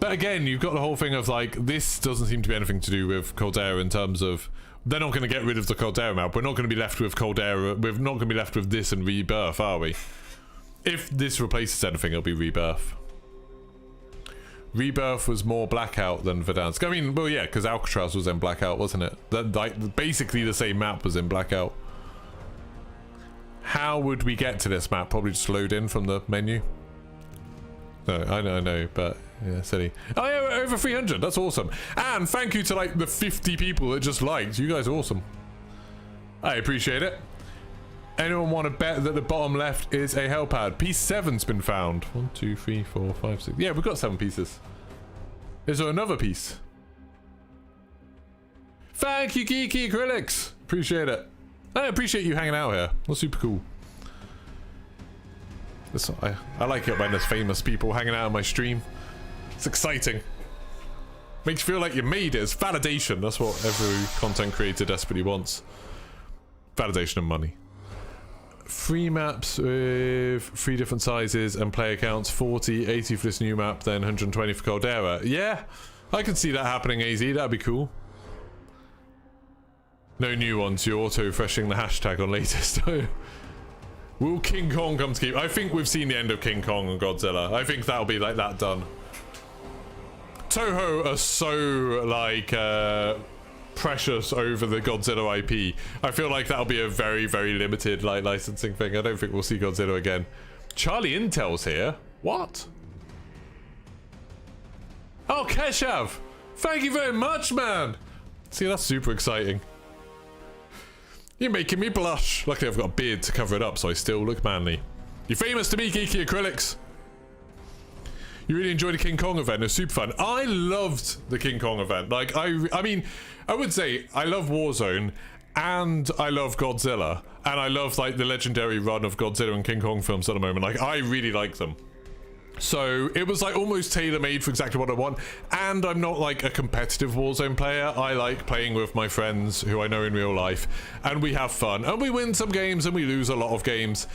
A: But again, you've got the whole thing of like, this doesn't seem to be anything to do with Caldera in terms of, they're not going to get rid of the Caldera map. We're not going to be left with Caldera. We're not going to be left with this and Rebirth, are we? If this replaces anything, it'll be Rebirth. Rebirth was more Blackout than Verdansk. I mean, well, yeah, because Alcatraz was in Blackout, wasn't it? That, like, basically the same map was in Blackout. How would we get to this map? Probably just load in from the menu. No, I know, but yeah, silly. Oh yeah, we're over 300. That's awesome. And thank you to like the 50 people that just liked. You guys are awesome. I appreciate it. Anyone want to bet that the bottom left is a helipad? Piece 7's been found. 1, 2, 3, 4, 5, 6. Yeah, we've got 7 pieces. Is there another piece? Thank you, Geeky Acrylics. Appreciate it. I appreciate you hanging out here. That's super cool. I like it when there's famous people hanging out on my stream. It's exciting. Makes you feel like you made it. It's validation. That's what every content creator desperately wants. Validation and money. 3 maps with 3 different sizes and player counts. 40, 80 for this new map, then 120 for Caldera. Yeah, I can see that happening, AZ. That'd be cool. No new ones. You're auto-refreshing the hashtag on latest. Will King Kong come to keep? I think we've seen the end of King Kong and Godzilla. I think that'll be like that done. Toho are so like precious over the Godzilla IP. I feel like that'll be a very, very limited like licensing thing. I don't think we'll see Godzilla again. Charlie Intel's here. What? Oh, Keshav! Thank you very much, man! See, that's super exciting. You're making me blush. Luckily, I've got a beard to cover it up, so I still look manly. You're famous to me, Geeky Acrylics. You really enjoyed the King Kong event. It was super fun. I loved the King Kong event. Like, I mean, I would say I love Warzone, and I love Godzilla, and I love, like, the legendary run of Godzilla and King Kong films at the moment. Like, I really like them. So it was like almost tailor-made for exactly what I want. And I'm not like a competitive Warzone player. I like playing with my friends who I know in real life, and we have fun, and we win some games and we lose a lot of games.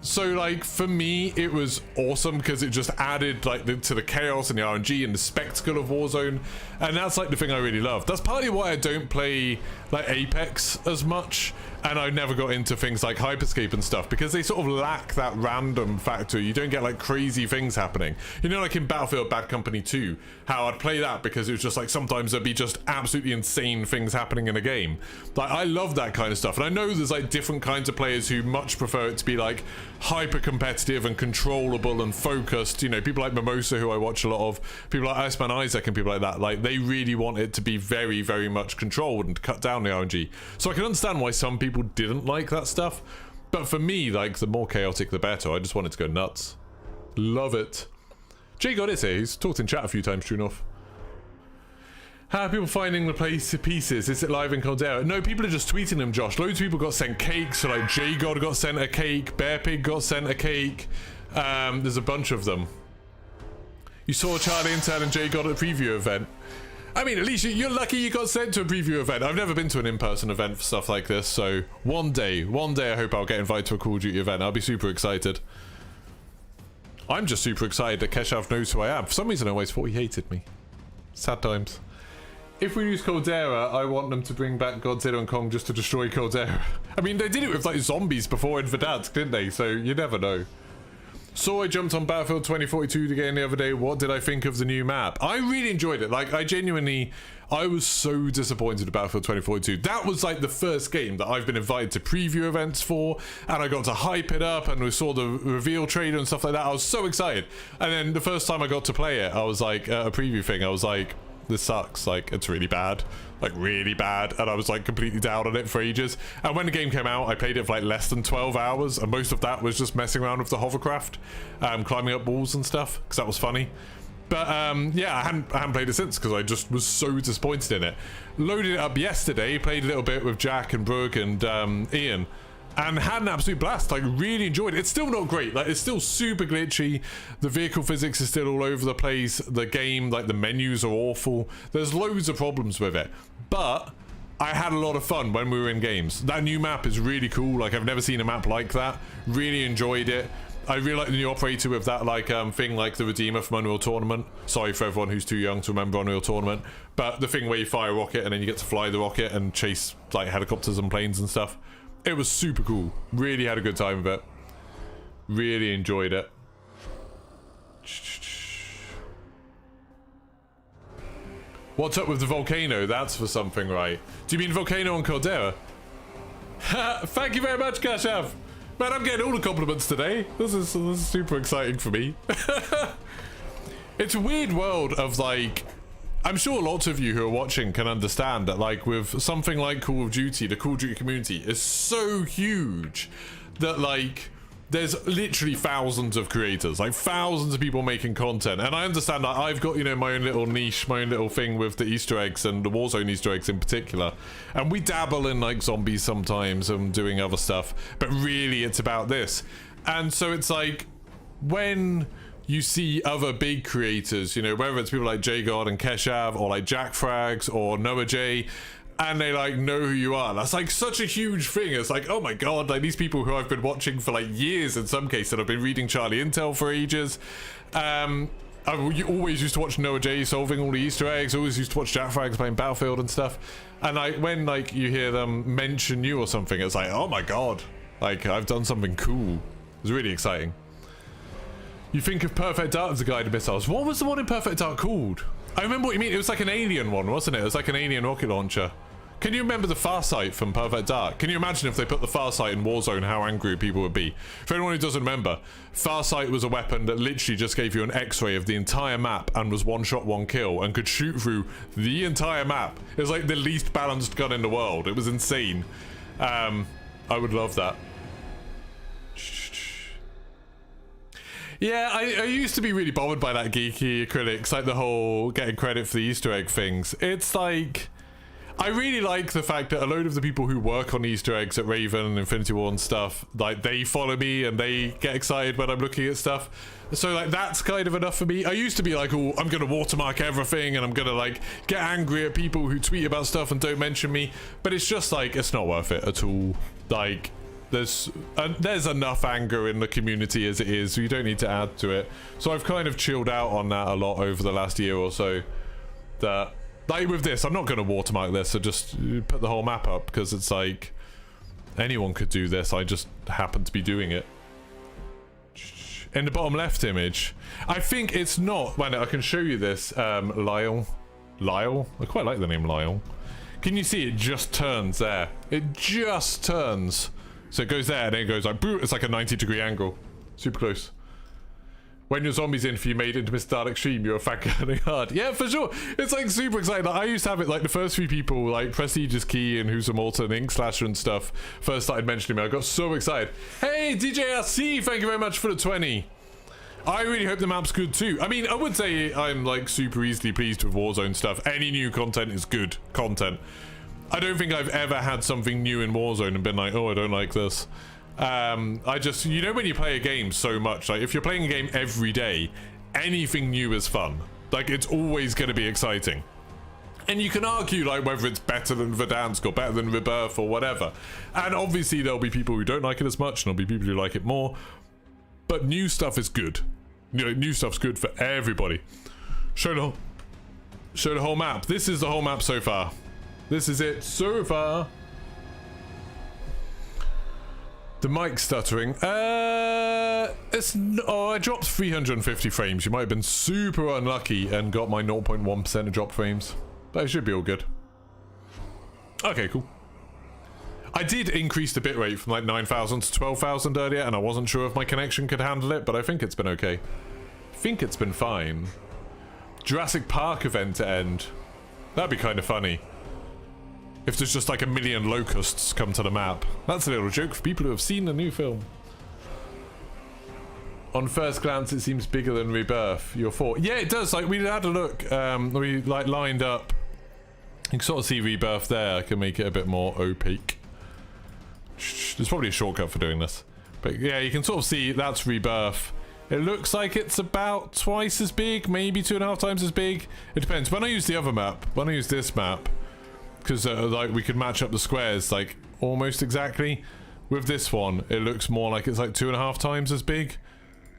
A: So like for me it was awesome because it just added like to the chaos and the RNG and the spectacle of Warzone, and that's like the thing I really love. That's partly why I don't play like Apex as much, and I never got into things like Hyperscape and stuff, because they sort of lack that random factor. You don't get like crazy things happening, you know, like in Battlefield Bad Company 2, how I'd play that because it was just like sometimes there'd be just absolutely insane things happening in a game. Like I love that kind of stuff, and I know there's like different kinds of players who much prefer it to be like hyper competitive and controllable and focused. You know, people like Mimosa, who I watch a lot of, people like Iceman Isaac and people like that, like they really want it to be very, very much controlled and to cut down the RNG. So I can understand why some people didn't like that stuff, but for me, like the more chaotic the better. I just wanted to go nuts. Love it. Jay got it here. He's talked in chat a few times, true enough. How are people finding the pieces? Is it live in Caldera? No, people are just tweeting them, Josh. Loads of people got sent cakes. So like J God got sent a cake, Bear Pig got sent a cake. There's a bunch of them. You saw Charlie Intel and J God at a preview event. I mean, at least you're lucky you got sent to a preview event. I've never been to an in-person event for stuff like this, so one day I hope I'll get invited to a Call of Duty event. I'll be super excited. I'm just super excited that Keshav knows who I am. For some reason I always thought he hated me. Sad times. If we use Caldera, I want them to bring back Godzilla and Kong just to destroy Caldera. I mean, they did it with like zombies before in Verdansk, didn't they? So you never know. So I jumped on Battlefield 2042 again the other day. What did I think of the new map? I really enjoyed it. Like, I was so disappointed with Battlefield 2042. That was like the first game that I've been invited to preview events for, and I got to hype it up, and we saw the reveal trailer and stuff like that. I was so excited. And then the first time I got to play it, I was like, at a preview thing, I was like, this sucks, like it's really bad, like really bad, and I was like completely down on it for ages. And when the game came out, I played it for like less than 12 hours, and most of that was just messing around with the hovercraft, climbing up walls and stuff, because that was funny. But yeah, I hadn't played it since because I just was so disappointed in it. Loaded it up yesterday, played a little bit with Jack and Brooke and Ian, and had an absolute blast. Like, really enjoyed it. It's still not great. Like, it's still super glitchy. The vehicle physics is still all over the place. The game, like, the menus are awful. There's loads of problems with it. But I had a lot of fun when we were in games. That new map is really cool. Like, I've never seen a map like that. Really enjoyed it. I really like the new operator with that, like, thing like the Redeemer from Unreal Tournament. Sorry for everyone who's too young to remember Unreal Tournament. But the thing where you fire a rocket and then you get to fly the rocket and chase, like, helicopters and planes and stuff. It was super cool. Really had a good time with it. Really enjoyed it. What's up with the volcano? That's for something, right? Do you mean volcano on Caldera? Thank you very much, Kashav. Man, I'm getting all the compliments today. This is super exciting for me. It's a weird world of, like, I'm sure lots of you who are watching can understand that, like, with something like Call of Duty, the Call of Duty community is so huge that, like, there's literally thousands of creators, like thousands of people making content. And I understand that I've got, you know, my own little niche, my own little thing with the Easter eggs and the Warzone Easter eggs in particular. And we dabble in, like, zombies sometimes and doing other stuff, but really it's about this. And so it's like, when you see other big creators, you know, whether it's people like JGod and Keshav or like Jack Frags or Noah J, and they, like, know who you are. That's, like, such a huge thing. It's like, oh my god, like, these people who I've been watching for, like, years in some cases, and I've been reading Charlie Intel for ages. I always used to watch Noah J solving all the Easter eggs, always used to watch Jack Frags playing Battlefield and stuff. And, like, when, like, you hear them mention you or something, it's like, oh my god, like, I've done something cool. It's really exciting. You think of Perfect Dark as a guided missiles. What was the one in Perfect Dark called? I remember what you mean. It was like an alien one, wasn't it? It was like an alien rocket launcher. Can you remember the Farsight from Perfect Dark? Can you imagine if they put the Farsight in Warzone, how angry people would be? For anyone who doesn't remember, Farsight was a weapon that literally just gave you an X-ray of the entire map and was one shot, one kill, and could shoot through the entire map. It was like the least balanced gun in the world. It was insane. I would love that. Yeah, I used to be really bothered by that geeky acrylics, like the whole getting credit for the Easter egg things. It's like, I really like the fact that a load of the people who work on Easter eggs at Raven and Infinity War and stuff, like, they follow me and they get excited when I'm looking at stuff. So, like, that's kind of enough for me. I used to be like, oh, I'm gonna watermark everything and I'm gonna, like, get angry at people who tweet about stuff and don't mention me. But it's just like, it's not worth it at all. Like, there's enough anger in the community as it is, so you don't need to add to it. So I've kind of chilled out on that a lot over the last year or so. That, like with this, I'm not going to watermark this, so just put the whole map up, because it's like, anyone could do this, I just happen to be doing it. In the bottom left image, I think it's not, wait, I can show you this, Lyle, I quite like the name Lyle. Can you see it just turns there? It just turns. So it goes there and then it goes like, boo, it's like a 90-degree angle. Super close. When your zombies in for you made into Mr. Dark Extreme, you're a fat guy hard. Yeah, for sure. It's like super exciting. Like, I used to have it like the first few people, like Prestigious Key and Who's a Malta and Ink Slasher and stuff, first started mentioning me. I got so excited. Hey, DJRC, thank you very much for the 20. I really hope the map's good too. I mean, I would say I'm like super easily pleased with Warzone stuff. Any new content is good content. I don't think I've ever had something new in Warzone and been like, oh, I don't like this. I just, you know, when you play a game so much, like if you're playing a game every day, anything new is fun. Like, it's always going to be exciting. And you can argue like whether it's better than Verdansk or better than Rebirth or whatever. And obviously there'll be people who don't like it as much, and there'll be people who like it more. But new stuff is good. You know, new stuff's good for everybody. Show the whole map. This is the whole map so far. This is it so far. The mic stuttering. I dropped 350 frames. You might have been super unlucky and got my 0.1% of drop frames. But it should be all good. Okay, cool. I did increase the bitrate from like 9,000 to 12,000 earlier, and I wasn't sure if my connection could handle it, but I think it's been okay. I think it's been fine. Jurassic Park event to end. That'd be kind of funny. If there's just like 1 million locusts come to the map. That's a little joke for people who have seen the new film. On first glance, it seems bigger than Rebirth. Your thought? Yeah, it does. Like, we had a look. We like lined up. You can sort of see Rebirth there. I can make it a bit more opaque. There's probably a shortcut for doing this. But yeah, you can sort of see that's Rebirth. It looks like it's about twice as big, maybe 2.5 times as big. It depends. When I use the other map, when I use this map, because like we could match up the squares like almost exactly. With this one, it looks more like it's like 2.5 times as big.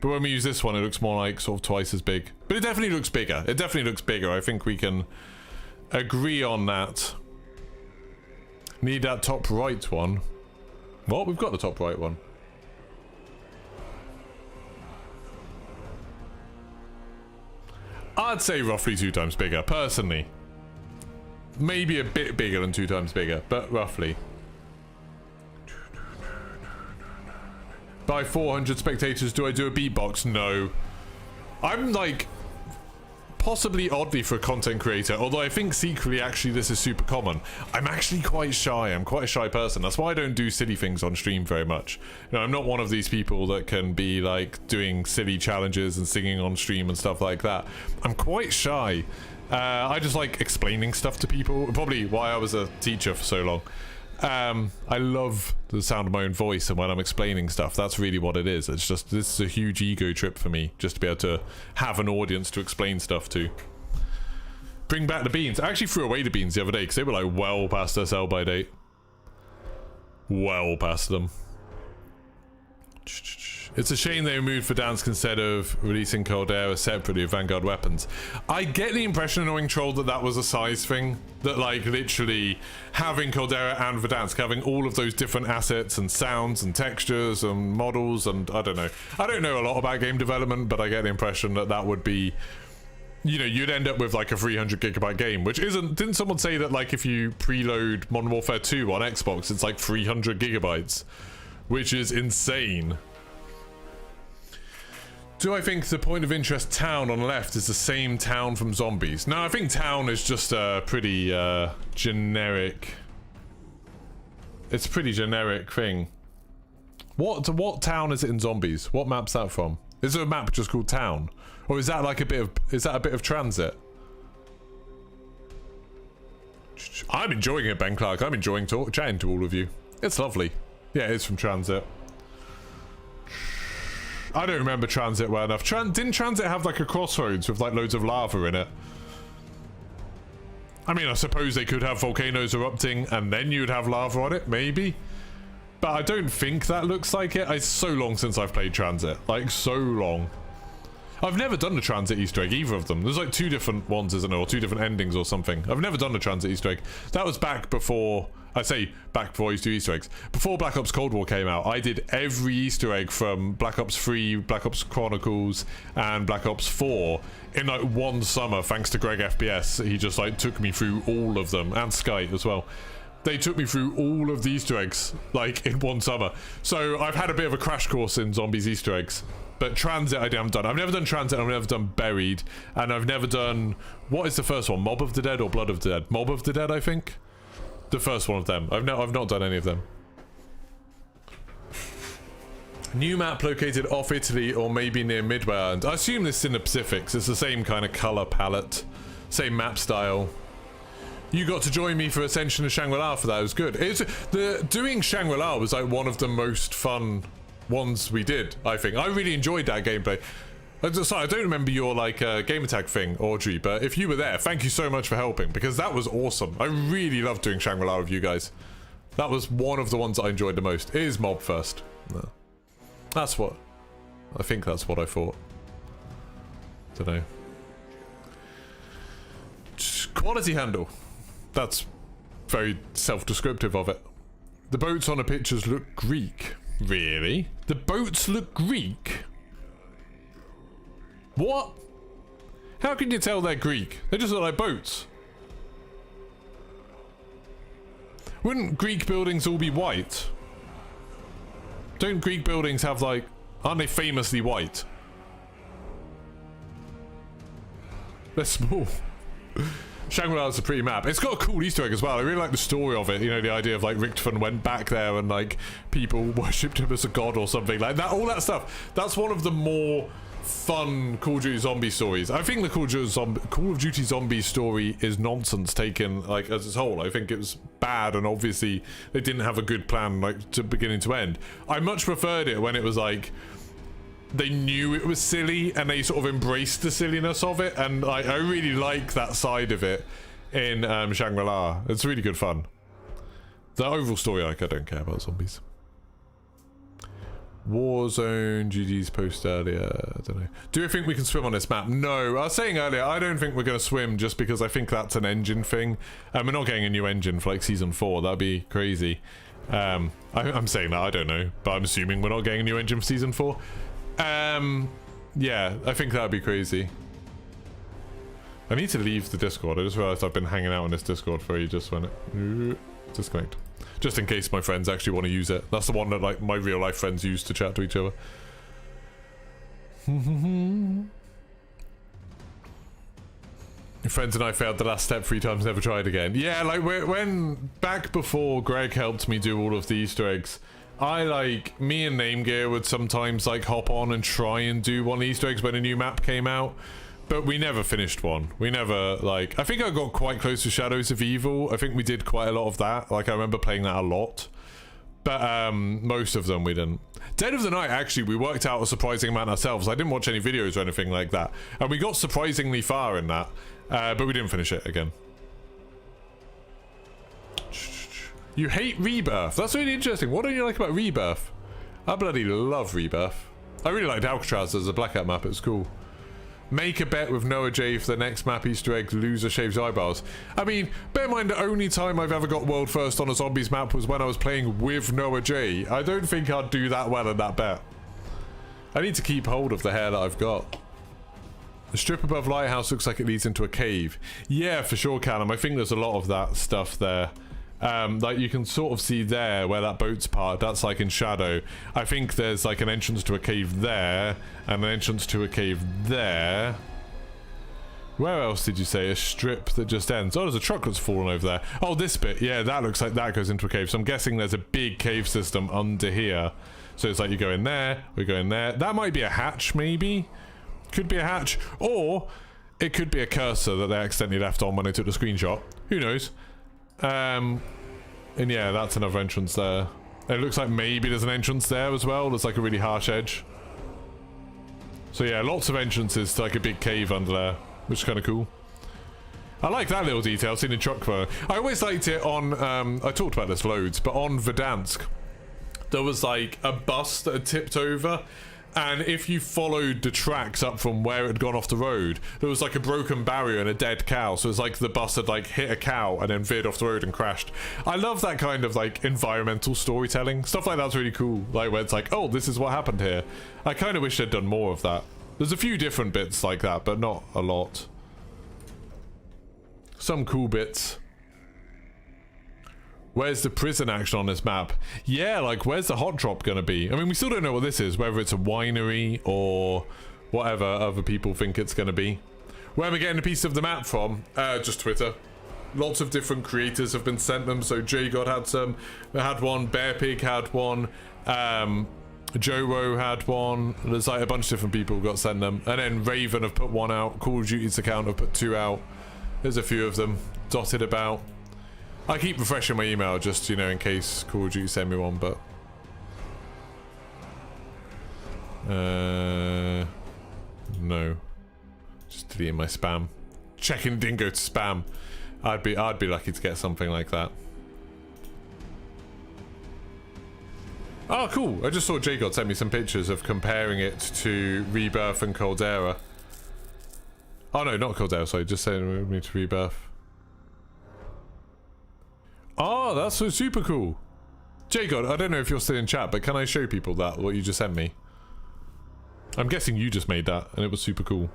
A: But when we use this one, it looks more like sort of twice as big. But it definitely looks bigger. It definitely looks bigger. I think we can agree on that. Need that top right one. Well, we've got the top right one. I'd say roughly 2 times bigger, personally. Maybe a bit bigger than 2 times bigger, but roughly. By 400 spectators, do I do a beatbox? No. I'm like, possibly oddly for a content creator, although I think secretly actually this is super common. I'm actually quite shy. I'm quite a shy person. That's why I don't do silly things on stream very much. You know, I'm not one of these people that can be like doing silly challenges and singing on stream and stuff like that. I'm quite shy. I just like explaining stuff to people. Probably why I was a teacher for so long. I love the sound of my own voice, and when I'm explaining stuff, that's really what it is. It's just, this is a huge ego trip for me, just to be able to have an audience to explain stuff to. Bring back the beans. I actually threw away the beans the other day because they were like well past their sell-by date. Well past them. It's a shame they moved Verdansk instead of releasing Caldera separately of Vanguard weapons. I get the impression, Annoying Troll, that that was a size thing. That like literally having Caldera and Verdansk, having all of those different assets and sounds and textures and models, and I don't know. I don't know a lot about game development, but I get the impression that that would be, you know, you'd end up with like a 300 gigabyte game, which isn't, didn't someone say that like if you preload Modern Warfare 2 on Xbox, it's like 300 gigabytes, which is insane. Do I think the point of interest town on the left is the same town from Zombies? No, I think town is just a pretty generic. It's a pretty generic thing. What town is it in Zombies? What map's that from? Is there a map just called town, or is that like a bit of? Is that a bit of transit? I'm enjoying it, Ben Clark. I'm enjoying chatting to all of you. It's lovely. Yeah, it's from transit. I don't remember transit well enough. Didn't transit have like a crossroads with like loads of lava in it? I mean, I suppose they could have volcanoes erupting and then you'd have lava on it, maybe. But I don't think that looks like it. It's so long since I've played transit. Like, so long. I've never done the transit Easter egg, either of them. There's like 2 different ones, isn't there? Or 2 different endings or something. I've never done the transit Easter egg. That was back before... I say back before I used to do Easter eggs. Before Black Ops Cold War came out, I did every Easter egg from Black Ops 3, Black Ops Chronicles, and Black Ops 4 in like one summer, thanks to Greg FPS. He just like took me through all of them, and Skype as well. They took me through all of the Easter eggs, like in one summer. So I've had a bit of a crash course in Zombies Easter eggs. But transit I haven't done. I've never done transit, I've never done buried, and I've never done... What is the first one? Mob of the Dead or Blood of the Dead? Mob of the Dead, I think? The first one of them. I've not done any of them. New map located off Italy or maybe near Midway Island. I assume this is in the Pacifics. It's the same kind of color palette, same map style. You got to join me for Ascension of Shangri-La for that. It was good. Doing Shangri-La was like one of the most fun ones we did, I think. I really enjoyed that gameplay. Sorry, I don't remember your like game attack thing, Audrey, but if you were there, thank you so much for helping, because that was awesome. I really loved doing Shangri-La with you guys. That was one of the ones I enjoyed the most. It is mob first. No. That's what... I think that's what I thought. Don't know. Quality handle. That's very self-descriptive of it. The boats on the pictures look Greek. Really? The boats look Greek? What? How can you tell they're Greek? They just look like boats. Wouldn't Greek buildings all be white? Don't Greek buildings have like... Aren't they famously white? They're small. Shangri-La's a pretty map. It's got a cool Easter egg as well. I really like the story of it. You know, the idea of like Richtofen went back there and like people worshipped him as a god or something like that. All that stuff. That's one of the more fun Call of Duty Zombie stories. I think the Call of Duty Zombie story is nonsense taken like as its whole. I think it was bad, and obviously they didn't have a good plan like to beginning to end. I much preferred it when it was like they knew it was silly and they sort of embraced the silliness of it, and I really like that side of it. in Shangri-La. It's really good fun. The overall story, like, I don't care about zombies. Warzone, GG's post earlier, I don't know. Do you think we can swim on this map? No, I was saying earlier, I don't think we're going to swim just because I think that's an engine thing. We're not getting a new engine for like Season 4, that'd be crazy. I'm saying that, I don't know, but I'm assuming we're not getting a new engine for Season 4. Yeah, I think that'd be crazy. I need to leave the Discord. I just realized I've been hanging out on this Discord for ages when it... Disconnect. Just in case my friends actually want to use it. That's the one that like my real life friends use to chat to each other. Your friends and I failed the last step 3 times, never tried again. Yeah, like when back before Greg helped me do all of the Easter eggs, me and Name Gear would sometimes like hop on and try and do one of the Easter eggs when a new map came out. But we never finished one. We never, like... I think I got quite close to Shadows of Evil. I think we did quite a lot of that. Like, I remember playing that a lot. But, most of them we didn't. Dead of the Night, actually, we worked out a surprising amount ourselves. I didn't watch any videos or anything like that. And we got surprisingly far in that. But we didn't finish it again. You hate Rebirth. That's really interesting. What don't you like about Rebirth? I bloody love Rebirth. I really liked Alcatraz as a Blackout map. It was cool. Make a bet with Noah J for the next map Easter egg, loser shaves eyebrows. I mean, bear in mind the only time I've ever got world first on a zombies map was when I was playing with Noah J. I don't think I'd do that well in that bet. I need to keep hold of the hair that I've got. The strip above Lighthouse looks like it leads into a cave. Yeah, for sure, Callum. I think there's a lot of that stuff there. Like you can sort of see there where that boat's parked, that's like in shadow. I think there's like an entrance to a cave there and an entrance to a cave there. Where else did you say? A strip that just ends. Oh, there's a truck that's fallen over there. Oh, this bit. Yeah, that looks like that goes into a cave. So I'm guessing there's a big cave system under here. So it's like you go in there, we go in there. That might be a hatch, maybe. Could be a hatch. Or it could be a cursor that they accidentally left on when they took the screenshot. Who knows? And yeah, that's another entrance there. It looks like maybe there's an entrance there as well. There's like a really harsh edge. So yeah, lots of entrances to like a big cave under there, which is kind of cool. I like that little detail, seen in truck photo. I always liked it on, I talked about this loads, but on Verdansk, there was like a bus that had tipped over. And if you followed the tracks up from where it had gone off the road, there was like a broken barrier and a dead cow. So it's like the bus had like hit a cow and then veered off the road and crashed. I love that kind of like environmental storytelling. Stuff like that's really cool. Like where it's like, oh, this is what happened here. I kind of wish they'd done more of that. There's a few different bits like that, but not a lot. Some cool bits. Where's the prison action on this map? Yeah, like, where's the hot drop gonna be? I mean, we still don't know what this is, whether it's a winery or whatever other people think it's gonna be. Where am I getting a piece of the map from? Just Twitter. Lots of different creators have been sent them. So JGod had one, Bear Pig had one, Joe had one. There's like a bunch of different people who got sent them. And then Raven have put one out. Call of Duty's account have put 2 out. There's a few of them dotted about. I keep refreshing my email just, you know, in case Call of Duty send me one, but... no. Just deleting my spam. Checking it didn't go to spam. I'd be lucky to get something like that. Oh, cool. I just saw JGod send me some pictures of comparing it to Rebirth and Caldera. Oh, no, not Caldera, sorry. Just sending me to Rebirth. Oh, that's so super cool. JGod, I don't know if you're still in chat, but can I show people that, what you just sent me? I'm guessing you just made that, and it was super cool.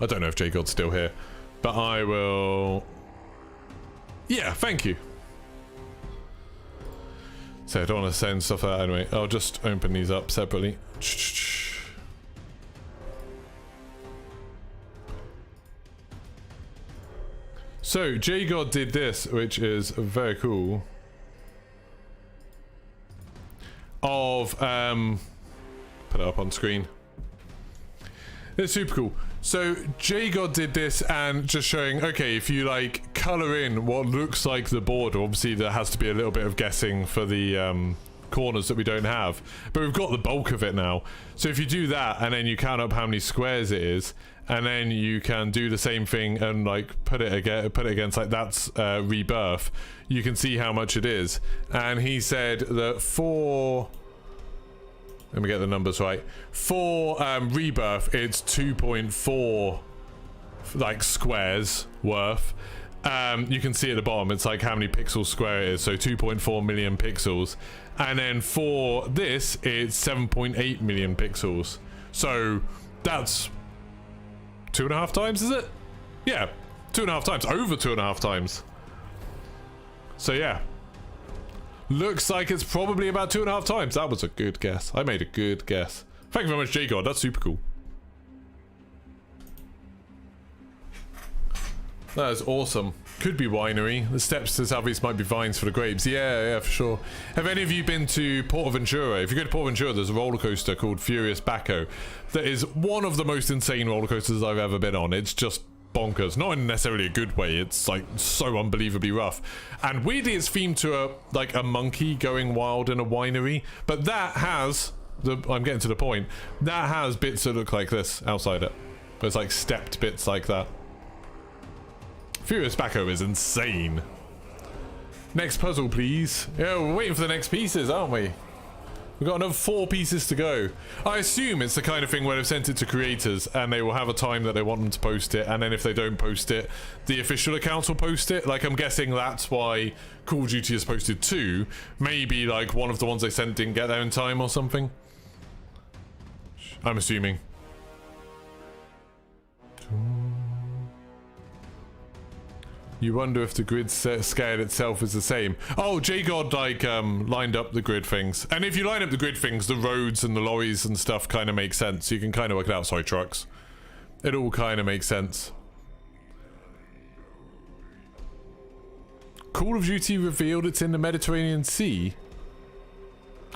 A: I don't know if JGod's still here, but I will... Yeah, thank you. So I don't want to send stuff out anyway. I'll just open these up separately. So, JGod did this, which is very cool. Of, put it up on screen. It's super cool. So, JGod did this and just showing, okay, if you like color in what looks like the border, obviously there has to be a little bit of guessing for the corners that we don't have. But we've got the bulk of it now. So if you do that, and then you count up how many squares it is, and then you can do the same thing and like put it against like that's rebirth, you can see how much it is. And he said that for, let me get the numbers right, for rebirth it's 2.4 like squares worth. You can see at the bottom it's like how many pixels square it is, so 2.4 million pixels. And then for this it's 7.8 million pixels, so that's 2.5 times, is it? Yeah, 2.5 times, over 2.5 times. So yeah, looks like it's probably about 2.5 times. That was a good guess. I made a good guess. Thank you very much, J-God. That's super cool. That is awesome. Could be winery. The steps to Southeast might be vines for the grapes. Yeah, for sure. Have any of you been to Portaventura? If you go to Portaventura, there's a roller coaster called Furious Baco. That is one of the most insane roller coasters I've ever been on. It's just bonkers. Not in necessarily a good way. It's like so unbelievably rough. And weirdly, it's themed to a monkey going wild in a winery. But that has, I'm getting to the point, that has bits that look like this outside it. There's like stepped bits like that. Furious Baco is insane. Next puzzle, please. Yeah, we're waiting for the next pieces, aren't we? We've got another 4 pieces to go. I assume it's the kind of thing where they've sent it to creators and they will have a time that they want them to post it, and then if they don't post it, the official accounts will post it. Like, I'm guessing that's why Call of Duty has posted 2. Maybe, like, one of the ones they sent didn't get there in time or something. I'm assuming. You wonder if the grid scale itself is the same. Oh, J-God like lined up the grid things. And if you line up the grid things, the roads and the lorries and stuff kind of make sense. You can kind of work it out. Sorry, trucks. It all kind of makes sense. Call of Duty revealed it's in the Mediterranean Sea.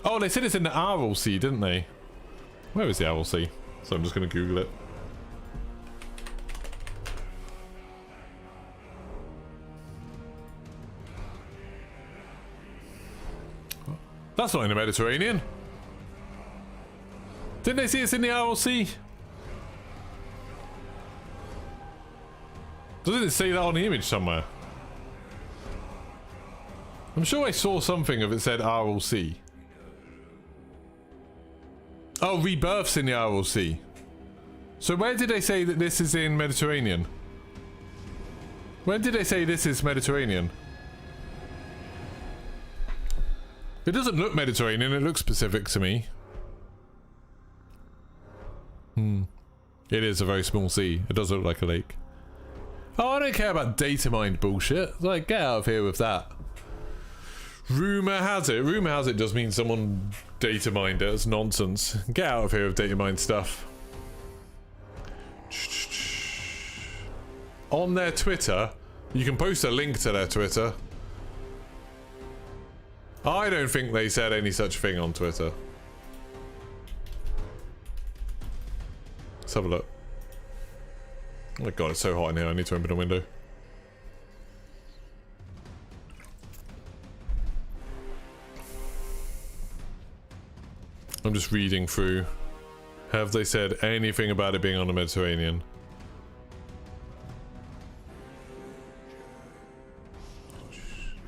A: Oh, they said it's in the Aral Sea, didn't they? Where is the Aral Sea? So I'm just going to Google it. That's not in the Mediterranean. Didn't they see it's in the Aral Sea? Doesn't it say that on the image somewhere? I'm sure I saw something of it said Aral Sea. Oh, Rebirth's in the Aral Sea. So where did they say that this is in Mediterranean? When did they say this is Mediterranean? It doesn't look Mediterranean, it looks Pacific to me. It is a very small sea. It does look like a lake. Oh, I don't care about data mined bullshit. Like, get out of here with that. Rumour has it just means someone data mined it. It's nonsense. Get out of here with data mined stuff. On their Twitter, you can post a link to their Twitter. I don't think they said any such thing on Twitter. Let's have a look. Oh my god, it's so hot in here. I need to open a window. I'm just reading through. Have they said anything about it being on the Mediterranean?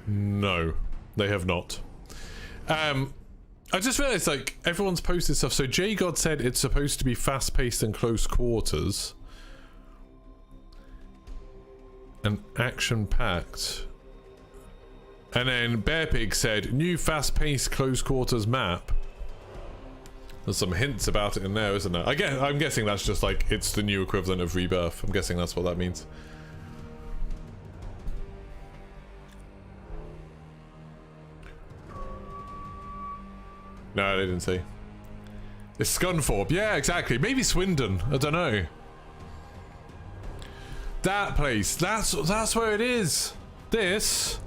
A: No, they have not. I just realized, like, everyone's posted stuff. So J-God said it's supposed to be fast-paced and close quarters. And action-packed. And then Bearpig said, new fast-paced close quarters map. There's some hints about it in there, isn't there? I'm guessing that's just like, it's the new equivalent of Rebirth. I'm guessing that's what that means. No, they didn't say. It's Scunthorpe. Yeah, exactly. Maybe Swindon. I don't know. That place. That's where it is. This.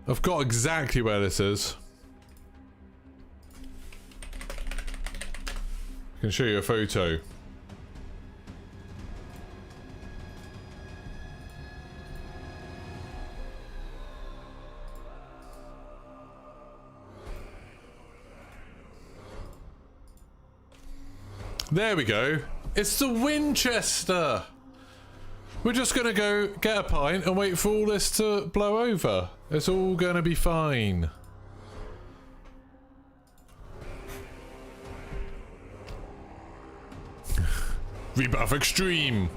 A: I've got exactly where this is. I can show you a photo. There we go. It's the Winchester. We're just gonna go get a pint and wait for all this to blow over. It's all gonna be fine. Rebuff Extreme.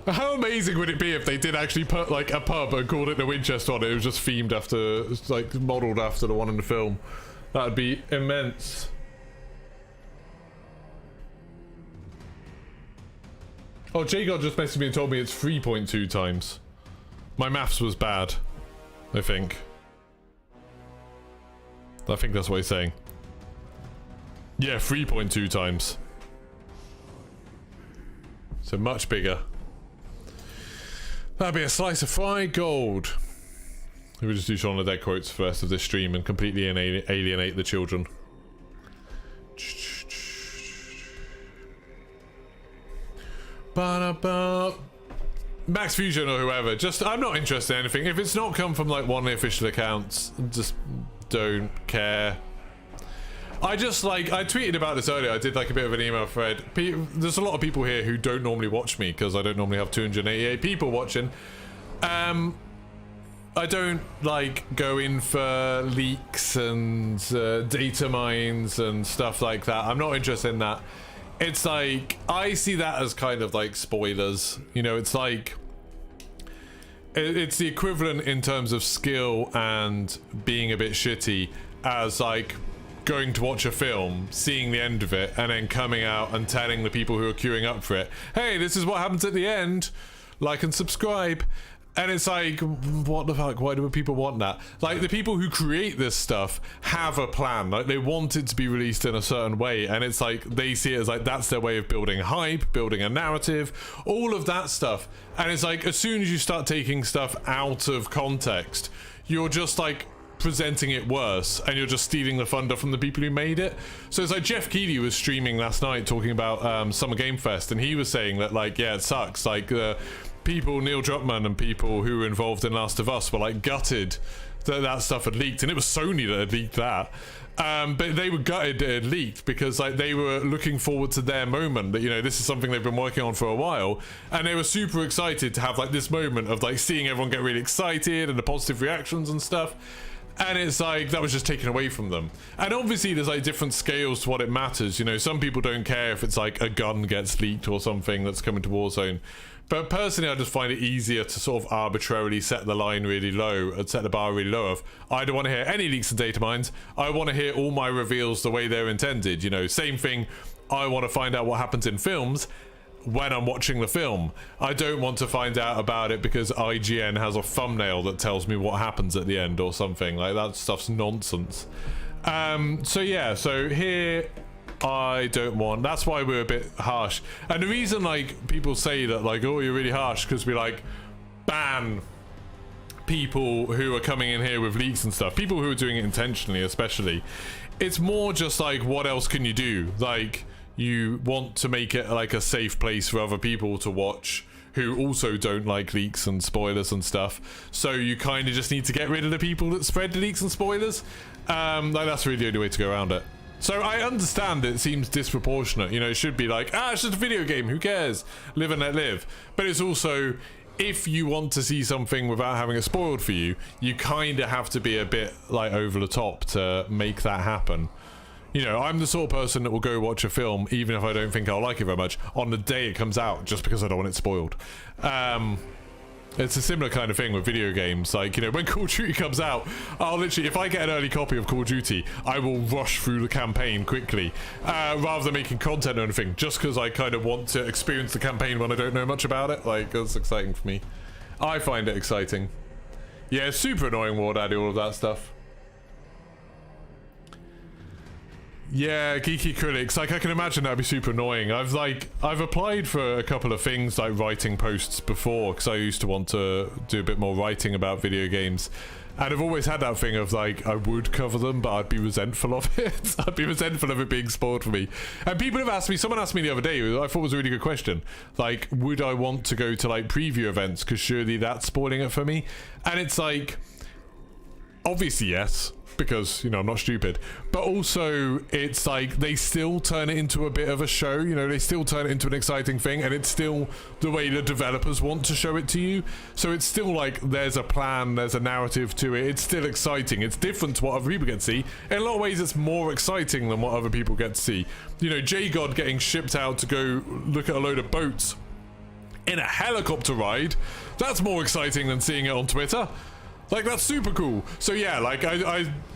A: How amazing would it be if they did actually put like a pub and called it the Winchester on it? It was just themed after, like modelled after the one in the film. That'd be immense. Oh, J-God just messaged me and told me it's 3.2 times. My maths was bad, I think. I think that's what he's saying. Yeah, 3.2 times. So much bigger. That'd be a slice of fried gold. We just do Shaun of the Dead quotes for the rest of this stream and completely alienate the children. Max Fusion or whoever, just I'm not interested in anything. If it's not come from like one of the official accounts, just don't care. I tweeted about this earlier. I did like a bit of an email thread. There's a lot of people here who don't normally watch me because I don't normally have 288 people watching. I don't like go in for leaks and data mines and stuff like that. I'm not interested in that. It's like I see that as kind of like spoilers. You know, it's like it's the equivalent in terms of skill and being a bit shitty as like going to watch a film, seeing the end of it, and then coming out and telling the people who are queuing up for it, hey, this is what happens at the end, like and subscribe. And it's like, what the fuck, why do people want that? Like, the people who create this stuff have a plan, like they want it to be released in a certain way, and it's like they see it as like that's their way of building hype, building a narrative, all of that stuff. And it's like as soon as you start taking stuff out of context, you're just like presenting it worse, and you're just stealing the thunder from the people who made it. So it's like Jeff Keighley was streaming last night talking about Summer Game Fest, and he was saying that like, yeah, it sucks, like people, Neil Druckmann and people who were involved in Last of Us were like gutted that that stuff had leaked, and it was Sony that had leaked that. But they were gutted it had leaked because like they were looking forward to their moment, that, you know, this is something they've been working on for a while, and they were super excited to have like this moment of like seeing everyone get really excited and the positive reactions and stuff. And it's like that was just taken away from them. And obviously there's like different scales to what it matters, you know. Some people don't care if it's like a gun gets leaked or something that's coming to Warzone, but personally I just find it easier to sort of arbitrarily set the line really low and set the bar really low of, I don't want to hear any leaks and data mines, I want to hear all my reveals the way they're intended, you know. Same thing, I want to find out what happens in films when I'm watching the film. I don't want to find out about it because IGN has a thumbnail that tells me what happens at the end or something. Like, that stuff's nonsense. So yeah, so here I don't want, that's why we're a bit harsh. And the reason like people say that like, oh, you're really harsh, because we like ban people who are coming in here with leaks and stuff, people who are doing it intentionally especially. It's more just like, what else can you do? Like, you want to make it like a safe place for other people to watch who also don't like leaks and spoilers and stuff. So you kind of just need to get rid of the people that spread the leaks and spoilers. Like, that's really the only way to go around it. So I understand it seems disproportionate. You know, it should be like, it's just a video game, who cares? Live and let live. But it's also, if you want to see something without having it spoiled for you, you kind of have to be a bit like over the top to make that happen. You know, I'm the sort of person that will go watch a film, even if I don't think I'll like it very much, on the day it comes out, just because I don't want it spoiled. It's a similar kind of thing with video games. Like, you know, when Call of Duty comes out, I'll literally, if I get an early copy of Call of Duty, I will rush through the campaign quickly, rather than making content or anything, just because I kind of want to experience the campaign when I don't know much about it. Like, that's exciting for me. I find it exciting. Yeah, it's super annoying, War Daddy, all of that stuff. Yeah, geeky critics, like I can imagine that'd be super annoying. I've applied for a couple of things like writing posts before, because I used to want to do a bit more writing about video games, and I've always had that thing of like, I would cover them, but I'd be resentful of it. I'd be resentful of it being spoiled for me. And people have asked me, someone asked me the other day, I thought was a really good question, like, would I want to go to like preview events, because surely that's spoiling it for me? And it's like, obviously yes. because, you know, I'm not stupid, but also it's like they still turn it into a bit of a show, you know, they still turn it into an exciting thing, and it's still the way the developers want to show it to you. So it's still like there's a plan, there's a narrative to it, it's still exciting. It's different to what other people get to see. In a lot of ways it's more exciting than what other people get to see. You know, J-God getting shipped out to go look at a load of boats in a helicopter ride, that's more exciting than seeing it on Twitter. Like, that's super cool. So yeah, like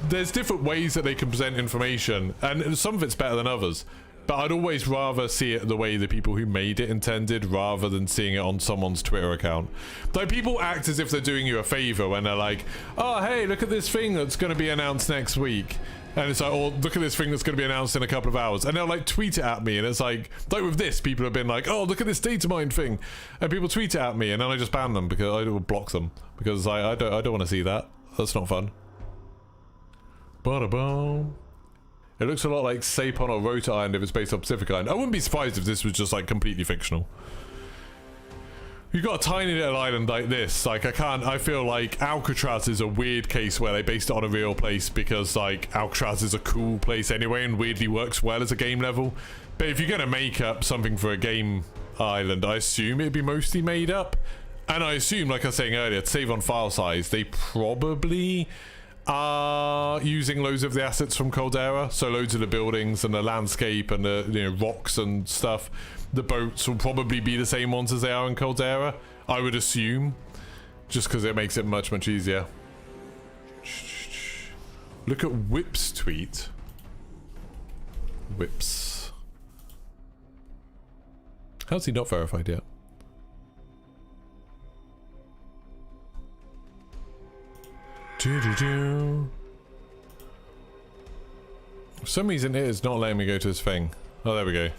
A: there's different ways that they can present information, and some of it's better than others, but I'd always rather see it the way the people who made it intended, rather than seeing it on someone's Twitter account. Like, people act as if they're doing you a favor when they're like, oh hey, look at this thing that's going to be announced next week, and it's like, oh, look at this thing that's going to be announced in a couple of hours, and they'll like tweet it at me, and it's like with this, people have been like, oh, look at this data mine thing, and people tweet it at me, and then I just ban them, because I will block them, because I don't want to see that. That's not fun. Ba-da-boom. It looks a lot like Sapon or Rota Island if it's based on Pacific Island. I wouldn't be surprised if this was just like completely fictional. You've got a tiny little island like this. Like, I feel like Alcatraz is a weird case where they based it on a real place, because like Alcatraz is a cool place anyway and weirdly works well as a game level. But if you're going to make up something for a game island, I assume it'd be mostly made up. And I assume, like I was saying earlier, to save on file size, they probably are using loads of the assets from Caldera. So loads of the buildings and the landscape and the, you know, rocks and stuff. The boats will probably be the same ones as they are in Caldera, I would assume, just because it makes it much, much easier. Look at Whip's tweet. Whips. How's he not verified yet? For some reason it is not letting me go to this thing. Oh, there we go.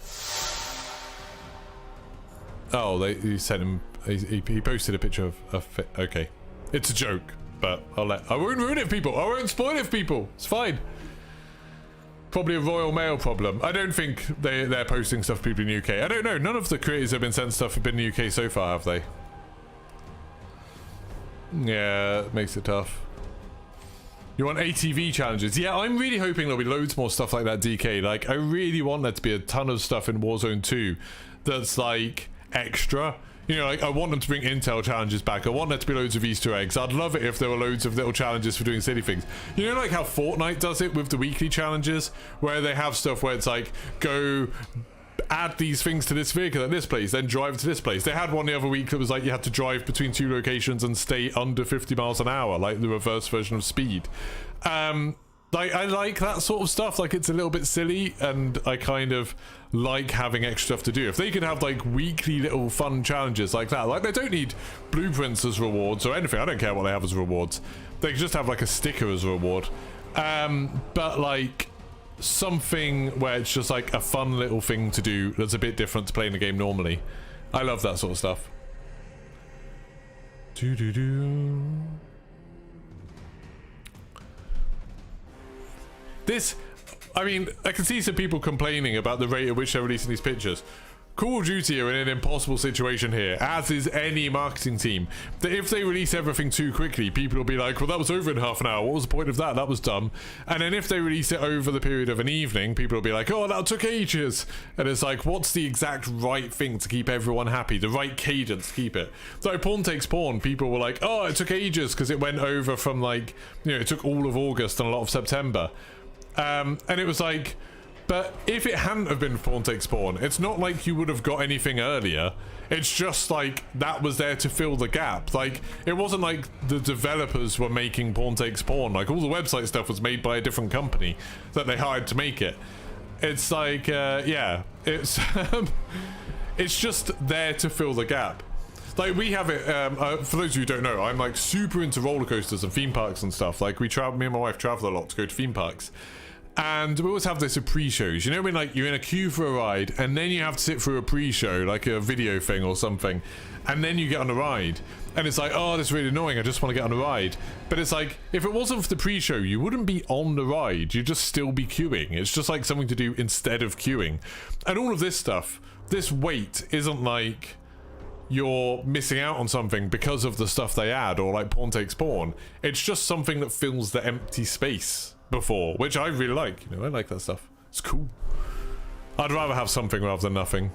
A: Oh, he sent him. He posted a picture of okay, it's a joke, but I won't ruin it for people. I won't spoil it for people. It's fine. Probably a Royal Mail problem. I don't think they're posting stuff for people in the UK. I don't know. None of the creators have been sent stuff have been in the UK so far, have they? Yeah, it makes it tough. You want ATV challenges? Yeah, I'm really hoping there'll be loads more stuff like that, DK. Like, I really want there to be a ton of stuff in Warzone 2 that's like extra. You know, like, I want them to bring intel challenges back. I want there to be loads of Easter eggs. I'd love it if there were loads of little challenges for doing silly things. You know, like how Fortnite does it with the weekly challenges, where they have stuff where it's like, go add these things to this vehicle at this place, then drive to this place. They had one the other week that was like you had to drive between 2 locations and stay under 50 miles an hour, like the reverse version of speed. Like, I like that sort of stuff. Like, it's a little bit silly, and I kind of like having extra stuff to do. If they could have like weekly little fun challenges like that, like, they don't need blueprints as rewards or anything. I don't care what they have as rewards. They could just have like a sticker as a reward. But like something where it's just like a fun little thing to do that's a bit different to playing the game normally. I love that sort of stuff. This, I mean, I can see some people complaining about the rate at which they're releasing these pictures. Call of Duty are in an impossible situation here, as is any marketing team. That if they release everything too quickly, people will be like, well, that was over in half an hour. What was the point of that? That was dumb. And then if they release it over the period of an evening, people will be like, oh, that took ages. And it's like, what's the exact right thing to keep everyone happy? The right cadence to keep it. So Pawn Takes Pawn, people were like, oh, it took ages because it went over from like, you know, it took all of August and a lot of September. And it was like, but if it hadn't have been Pawn Takes Pawn, it's not like you would have got anything earlier. It's just like that was there to fill the gap. Like, it wasn't like the developers were making Pawn Takes Pawn. Like, all the website stuff was made by a different company that they hired to make it. It's like, yeah, it's it's just there to fill the gap. Like, we have it, for those of you who don't know, I'm like super into roller coasters and theme parks and stuff. Like, me and my wife travel a lot to go to theme parks. And we always have this at pre-shows. You know when like you're in a queue for a ride and then you have to sit through a pre-show, like a video thing or something, and then you get on the ride. And it's like, oh, this is really annoying, I just want to get on the ride. But it's like, if it wasn't for the pre-show, you wouldn't be on the ride. You'd just still be queuing. It's just like something to do instead of queuing. And all of this stuff, this wait isn't like, you're missing out on something because of the stuff they add, or like pawn takes pawn. It's just something that fills the empty space before, which I really like. You know, I like that stuff. It's cool. I'd rather have something rather than nothing.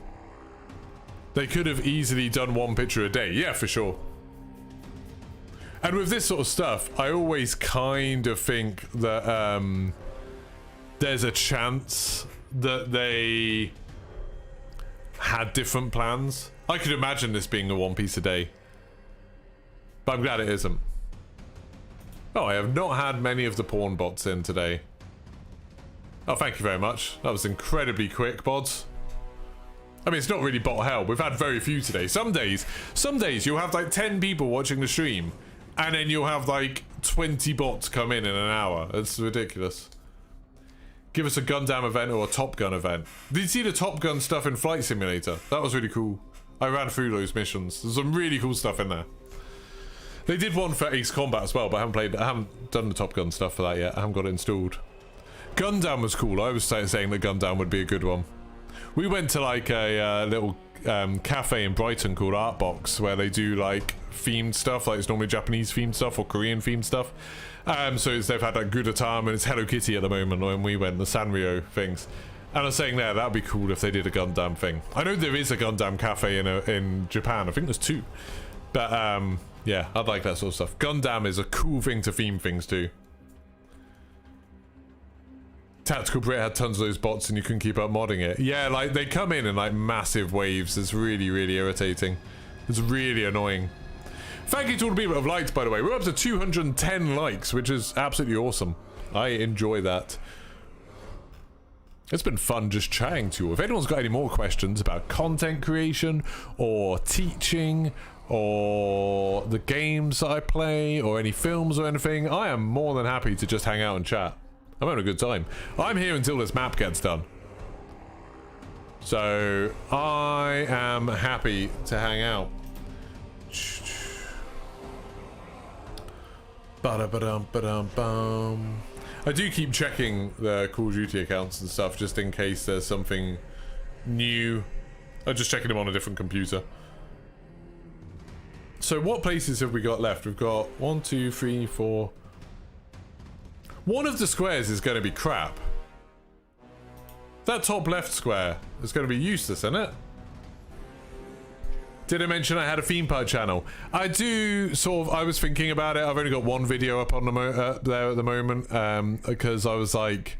A: They could have easily done one picture a day. Yeah, for sure. And with this sort of stuff, I always kind of think that there's a chance that they had different plans. I could imagine this being a one piece a day, but I'm glad it isn't. Oh, I have not had many of the pawn bots in today. Oh, thank you very much. That was incredibly quick, bots. I mean, it's not really bot hell. We've had very few today. Some days you'll have like 10 people watching the stream, and then you'll have like 20 bots come in an hour. It's ridiculous. Give us a Gundam event or a Top Gun event. Did you see the Top Gun stuff in Flight Simulator? That was really cool. I ran through those missions. There's some really cool stuff in there. They did one for Ace Combat as well, but I haven't done the Top Gun stuff for that yet. I haven't got it installed. Gundam was cool. I was saying that Gundam would be a good one. We went to like a little cafe in Brighton called Artbox, where they do like themed stuff, like it's normally Japanese themed stuff or Korean themed stuff. So they've had like Gundam and it's Hello Kitty at the moment when we went, the Sanrio things. And I was saying there, that'd be cool if they did a Gundam thing. I know there is a Gundam cafe in Japan. I think there's 2. But yeah, I'd like that sort of stuff. Gundam is a cool thing to theme things to. Tactical Brit had tons of those bots and you couldn't keep up modding it. Yeah, like they come in like massive waves. It's really, really irritating. It's really annoying. Thank you to all the people that have liked, by the way. We're up to 210 likes, which is absolutely awesome. I enjoy that. It's been fun just chatting to you. If anyone's got any more questions about content creation or teaching or the games that I play or any films or anything, I am more than happy to just hang out and chat. I'm having a good time. I'm here until this map gets done. So I am happy to hang out. Ba-da-ba-dum-ba-dum-bum. I do keep checking the Call of Duty accounts and stuff just in case there's something new. I'm just checking them on a different computer. So what places have we got left? We've got 1, 2, 3, 4. One of the squares is going to be crap. That top left square is going to be useless, isn't it? Did I mention I had a theme park channel? I do sort of. I was thinking about it. I've only got one video up on the there at the moment because I was like,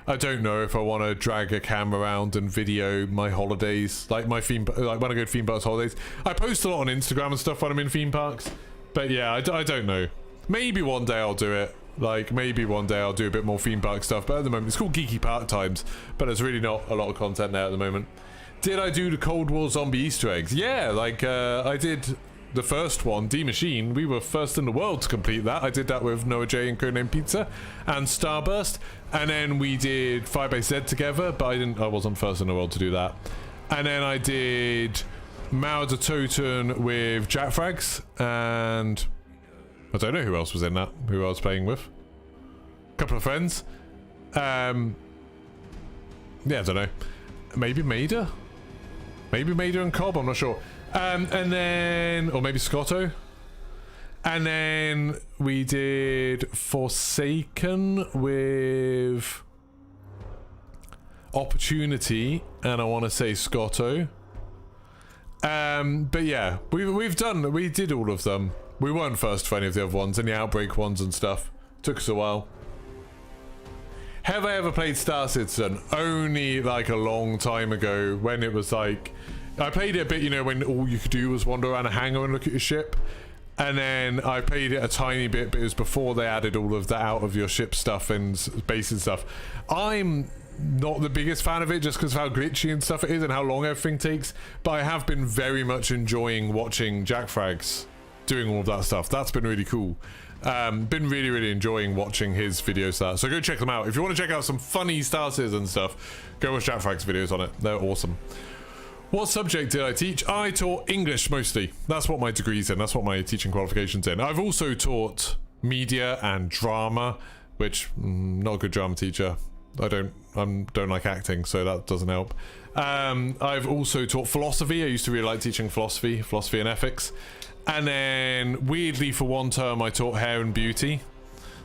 A: I don't know if I want to drag a camera around and video my holidays, like my theme, like when I go to theme parks holidays. I post a lot on Instagram and stuff when I'm in theme parks, but yeah, I don't know. Maybe one day I'll do it. Like, maybe one day I'll do a bit more theme park stuff, but at the moment, it's called Geeky Park Times, but there's really not a lot of content there at the moment. Did I do the Cold War zombie Easter eggs? Yeah, like, I did the first one, D-Machine. We were first in the world to complete that. I did that with Noah J and Codename Pizza and Starburst, and then we did Firebase Z together, but I wasn't first in the world to do that. And then I did Mao de Toten with Jack Frags, and I don't know who else was in that, who I was playing with. A couple of friends. Yeah, I don't know. Maybe Maida? Maybe Maida and Cobb, I'm not sure. And then, or maybe Scotto. And then we did Forsaken with Opportunity, and I want to say Scotto. But yeah, we did all of them. We weren't first for any of the other ones, and the Outbreak ones and stuff. Took us a while. Have I ever played Star Citizen? Only like a long time ago when it was like... I played it a bit, you know, when all you could do was wander around a hangar and look at your ship. And then I played it a tiny bit, but it was before they added all of the out of your ship stuff and base and stuff. I'm not the biggest fan of it just because of how glitchy and stuff it is and how long everything takes. But I have been very much enjoying watching Jack Frags doing all of that stuff. That's been really cool. Been really enjoying watching his videos. So go check them out. If you want to check out some funny Star Citizen stuff, go watch Jack Frags videos on it. They're awesome. What subject did I teach? I taught English mostly. That's what my degree's in. That's what my teaching qualification's in. I've also taught media and drama, which not a good drama teacher. I don't like acting, so that doesn't help. I've also taught philosophy. I used to really like teaching philosophy and ethics. And then, weirdly, for one term, I taught hair and beauty.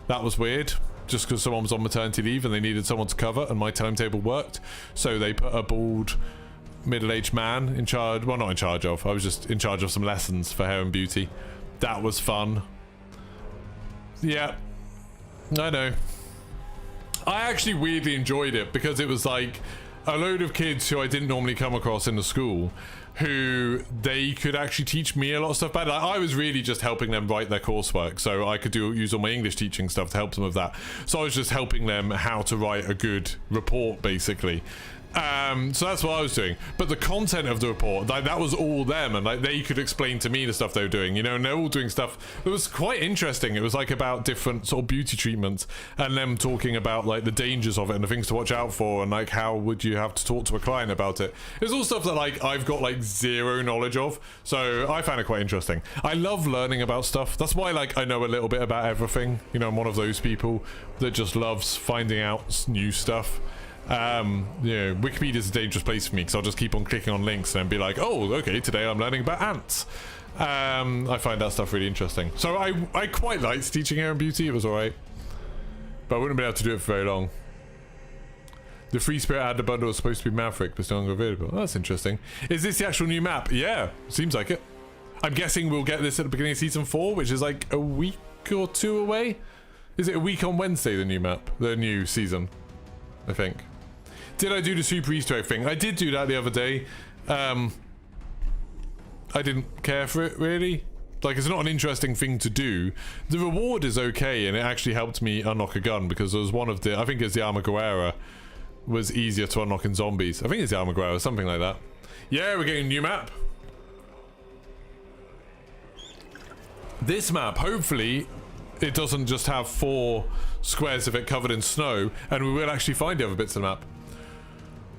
A: That was weird, just because someone was on maternity leave and they needed someone to cover, and my timetable worked. So they put a bald, middle-aged man in charge. Well, not in charge of. I was just in charge of some lessons for hair and beauty. That was fun. Yeah, I know. I actually weirdly enjoyed it because it was like a load of kids who I didn't normally come across in the school, who they could actually teach me a lot of stuff about. Like, I was really just helping them write their coursework, so I could use all my English teaching stuff to help them with that. So I was just helping them how to write a good report, basically. So that's what I was doing. But the content of the report, that was all them, and like they could explain to me the stuff they were doing, you know, and they're all doing stuff that was quite interesting. It was like about different sort of beauty treatments, and them talking about like the dangers of it and the things to watch out for, and like how would you have to talk to a client about it. It's all stuff that like I've got like zero knowledge of, so I found it quite interesting. I love learning about stuff. That's why like I know a little bit about everything. You know, I'm one of those people that just loves finding out new stuff. Yeah, Wikipedia is a dangerous place for me because I'll just keep on clicking on links and be like, oh, okay, today I'm learning about ants. I find that stuff really interesting. So I quite liked teaching hair and beauty. It was alright, but I wouldn't be able to do it for very long. The Free Spirit ad bundle was supposed to be Maverick, but it's no longer available. Oh, that's interesting. Is this the actual new map? Yeah, seems like it. I'm guessing we'll get this at the beginning of season 4, which is like a week or 2 away. Is it a week on Wednesday, the new map? The new season, I think. Did I do the super Easter egg thing? I did do that the other day. I didn't care for it, really. Like, it's not an interesting thing to do. The reward is okay, and it actually helped me unlock a gun, because there was one of the... I think it's the Armaguerra was easier to unlock in zombies. I think it's the Armaguerra, something like that. Yeah, we're getting a new map. This map, hopefully, it doesn't just have 4 squares of it covered in snow, and we will actually find the other bits of the map.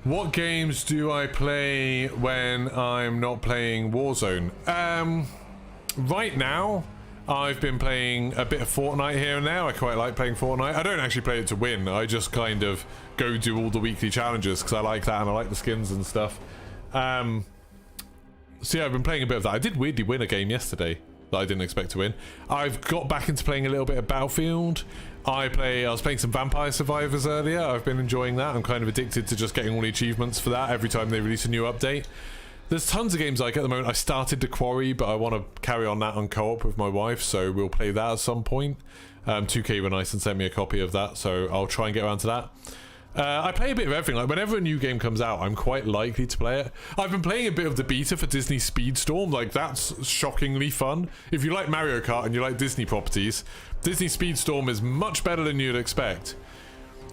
A: What games do I play when I'm not playing Warzone? Right now, I've been playing a bit of Fortnite here and there. I quite like playing Fortnite. I don't actually play it to win. I just kind of go do all the weekly challenges because I like that and I like the skins and stuff. So yeah, I've been playing a bit of that. I did weirdly win a game yesterday that I didn't expect to win. I've got back into playing a little bit of Battlefield. I was playing some Vampire Survivors earlier. I've been enjoying that. I'm kind of addicted to just getting all the achievements for that every time they release a new update. There's tons of games like at the moment. I started The Quarry, but I want to carry on that on co-op with my wife, so we'll play that at some point. 2K were nice and sent me a copy of that, so I'll try and get around to that. I play a bit of everything. Like, whenever a new game comes out, I'm quite likely to play it. I've been playing a bit of the beta for Disney Speedstorm. Like, that's shockingly fun. If you like Mario Kart and you like Disney properties, Disney Speedstorm is much better than you'd expect.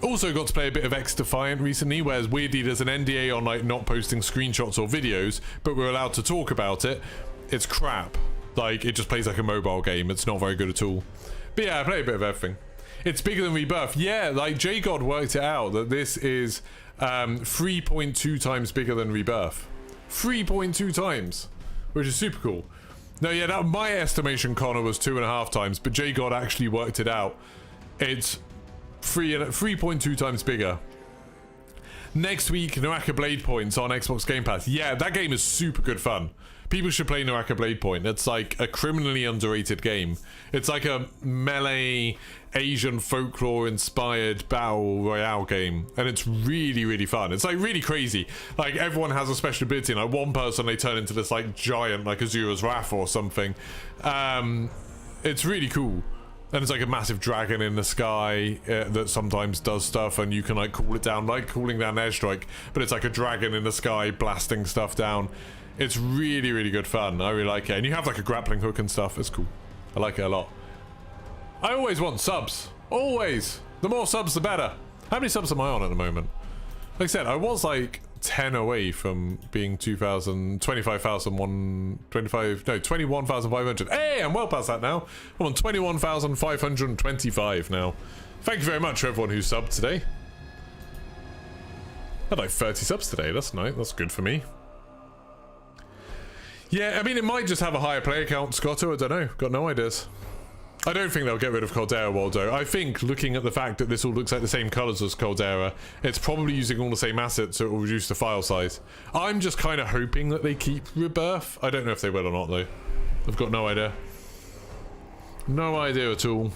A: Also got to play a bit of X-Defiant recently, whereas weirdly there's an NDA on like not posting screenshots or videos, but we're allowed to talk about it. It's crap. Like, it just plays like a mobile game. It's not very good at all. But yeah, I play a bit of everything. It's bigger than Rebirth. Yeah, like J-God worked it out that this is 3.2 times bigger than Rebirth. 3.2 times, which is super cool. No, yeah, that my estimation, Connor, was 2.5 times, but J-God actually worked it out. It's 3.2 times bigger. Next week, Naraka Blade Point's on Xbox Game Pass. Yeah, that game is super good fun. People should play Naraka Blade Point. It's like a criminally underrated game. It's like a melee Asian folklore inspired battle royale game, and it's really, really fun. It's like really crazy. Like, everyone has a special ability, and like one person they turn into this like giant, like Azura's Wrath or something. It's really cool. And it's like a massive dragon in the sky that sometimes does stuff, and you can like cool it down, like cooling down airstrike, but it's like a dragon in the sky blasting stuff down. It's really, really good fun. I really like it. And you have like a grappling hook and stuff. It's cool. I like it a lot. I always want subs. Always. The more subs, the better. How many subs am I on at the moment? Like I said, I was like 10 away from being 21,500. Hey, I'm well past that now. I'm on 21,525 now. Thank you very much to everyone who subbed today. I had like 30 subs today. That's nice. That's good for me. Yeah, I mean, it might just have a higher player count, Scotto. I don't know. Got no ideas. I don't think they'll get rid of Caldera, Waldo. I think, looking at the fact that this all looks like the same colours as Caldera, it's probably using all the same assets, so it will reduce the file size. I'm just kind of hoping that they keep Rebirth. I don't know if they will or not, though. I've got no idea. No idea at all.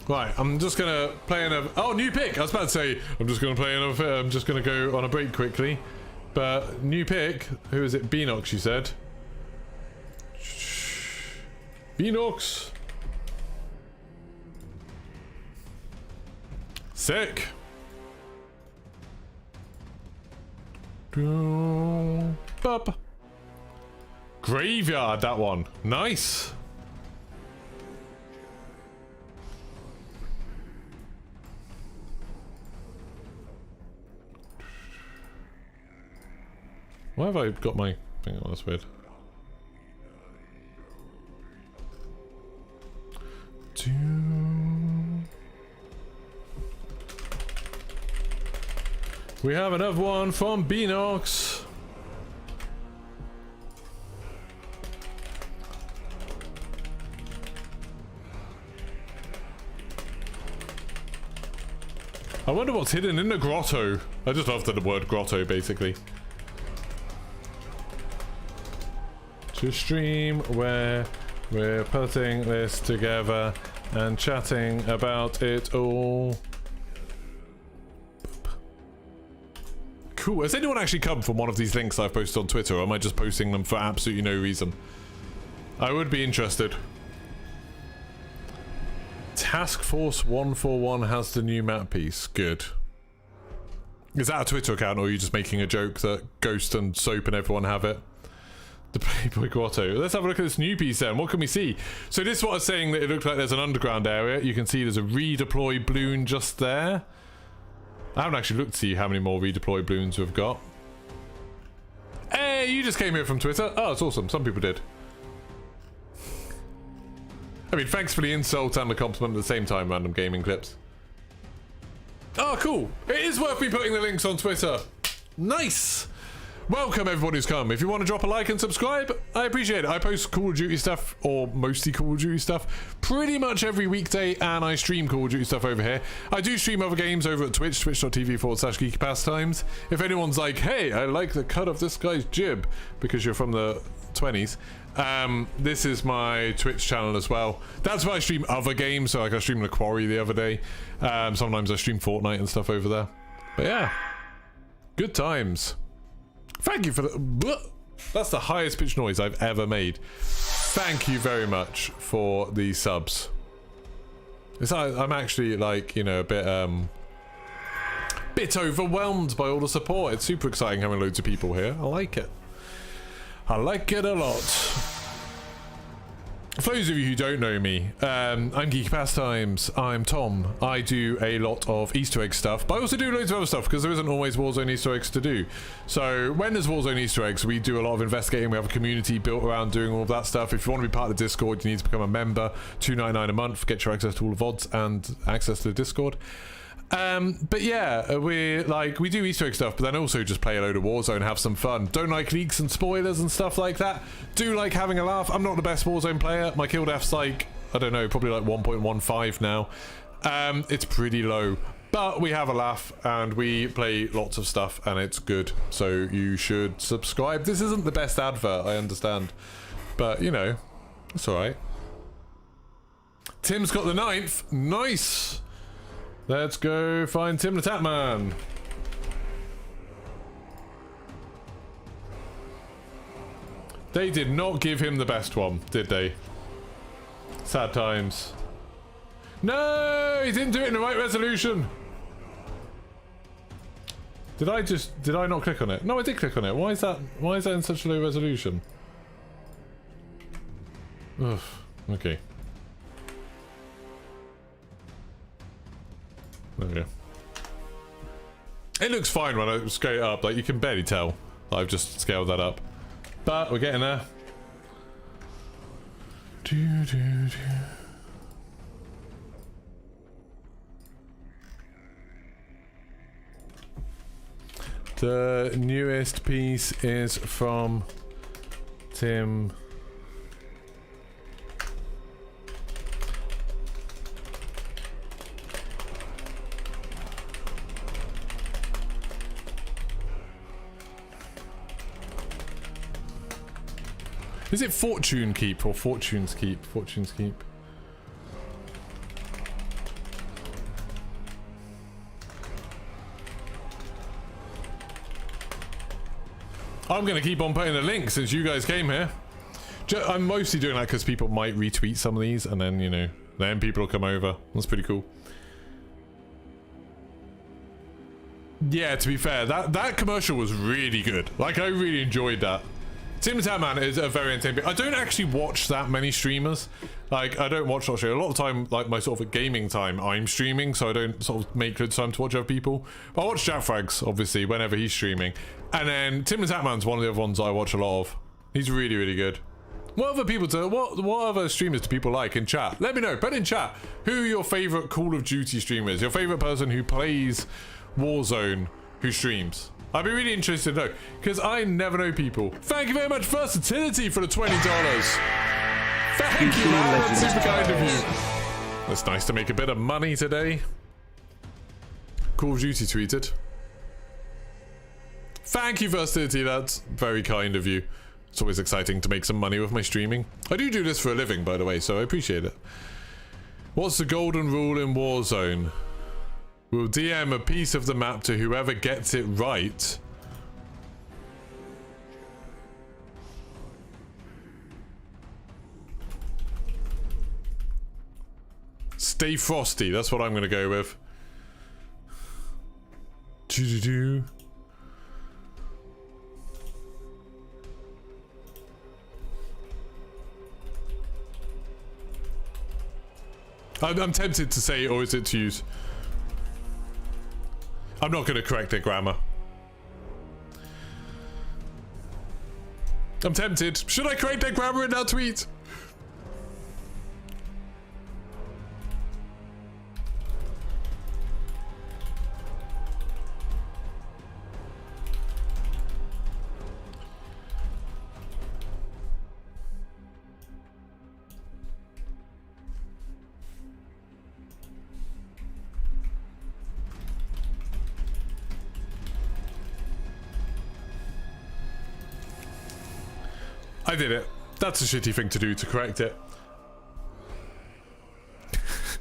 A: Right, I'm just gonna play another. Oh, new pick! I was about to say I'm just gonna play another. I'm just gonna go on a break quickly, but new pick. Who is it? Beanox, you said. Beanox. Sick. Bub. Graveyard, that one. Nice. Why have I got my thing on? That's weird. We have another one from Beanox. I wonder what's hidden in the grotto. I just love the word grotto, basically. To stream where we're putting this together and chatting about it all. Cool. Has anyone actually come from one of these links I've posted on Twitter, or am I just posting them for absolutely no reason? I would be interested. Task Force 141 has the new map piece. Good. Is that a Twitter account, or are you just making a joke that Ghost and Soap and everyone have it? The Playboy Grotto. Let's have a look at this new piece then. What can we see? So this is what I was saying, that it looked like there's an underground area. You can see there's a redeploy balloon just there. I haven't actually looked to see how many more redeploy balloons we've got. Hey, you just came here from Twitter. Oh, it's awesome. Some people did. I mean, thanks for the insult and the compliment at the same time, Random Gaming Clips. Oh, cool. It is worth me putting the links on Twitter. Nice. Welcome everyone who's come. If you want to drop a like and subscribe, I appreciate it. I post Call of Duty stuff, or mostly Call of Duty stuff, pretty much every weekday, and I stream Call of Duty stuff over here. I do stream other games over at Twitch, twitch.tv/geekypastimes. If anyone's like, hey, I like the cut of this guy's jib, because you're from the 20s, this is my Twitch channel as well. That's where I stream other games, so like I streamed The Quarry the other day. Sometimes I stream Fortnite and stuff over there. But yeah, good times. Thank you for the... That's the highest pitch noise I've ever made. Thank you very much for the subs. I'm actually, like, you know, a bit overwhelmed by all the support. It's super exciting having loads of people here. I like it. I like it a lot. For those of you who don't know me, I'm Geeky Pastimes, I'm Tom. I do a lot of Easter egg stuff, but I also do loads of other stuff because there isn't always Warzone Easter eggs to do. So when there's Warzone Easter eggs, we do a lot of investigating. We have a community built around doing all of that stuff. If you want to be part of the Discord, you need to become a member. $2.99 a month, get your access to all the VODs and access to the Discord. But yeah, we do Easter egg stuff, but then also just play a load of Warzone, have some fun. Don't like leaks and spoilers and stuff like that. Do like having a laugh. I'm not the best Warzone player. My kill def's like, I don't know, probably like 1.15 now. It's pretty low, but we have a laugh and we play lots of stuff and it's good. So you should subscribe. This isn't the best advert, I understand, but you know, it's all right. Tim's got the 9th. Nice. Let's go find Tim the Tatman. They did not give him the best one, did they? Sad times. No, he didn't do it in the right resolution. Did I not click on it? No, I did click on it. Why is that in such a low resolution? Ugh, okay. There we go. It looks fine when I scale it up, like you can barely tell that I've just scaled that up. But we're getting there. The newest piece is from Tim Is it Fortune Keep or Fortune's Keep? Fortune's Keep. I'm going to keep on putting the link since you guys came here. I'm mostly doing that because people might retweet some of these and then, you know, then people will come over. That's pretty cool. Yeah, to be fair, that commercial was really good. Like, I really enjoyed that. Tim the Tatman is a very entertaining. I don't actually watch that many streamers. Like, I don't watch that show. A lot of the time, like, my sort of gaming time, I'm streaming, so I don't sort of make good time to watch other people. But I watch Jack Frags, obviously, whenever he's streaming. And then Tim the Tatman's one of the other ones I watch a lot of. He's really, really good. What other people what other streamers do people like in chat? Let me know. Put in chat who your favorite Call of Duty streamer is. Your favorite person who plays Warzone who streams. I'd be really interested to know, because I never know people. Thank you very much, Versatility, for the $20. Thank you, man. That's super kind of you. It's nice to make a bit of money today. Call of Duty tweeted. Thank you, Versatility. That's very kind of you. It's always exciting to make some money with my streaming. I do this for a living, by the way, so I appreciate it. What's the golden rule in Warzone? We'll DM a piece of the map to whoever gets it right. Stay frosty, that's what I'm going to go with. Doo-doo-doo. I'm tempted to say, or is it to use? I'm not going to correct their grammar. I'm tempted. Should I correct their grammar in that tweet? I did it. That's a shitty thing to do to correct it.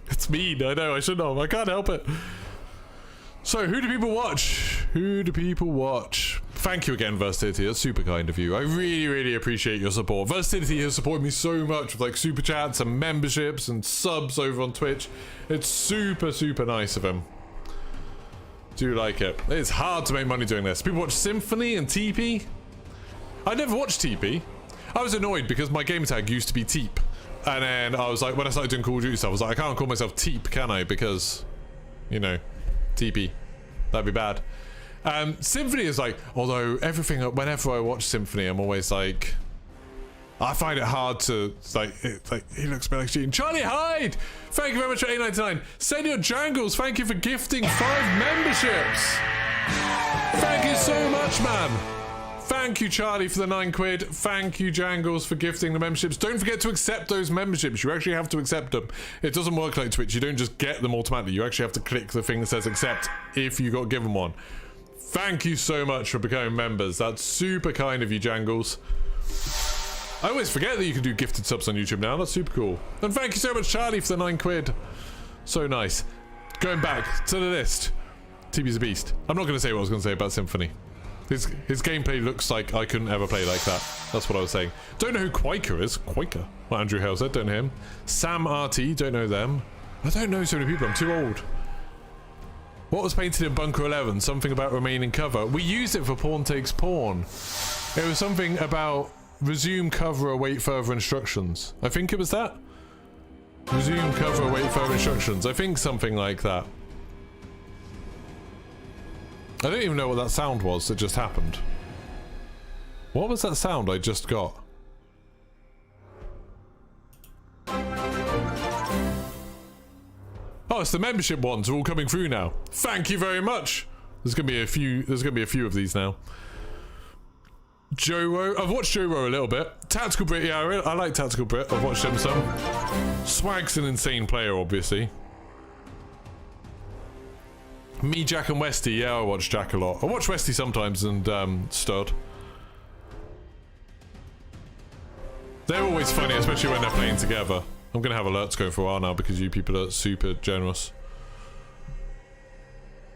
A: It's mean, I know, I shouldn't have. I can't help it. So, who do people watch? Who do people watch? Thank you again, Versatility. That's super kind of you. I really, really appreciate your support. Versatility has supported me so much with like super chats and memberships and subs over on Twitch. It's super, super nice of him. Do like it. It's hard to make money doing this. People watch Symphony and TP. I never watched TP. I was annoyed because my game tag used to be Teep. And then I was like, when I started doing Call of Duty stuff, I was like, I can't call myself Teep, can I? Because, you know, TP. That'd be bad. Symphony is like, although everything, whenever I watch Symphony, I'm always like, I find it hard to, he looks a bit like cheating. Charlie Hyde! Thank you very much for $8.99. Senior Jangles, thank you for gifting 5 memberships. Thank you so much, man. Thank you, Charlie, for the 9 quid. Thank you, Jangles, for gifting the memberships. Don't forget to accept those memberships. You actually have to accept them. It doesn't work like Twitch. You don't just get them automatically. You actually have to click the thing that says accept if you got given one. Thank you so much for becoming members. That's super kind of you, Jangles. I always forget that you can do gifted subs on YouTube now. That's super cool. And thank you so much, Charlie, for the 9 quid. So nice. Going back to the list. TB's a beast. I'm not going to say what I was going to say about Symphony. His gameplay looks like I couldn't ever play like that. That's what I was saying. Don't know who Quaker is. Quaker? Well, Andrew Hale said, don't know him. Sam RT, don't know them. I don't know so many people. I'm too old. What was painted in Bunker 11? Something about remaining cover. We used it for Pawn Takes Pawn. It was something about resume cover, await further instructions. I think it was that. Resume cover, await further instructions. I think something like that. I don't even know what that sound was that just happened. What was that sound I just got? Oh, it's the membership ones are all coming through now. Thank you very much. There's gonna be a few of these now. Joe, I've watched Joe a little bit. Tactical Brit, yeah, I like Tactical Brit. I've watched him some. Swag's an insane player, obviously. Me, Jack, and Westy. Yeah, I watch Jack a lot. I watch Westy sometimes and Stud. They're always funny, especially when they're playing together. I'm gonna have alerts going for a while now because you people are super generous.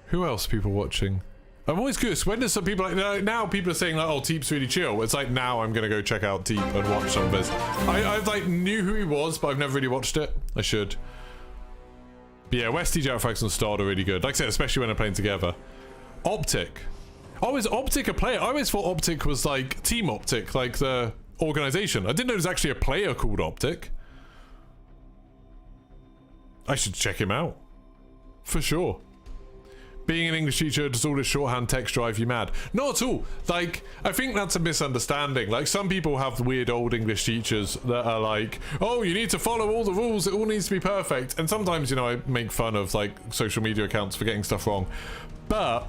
A: Who else are people watching? I'm always curious, when does some people like now people are saying like, oh, Teep's really chill. It's like now I'm gonna go check out Teep and watch some of his. I like knew who he was, but I've never really watched it. I should. But yeah, Westy, Jackfrax and Stard are really good. Like I said, especially when they're playing together. Optic. Oh, is Optic a player? I always thought Optic was like Team Optic, like the organization. I didn't know there's actually a player called Optic. I should check him out. For sure. Being an English teacher, does all this shorthand text drive you mad? Not at all. Like, I think that's a misunderstanding. Like, some people have weird old English teachers that are like, oh, you need to follow all the rules, it all needs to be perfect. And sometimes, you know, I make fun of, like, social media accounts for getting stuff wrong. But,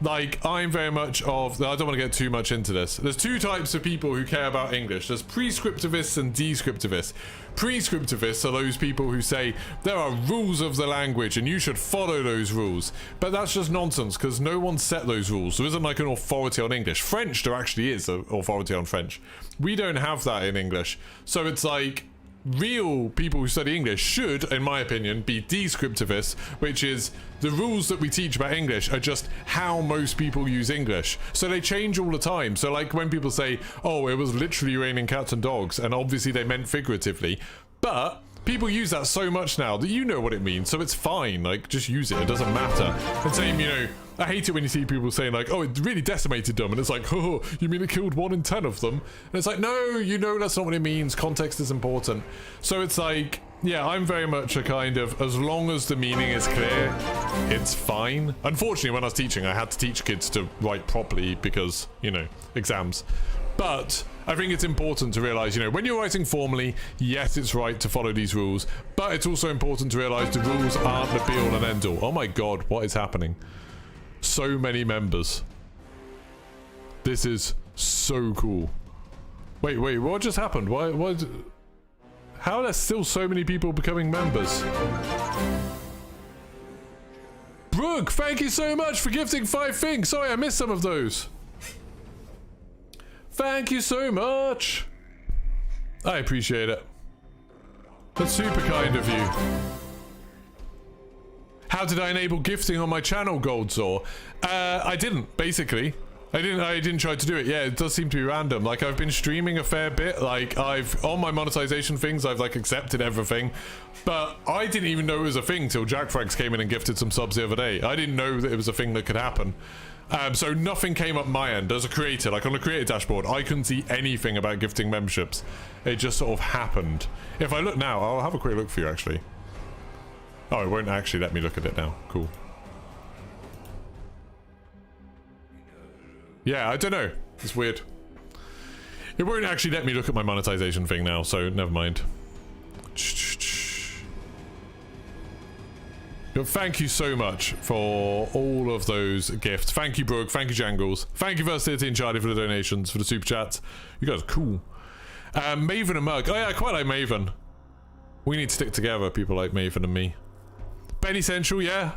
A: like, I'm very much of... I don't want to get too much into this. There's two types of people who care about English. There's prescriptivists and descriptivists. Prescriptivists are those people who say there are rules of the language and you should follow those rules. But that's just nonsense because no one set those rules. There isn't like an authority on English. French, there actually is an authority on French. We don't have that in English. So it's like... real people who study English should, in my opinion, be descriptivists, which is the rules that we teach about English are just how most people use English. So they change all the time. So like when people say, oh, it was literally raining cats and dogs, and obviously they meant figuratively, but people use that so much now that you know what it means, so it's fine. Like, just use it, it doesn't matter. And same, you know, I hate it when you see people saying like, oh, it really decimated them, and it's like, oh, you mean it killed 1 in 10 of them? And it's like, no, you know that's not what it means. Context is important. So it's like, yeah, I'm very much a kind of, as long as the meaning is clear, it's fine. Unfortunately, when I was teaching, I had to teach kids to write properly because, you know, exams. But I think it's important to realize, you know, when you're writing formally, yes, it's right to follow these rules, but it's also important to realize the rules aren't the be-all and end-all. Oh my god, what is happening? So many members. This is so cool. Wait, what just happened? Why how are there still so many people becoming members? Brooke, thank you so much for gifting 5 things. Sorry, I missed some of those. Thank you so much. I appreciate it. That's super kind of you. How did I enable gifting on my channel, Goldzor? I didn't, basically. I didn't try to do it. Yeah, it does seem to be random. Like, I've been streaming a fair bit. Like, on my monetization things, I've, like, accepted everything. But I didn't even know it was a thing till Jackfrags came in and gifted some subs the other day. I didn't know that it was a thing that could happen. So nothing came up my end. As a creator, like on the creator dashboard, I couldn't see anything about gifting memberships. It just sort of happened. If I look now, I'll have a quick look for you, actually. Oh, it won't actually let me look at it now. Cool. Yeah, I don't know. It's weird. It won't actually let me look at my monetization thing now, so never mind. Thank you so much for all of those gifts. Thank you, Brooke. Thank you, Jangles. Thank you, Versatility and Charlie, for the donations, for the super chats. You guys are cool. Maven and Mug. Oh yeah, I quite like Maven. We need to stick together, people like Maven and me. Benny Central, yeah.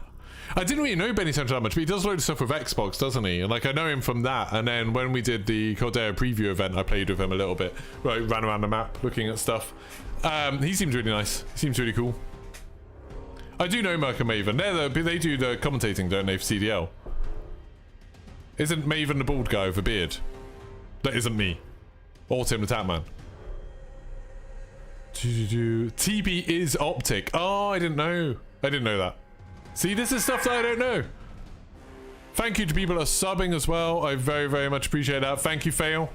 A: I didn't really know Benny Central that much, but he does a load of stuff with Xbox, doesn't he? And like, I know him from that. And then when we did the Cordero preview event, I played with him a little bit. Right, ran around the map looking at stuff. He seems really nice. He seems really cool. I do know Merc and Maven. They do the commentating, don't they, for CDL? Isn't Maven the bald guy with a beard? That isn't me. Or Tim the Tatman. TB is Optic. Oh, I didn't know. I didn't know that. See, this is stuff that I don't know. Thank you to people that are subbing as well. I very, very much appreciate that. Thank you, Fail.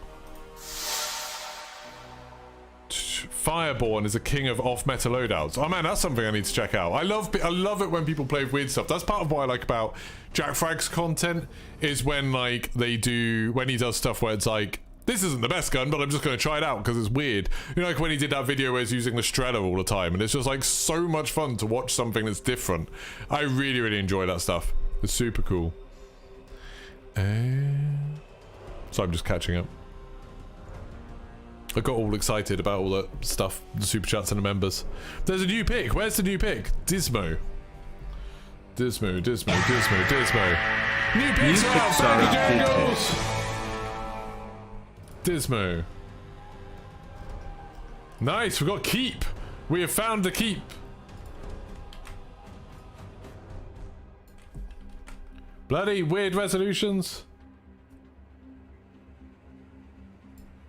A: Fireborn is a king of off-meta loadouts. Oh man, that's something I need to check out. I love it when people play with weird stuff. That's part of what I like about Jackfrag's content, is when like when he does stuff where it's like, this isn't the best gun, but I'm just going to try it out because it's weird. You know, like when he did that video where he's using the Strela all the time, and it's just like so much fun to watch something that's different. I really, really enjoy that stuff. It's super cool. So I'm just catching up. I got all excited about all that stuff, the super chats and the members. There's a new pick. Where's the new pick? Dismo. Dismo. New picks are out. Dismo. Nice, we got keep. We have found the keep. Bloody weird resolutions.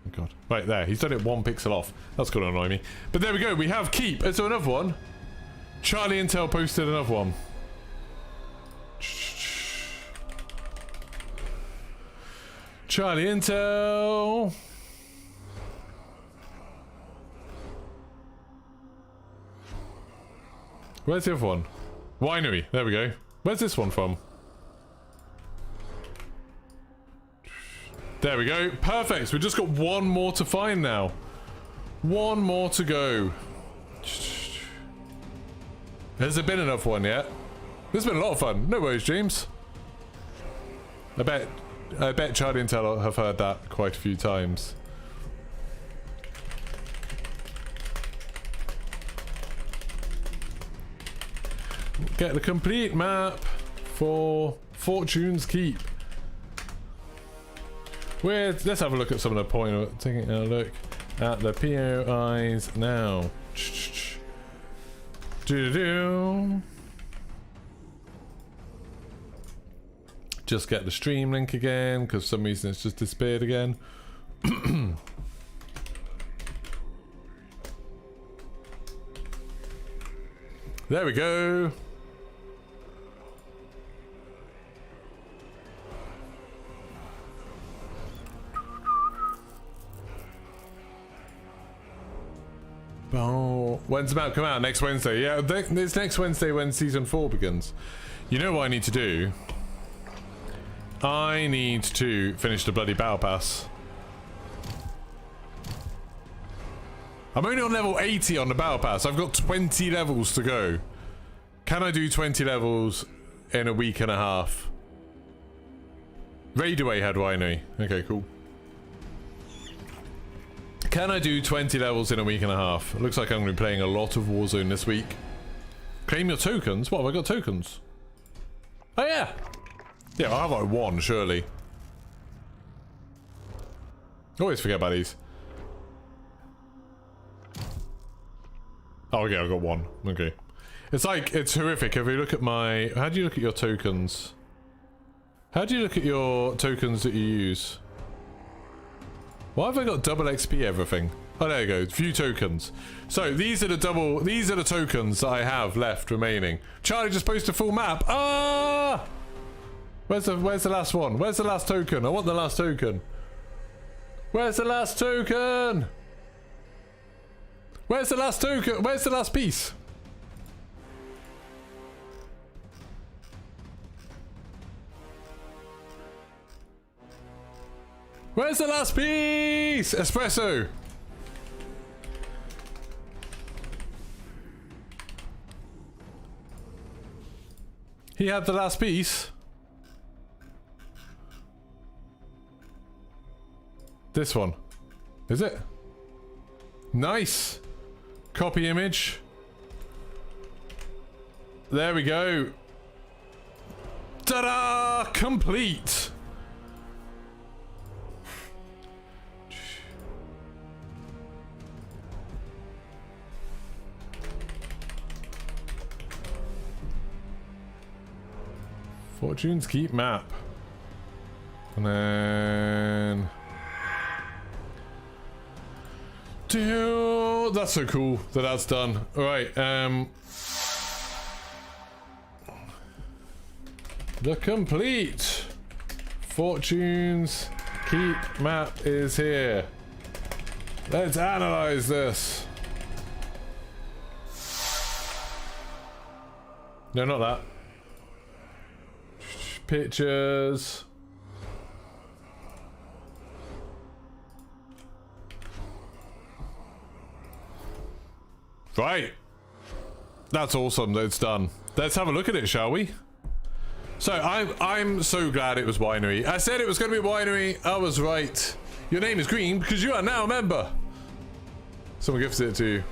A: Oh god. Right there, he's done it 1 pixel off. That's gonna annoy me. But there we go, we have keep. Is there another one? Charlie Intel posted another one. Charlie Intel. Where's the other one? Winery. There we go. Where's this one from? There we go. Perfect. We've just got one more to find now. One more to go. Has there been enough one yet? This has been a lot of fun. No worries, James. I bet Charlie and Intel have heard that quite a few times. Get the complete map for Fortune's Keep. Let's have a look at some of the point. Taking a look at the POIs now. Just get the stream link again, because for some reason it's just disappeared again. There we go. Oh, when's the map come out? Next Wednesday. Yeah, it's next Wednesday when season 4 begins. You know what I need to do? I need to finish the bloody battle pass. I'm only on level 80 on the battle pass. I've got 20 levels to go. Can I do 20 levels in a week and a half? Raidaway had winery. Okay, cool. Can I do 20 levels in a week and a half? It looks like I'm going to be playing a lot of Warzone this week. Claim your tokens? What, have I got tokens? Oh yeah! Yeah, I'll have like one, surely. Always forget about these. Oh, okay, I got one. Okay. It's like, it's horrific. If you look at my... How do you look at your tokens? How do you look at your tokens that you use? Why have I got double XP everything? Oh, there you go. View tokens. So, these are the tokens that I have left remaining. Charlie just posted a full map. Ah! Where's the last one? Where's the last token? I want the last token. Where's the last token? Where's the last token? Where's the last piece? Where's the last piece? Espresso. He had the last piece. This one. Is it? Nice. Copy image. There we go. Ta-da! Complete. Fortune's Keep map. And then... Dude, that's so cool that that's done. Alright, the complete Fortune's Keep map is here. Let's analyze this. No, not that. Pictures. Right. That's awesome that it's done. Let's have a look at it, shall we? So I'm so glad it was winery. I said it was going to be winery. I was right. Your name is green because you are now a member. Someone gifted it to you.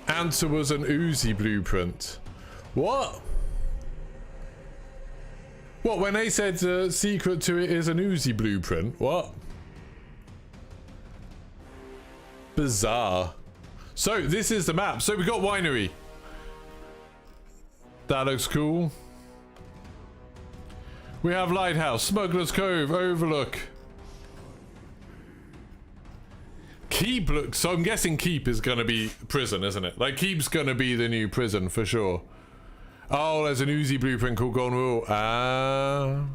A: Answer was an Uzi blueprint. What? What, when they said secret to it is an Uzi blueprint? What? Bizarre. So this is the map. So we got winery. That looks cool. We have lighthouse, Smuggler's Cove, Overlook. Keep looks. So I'm guessing Keep is gonna be prison, isn't it? Like Keep's gonna be the new prison for sure. Oh, there's an Uzi blueprint called Golden Rule. Ah.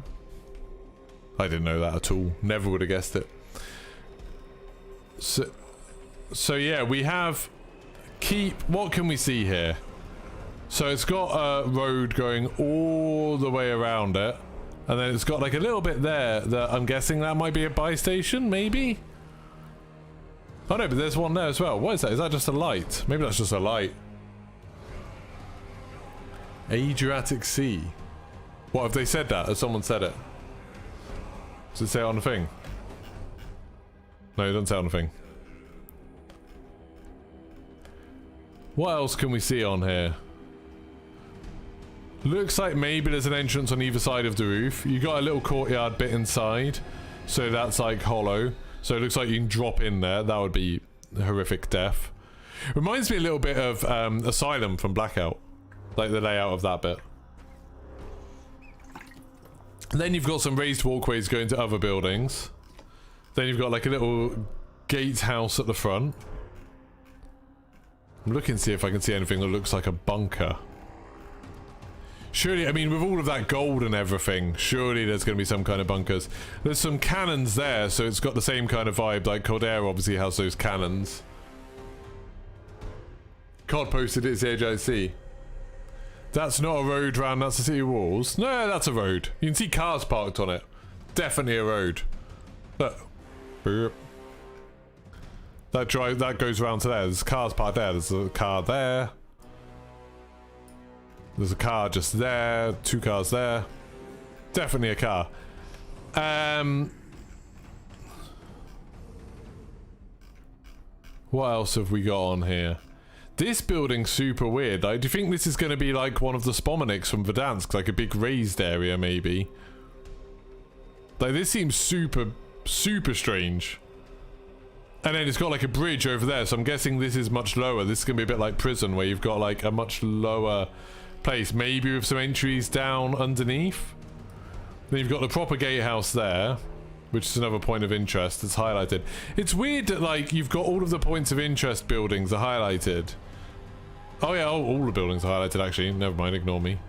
A: I didn't know that at all. Never would have guessed it. So yeah, we have Keep. What can we see here? So it's got a road going all the way around it. And then it's got like a little bit there that I'm guessing that might be a buy station, maybe? Oh no, but there's one there as well. What is that? Is that just a light? Maybe that's just a light. Adriatic Sea. What, have they said that? Has someone said it? Does it say it on the thing? No, it doesn't say it on the thing. What else can we see on here? Looks like maybe there's an entrance on either side of the roof. You got a little courtyard bit inside, so that's like hollow. So it looks like you can drop in there. That would be horrific death. Reminds me a little bit of Asylum from Blackout, like the layout of that bit. And then you've got some raised walkways going to other buildings. Then you've got like a little gatehouse at the front. I'm looking to see if I can see anything that looks like a bunker. Surely, I mean, with all of that gold and everything, surely there's going to be some kind of bunkers. There's some cannons there, so it's got the same kind of vibe. Like Caldera obviously has those cannons. COD posted it's HIC. That's not a road round, that's the city walls. No, that's a road. You can see cars parked on it. Definitely a road. Look. That goes around to there. There's cars parked there. There's a car there. There's a car just there. Two cars there. Definitely a car. What else have we got on here? This building's super weird. Like, do you think this is going to be like one of the Spomeniks from Verdansk? Like a big raised area, maybe? Like, this seems super, super strange. And then it's got like a bridge over there, so I'm guessing this is much lower. This is going to be a bit like prison, where you've got like a much lower place, maybe with some entries down underneath. Then you've got the proper gatehouse there, which is another point of interest that's highlighted. It's weird that like you've got all of the points of interest buildings are highlighted. Oh yeah, all the buildings are highlighted actually. Never mind, ignore me.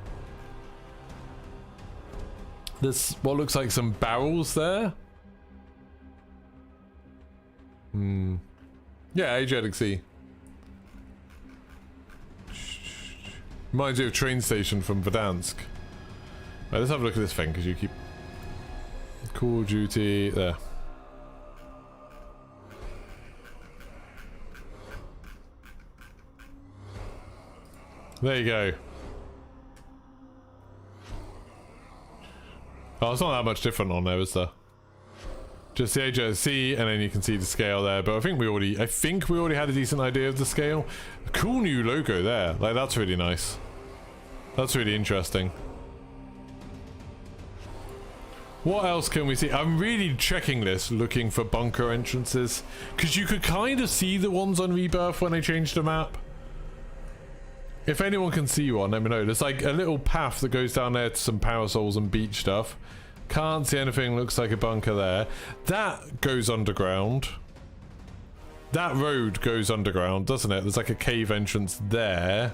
A: There's what looks like some barrels there. Yeah, Adriatic Sea. Reminds you of train station from Verdansk. Right, let's have a look at this thing, because you keep... Call of Duty... There. There you go. Oh, it's not that much different on there, is there? Just the HSC, and then you can see the scale there. But I think we already had a decent idea of the scale. A cool new logo there. Like, that's really nice. That's really interesting. What else can we see? I'm really checking this, looking for bunker entrances, because you could kind of see the ones on Rebirth when they changed the map. If anyone can see one, let me know. There's like a little path that goes down there to some parasols and beach stuff. Can't see anything, looks like a bunker there. That goes underground. That road goes underground, doesn't it? There's like a cave entrance there.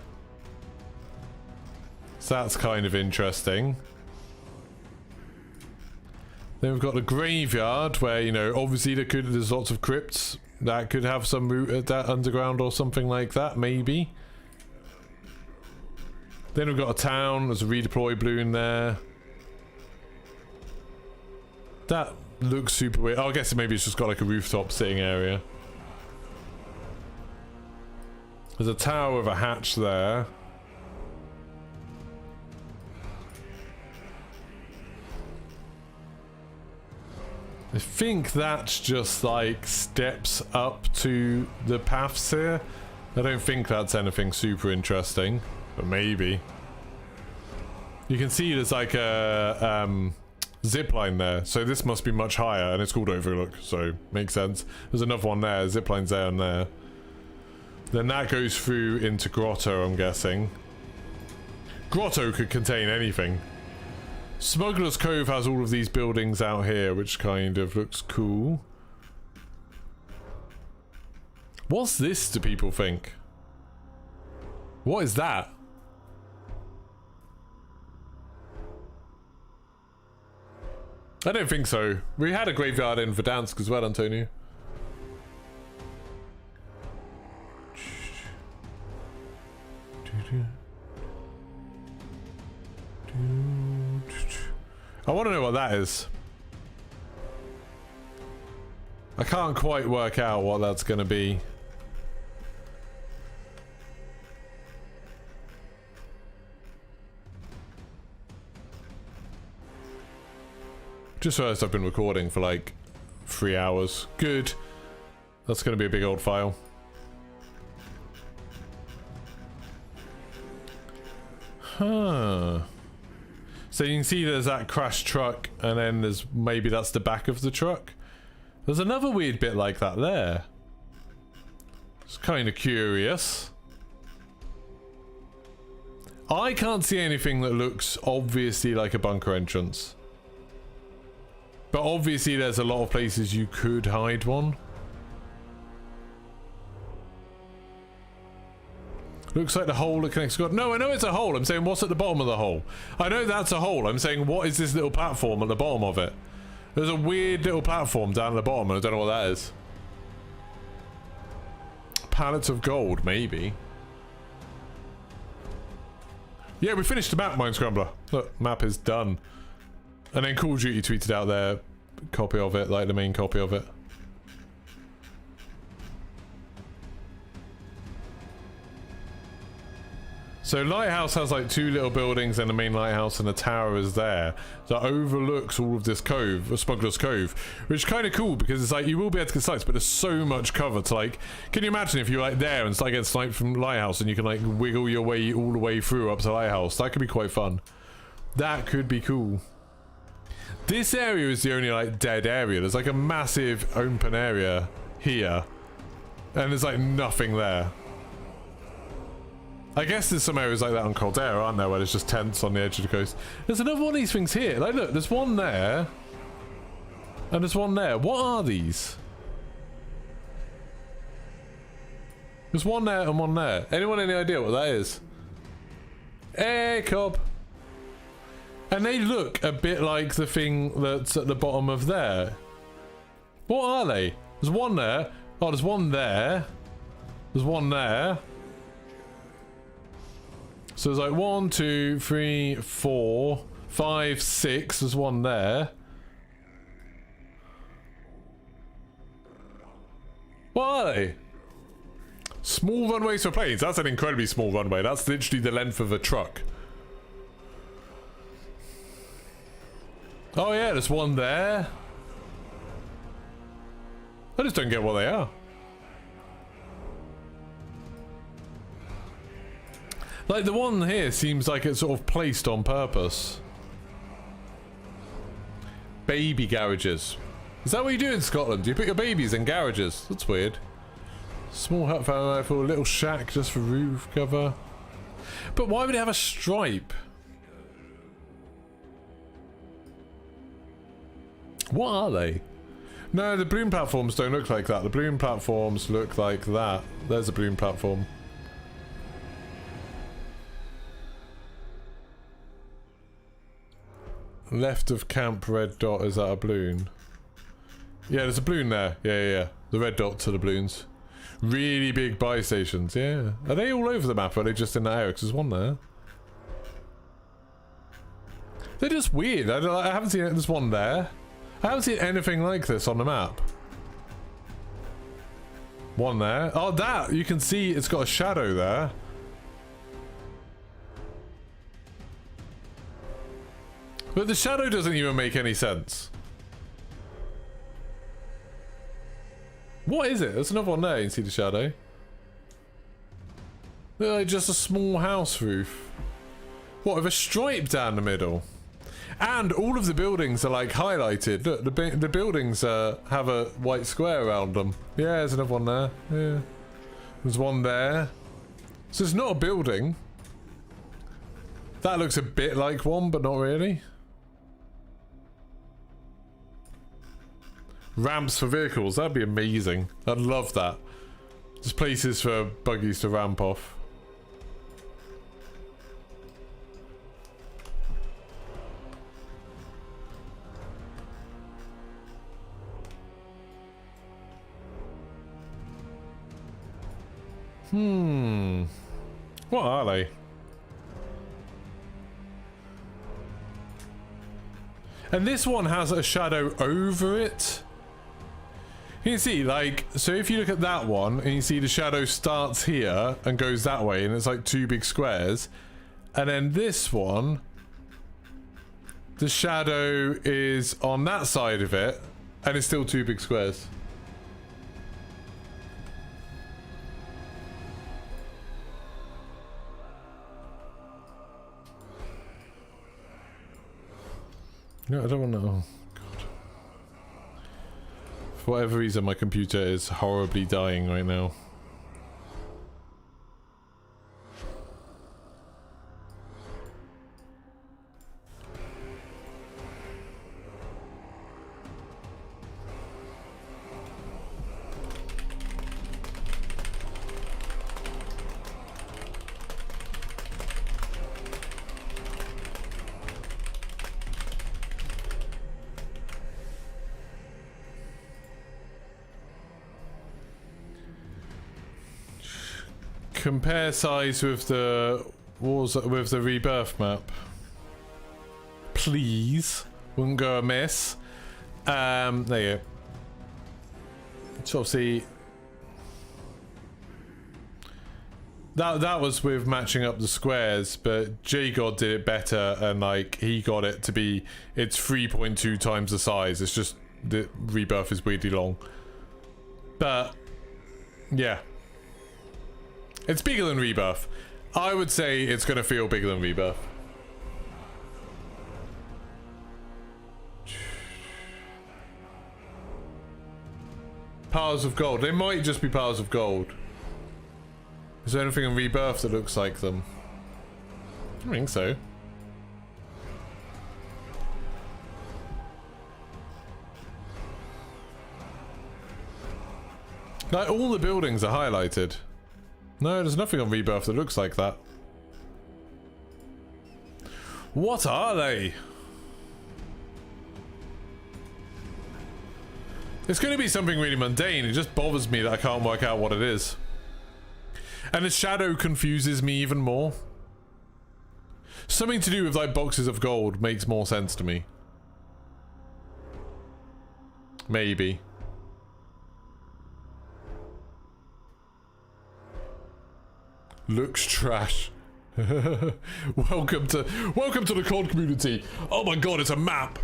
A: So that's kind of interesting. Then we've got the graveyard where, you know, obviously there's lots of crypts. That could have some route at that underground or something like that, maybe. Then we've got a town, there's a redeploy balloon there. That looks super weird. Oh, I guess maybe it's just got like a rooftop sitting area. There's a tower with a hatch there. I think that's just like steps up to the paths here. I don't think that's anything super interesting, but maybe. You can see there's like a zipline there, so this must be much higher, and it's called Overlook, so makes sense. There's another one there, ziplines there and there. Then that goes through into Grotto, I'm guessing. Grotto could contain anything. Smuggler's Cove has all of these buildings out here, which kind of looks cool. What's this, do people think? What is that? I don't think so. We had a graveyard in Verdansk as well, Antonio. I want to know what that is. I can't quite work out what that's going to be. Just realized I've been recording for like 3 hours. Good. That's going to be a big old file. Huh. So you can see there's that crashed truck, and then there's maybe that's the back of the truck. There's another weird bit like that there. It's kind of curious. I can't see anything that looks obviously like a bunker entrance. But obviously there's a lot of places you could hide one. Looks like the hole that connects God. No, I know it's a hole. I'm saying what's at the bottom of the hole. I know that's a hole. I'm saying what is this little platform at the bottom of it? There's a weird little platform down at the bottom and I don't know what that is. Pallets of gold, maybe. Yeah, we finished the map, Mind Scrambler. Look, map is done. And then Call of Duty tweeted out their copy of it, like the main copy of it. So Lighthouse has like 2 little buildings and the main lighthouse, and the tower is there that overlooks all of this cove, Smuggler's Cove, which is kind of cool because it's like you will be able to get sniped, but there's so much cover to like. Can you imagine if you're like there and start getting sniped from Lighthouse and you can like wiggle your way all the way through up to Lighthouse? That could be quite fun. That could be cool. This area is the only like dead area. There's like a massive open area here, and there's like nothing there. I guess there's some areas like that on Caldera, aren't there, where there's just tents on the edge of the coast. There's another one of these things here. Like, look, there's one there. And there's one there. What are these? There's one there and one there. Anyone any idea what that is? Hey, Cobb. And they look a bit like the thing that's at the bottom of there. What are they? There's one there. Oh, there's one there. There's one there. So there's like 1, 2, 3, 4, 5, 6. There's one there. What are they? Small runways for planes. That's an incredibly small runway. That's literally the length of a truck. Oh yeah, there's one there. I just don't get what they are. Like, the one here seems like it's sort of placed on purpose. Baby garages. Is that what you do in Scotland? Do you put your babies in garages? That's weird. Small hut for a rifle, little shack just for roof cover. But why would it have a stripe? What are they? No, the balloon platforms don't look like that. The balloon platforms look like that. There's a balloon platform. Left of camp, red dot. Is that a balloon? Yeah, there's a balloon there. Yeah. The red dot to the balloons. Really big buy stations. Yeah. Are they all over the map, or are they just in that area? 'Cause there's one there. They're just weird. I haven't seen it. There's one there. I haven't seen anything like this on the map. One there. Oh, that! You can see it's got a shadow there. But the shadow doesn't even make any sense. What is it? There's another one there. You can see the shadow. They're like just a small house roof. What, with a stripe down the middle? And all of the buildings are like highlighted. Look, the buildings have a white square around them. Yeah, there's another one there. Yeah, there's one there. So it's not a building. That looks a bit like one, but not really. Ramps for vehicles, that'd be amazing. I'd love that. Just places for buggies to ramp off. What are they? And this one has a shadow over it. You can see, like, so if you look at that one and you see the shadow starts here and goes that way and it's like two big squares. And then this one, the shadow is on that side of it and it's still two big squares. No, I don't want to. Oh, God. For whatever reason, my computer is horribly dying right now. Compare size with the rebirth map, please. Wouldn't go amiss. There you go. So obviously that was with matching up the squares, but J-God did it better, and like he got it to be it's 3.2 times the size. It's just the rebirth is weirdly long, but yeah. It's bigger than Rebirth. I would say it's going to feel bigger than Rebirth. Powers of Gold. They might just be Powers of Gold. Is there anything in Rebirth that looks like them? I don't think so. Like, all the buildings are highlighted. No, there's nothing on Rebirth that looks like that. What are they? It's going to be something really mundane. It just bothers me that I can't work out what it is. And the shadow confuses me even more. Something to do with like boxes of gold makes more sense to me. Maybe. Looks trash. welcome to the COD community. Oh my god, it's a map.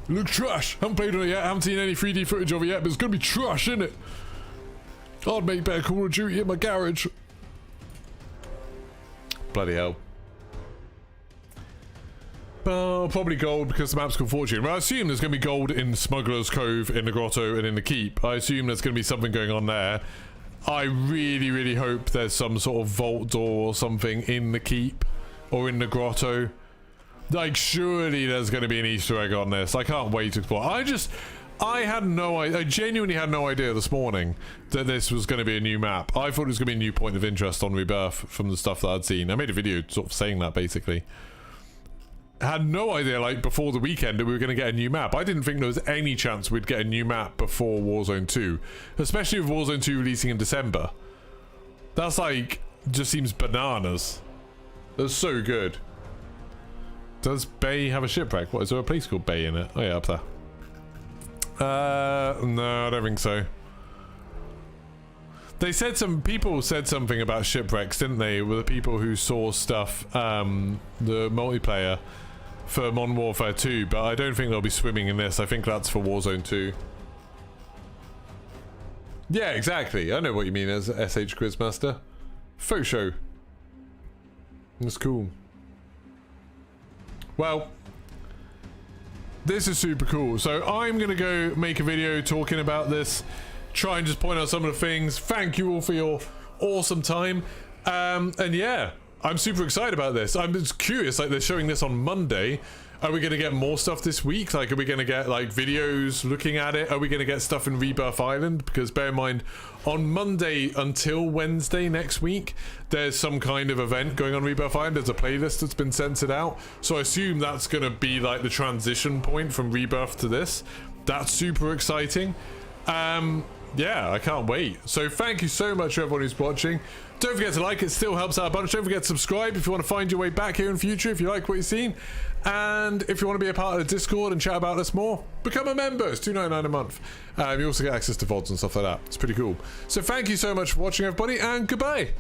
A: It looks trash. Haven't played on it yet. Haven't seen any 3D footage of it yet, but it's gonna be trash, isn't it? I'd make better Call of Duty in my garage. Bloody hell. Probably gold because the map's called Fortune. Well, I assume there's gonna be gold in Smuggler's Cove, in the Grotto, and in the Keep. I assume there's gonna be something going on there. I really, really hope there's some sort of vault door or something in the Keep or in the Grotto. Like, surely there's going to be an Easter egg on this. I can't wait to explore. I genuinely had no idea this morning that this was going to be a new map. I thought it was going to be a new point of interest on Rebirth from the stuff that I'd seen. I made a video sort of saying that, basically. Had no idea, like, before the weekend that we were going to get a new map. I didn't think there was any chance we'd get a new map before Warzone 2. Especially with Warzone 2 releasing in December. That's, like, just seems bananas. That's so good. Does Bay have a shipwreck? What, is there a place called Bay in it? Oh, yeah, up there. No, I don't think so. They said people said something about shipwrecks, didn't they? With the people who saw stuff, the multiplayer for Modern Warfare 2, but I don't think they'll be swimming in this. I think that's for Warzone 2. Yeah, exactly. I know what you mean as SH Quizmaster. Faux show. That's cool. Well, This is super cool. So I'm gonna go make a video talking about this, try and just point out some of the things. Thank you all for your awesome time. And yeah, I'm super excited about this. I'm just curious, like they're showing this on Monday. Are we gonna get more stuff this week? Like, are we gonna get like videos looking at it? Are we gonna get stuff in Rebirth Island? Because bear in mind, on Monday until Wednesday next week, there's some kind of event going on Rebirth Island. There's a playlist that's been censored out. So I assume that's gonna be like the transition point from Rebirth to this. That's super exciting. Yeah, I can't wait. So thank you so much to everyone who's watching. Don't forget to like, it still helps out a bunch. Don't forget to subscribe if you want to find your way back here in future, if you like what you've seen. And if you want to be a part of the Discord and chat about this more, become a member. It's $2.99 a month. You also get access to VODs and stuff like that. It's pretty cool. So thank you so much for watching, everybody, and goodbye.